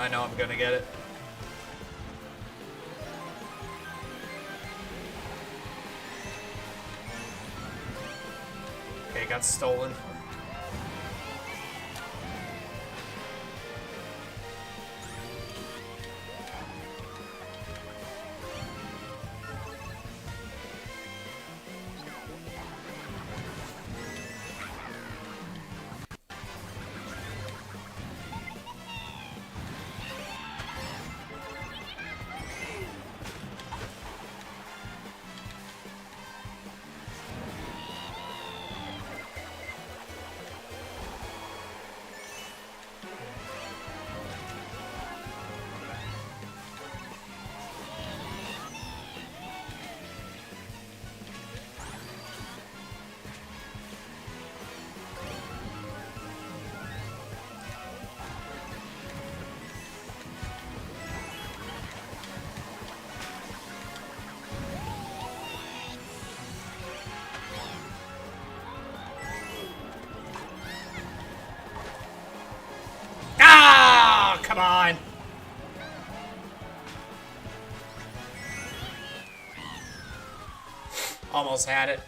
I know I'm gonna get it. Okay, got stolen. Ah, come on. Almost had it.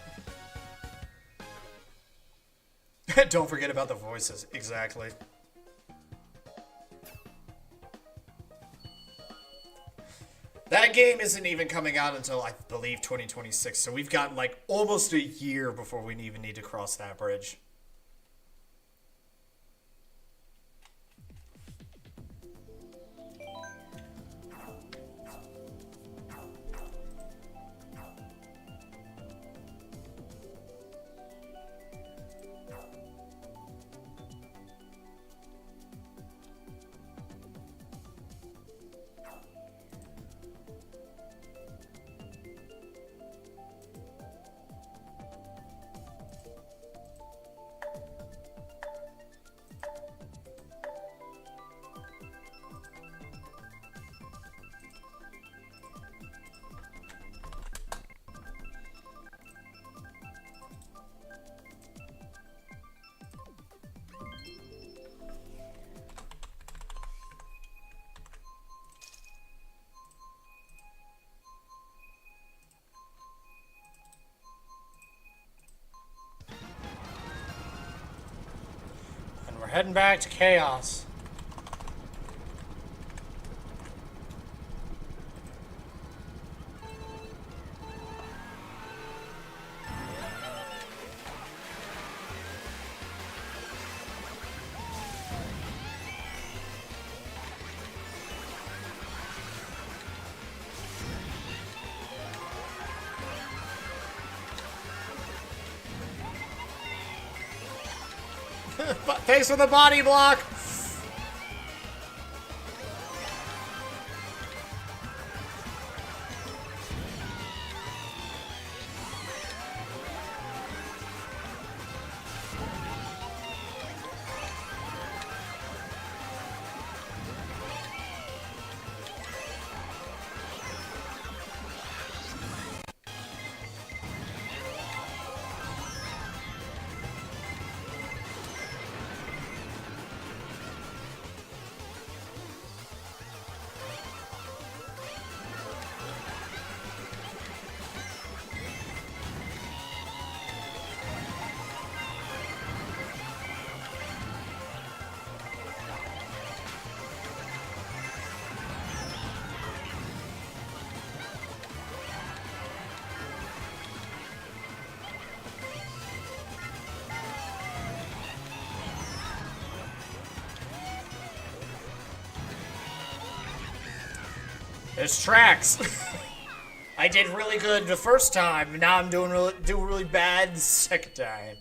Don't forget about the voices. Exactly. That game isn't even coming out until, I believe, 2026, so we've got, like, almost a year before we even need to cross that bridge. We're heading back to Chaos. Thanks for the body block! There's tracks. I did really good the first time, and now I'm doing really bad the second time.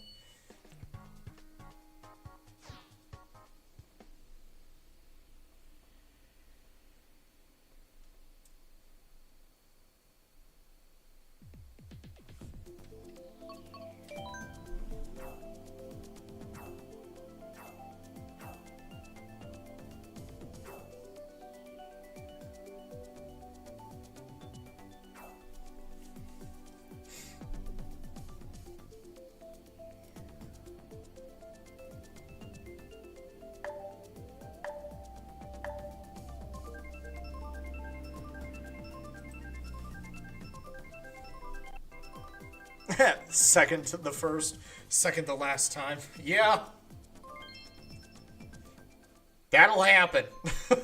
Second to the first, second to last time. Yeah. That'll happen. I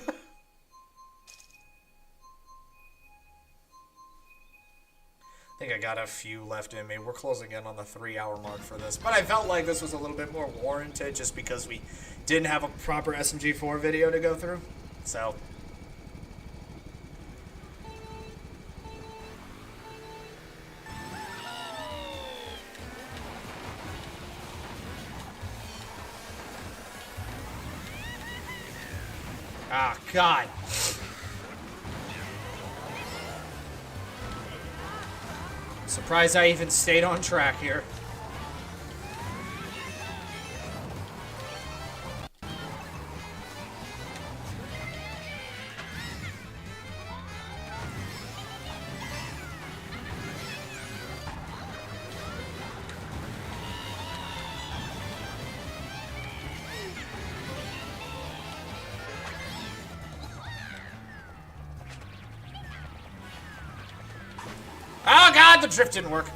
think I got a few left in me. We're closing in on the 3-hour mark for this. But I felt like this was a little bit more warranted just because we didn't have a proper SMG4 video to go through. So... Ah, God. Surprised I even stayed on track here. Oh God, the drift didn't work.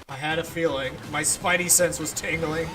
I had a feeling. My spidey sense was tingling.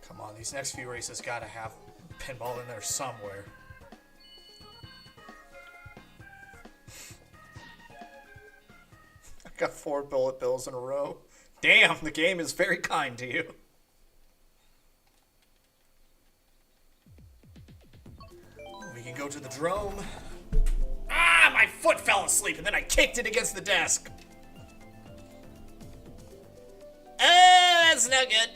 Come on, these next few races gotta have pinball in there somewhere. I got 4 bullet bills in a row. Damn, the game is very kind to you. We can go to the drome. Ah, my foot fell asleep and then I kicked it against the desk. That's no good.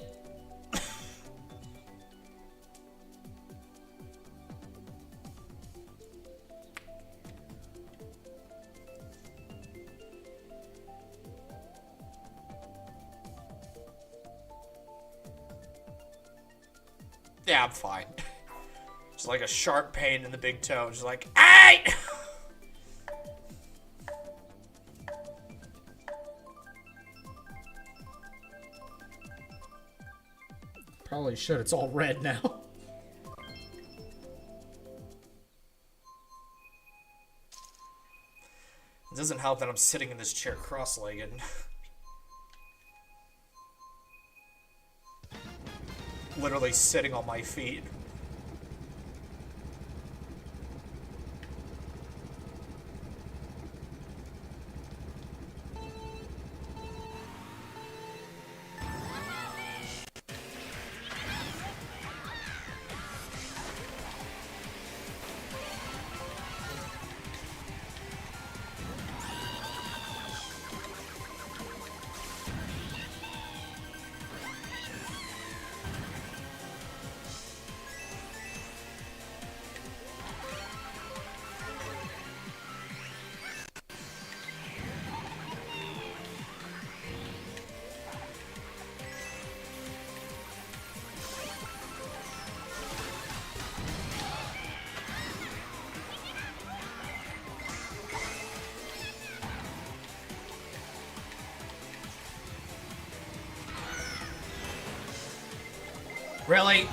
Yeah, I'm fine. Just like a sharp pain in the big toe. Just like, hey! Probably should. It's all red now. It doesn't help that I'm sitting in this chair cross-legged. Literally sitting on my feet. Really?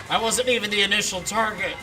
I wasn't even the initial target.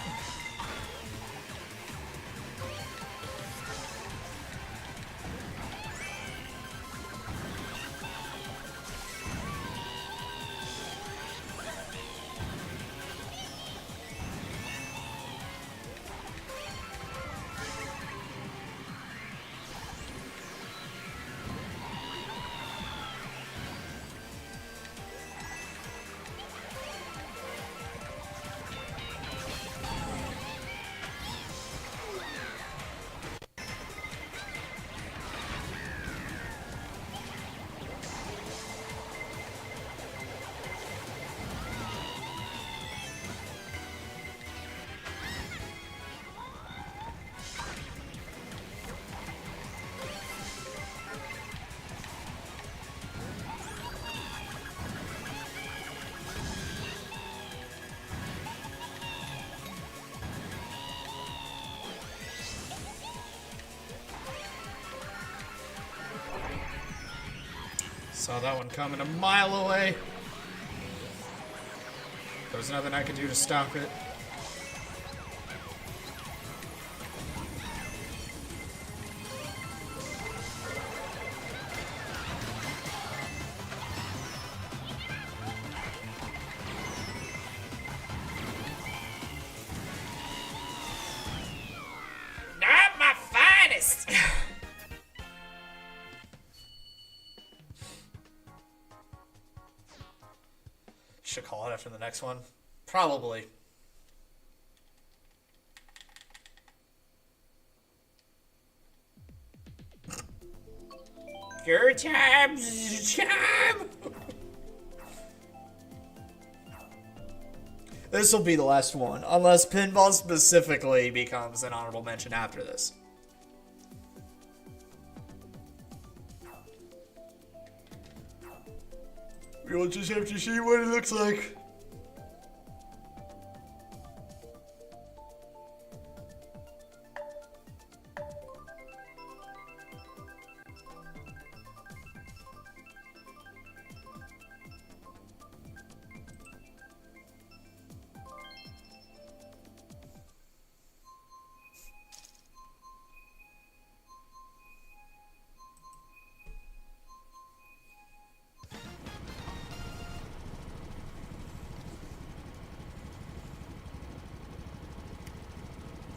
Saw that one coming a mile away. There was nothing I could do to stop it. Not my finest! Should call it after the next one. Probably. Your time's time! This will be the last one, unless pinball specifically becomes an honorable mention after this. We'll just have to see what it looks like.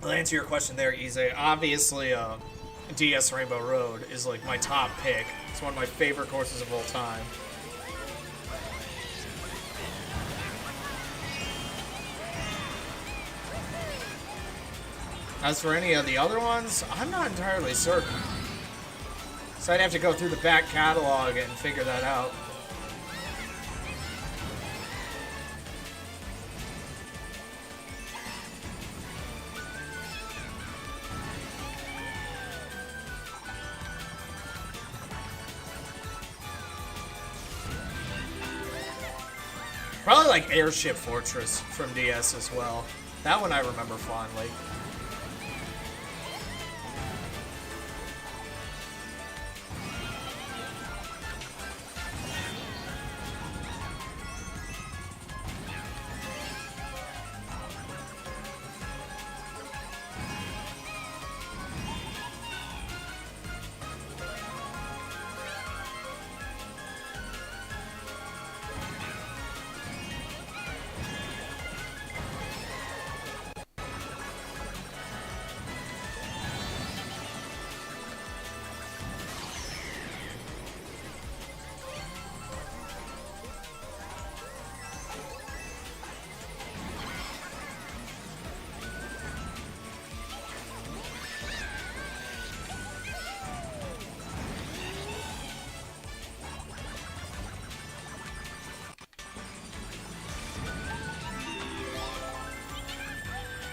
To answer your question there, Ize, obviously DS Rainbow Road is like my top pick. It's one of my favorite courses of all time. As for any of the other ones, I'm not entirely certain. So I'd have to go through the back catalog and figure that out. Probably like Airship Fortress from DS as well. That one I remember fondly.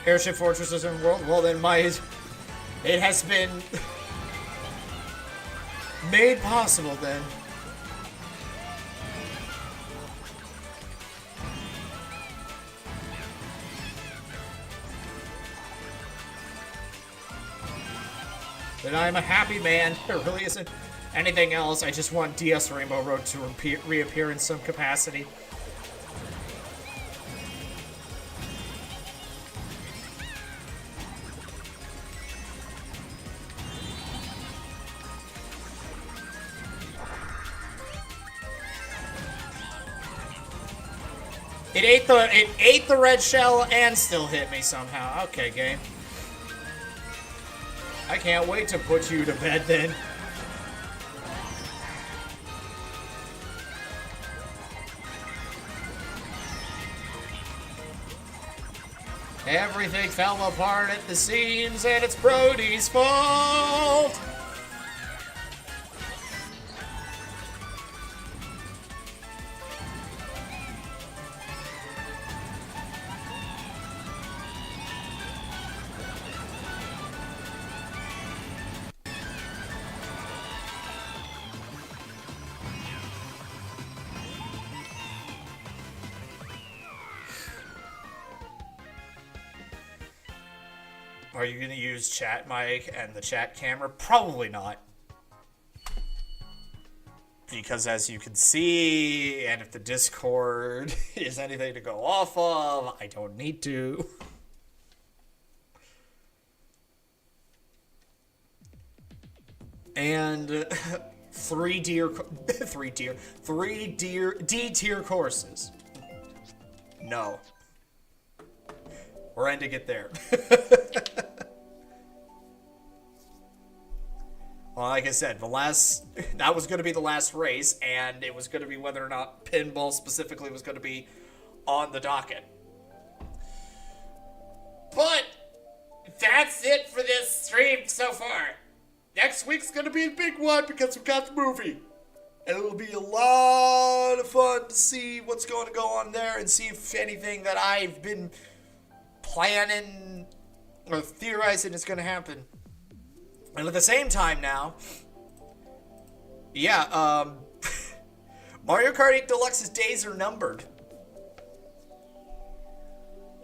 Airship Fortresses in World. Well, then it has been made possible then. Then I'm a happy man. There really isn't anything else. I just want DS Rainbow Road to reappear in some capacity. It ate the red shell and still hit me somehow. Okay, game. I can't wait to put you to bed then. Everything fell apart at the seams and it's Brody's fault! Are you going to use chat mic and the chat camera? Probably not. Because as you can see, and if the Discord is anything to go off of, I don't need to. And three D-tier courses. No. We're ending it there. Well, like I said, that was going to be the last race, and it was going to be whether or not pinball specifically was going to be on the docket. But that's it for this stream so far. Next week's going to be a big one because we've got the movie. And it'll be a lot of fun to see what's going to go on there and see if anything that I've been planning or theorizing is going to happen. And at the same time now, Mario Kart 8 Deluxe's days are numbered.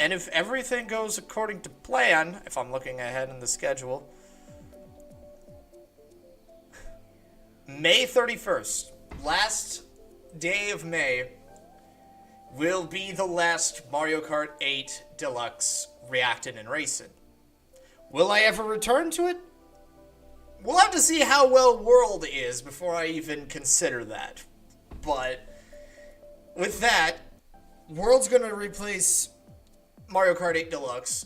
And if everything goes according to plan, if I'm looking ahead in the schedule, May 31st, last day of May, will be the last Mario Kart 8 Deluxe Reactin' and Racin'. Will I ever return to it? We'll have to see how well World is before I even consider that. But with that, World's going to replace Mario Kart 8 Deluxe.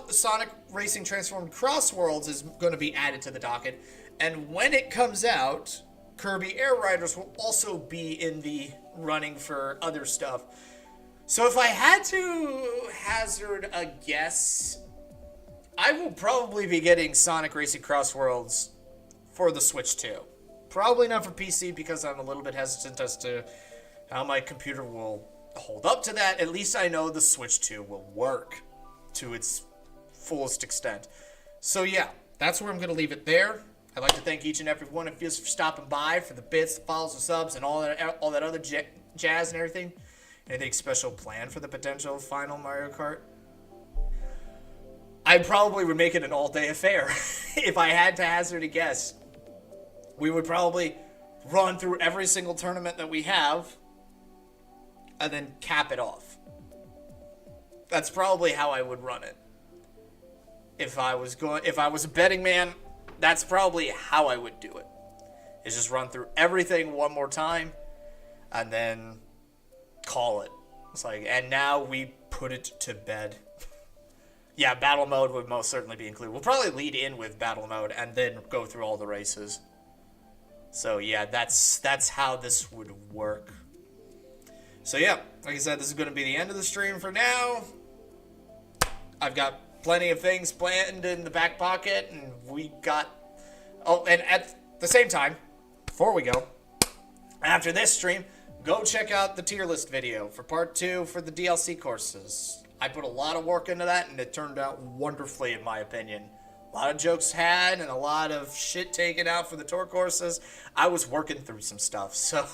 Sonic Racing Transformed Cross Worlds is going to be added to the docket. And when it comes out, Kirby Air Riders will also be in the running for other stuff. So if I had to hazard a guess, I will probably be getting Sonic Racing Cross Worlds for the Switch 2. Probably not for PC because I'm a little bit hesitant as to how my computer will hold up to that. At least I know the Switch 2 will work to its fullest extent. So yeah, that's where I'm going to leave it there. I'd like to thank each and every one of you for stopping by, for the bits, the follows, the subs, and all that other jazz and everything. Anything special planned for the potential final Mario Kart? I probably would make it an all-day affair. If I had to hazard a guess, we would probably run through every single tournament that we have and then cap it off. That's probably how I would run it. If I was a betting man, that's probably how I would do it. Is just run through everything one more time and then call it. It's like, and now we put it to bed. Yeah, battle mode would most certainly be included. We'll probably lead in with battle mode and then go through all the races. So yeah, that's how this would work. So yeah, like I said, this is going to be the end of the stream for now. I've got plenty of things planned in the back pocket, and we got... Oh, and at the same time, before we go, after this stream, go check out the tier list video for part 2 for the DLC courses. I put a lot of work into that, and it turned out wonderfully, in my opinion. A lot of jokes had, and a lot of shit taken out for the tour courses. I was working through some stuff, so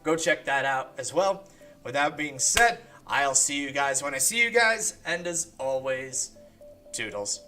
go check that out as well. With that being said, I'll see you guys when I see you guys, and as always, toodles.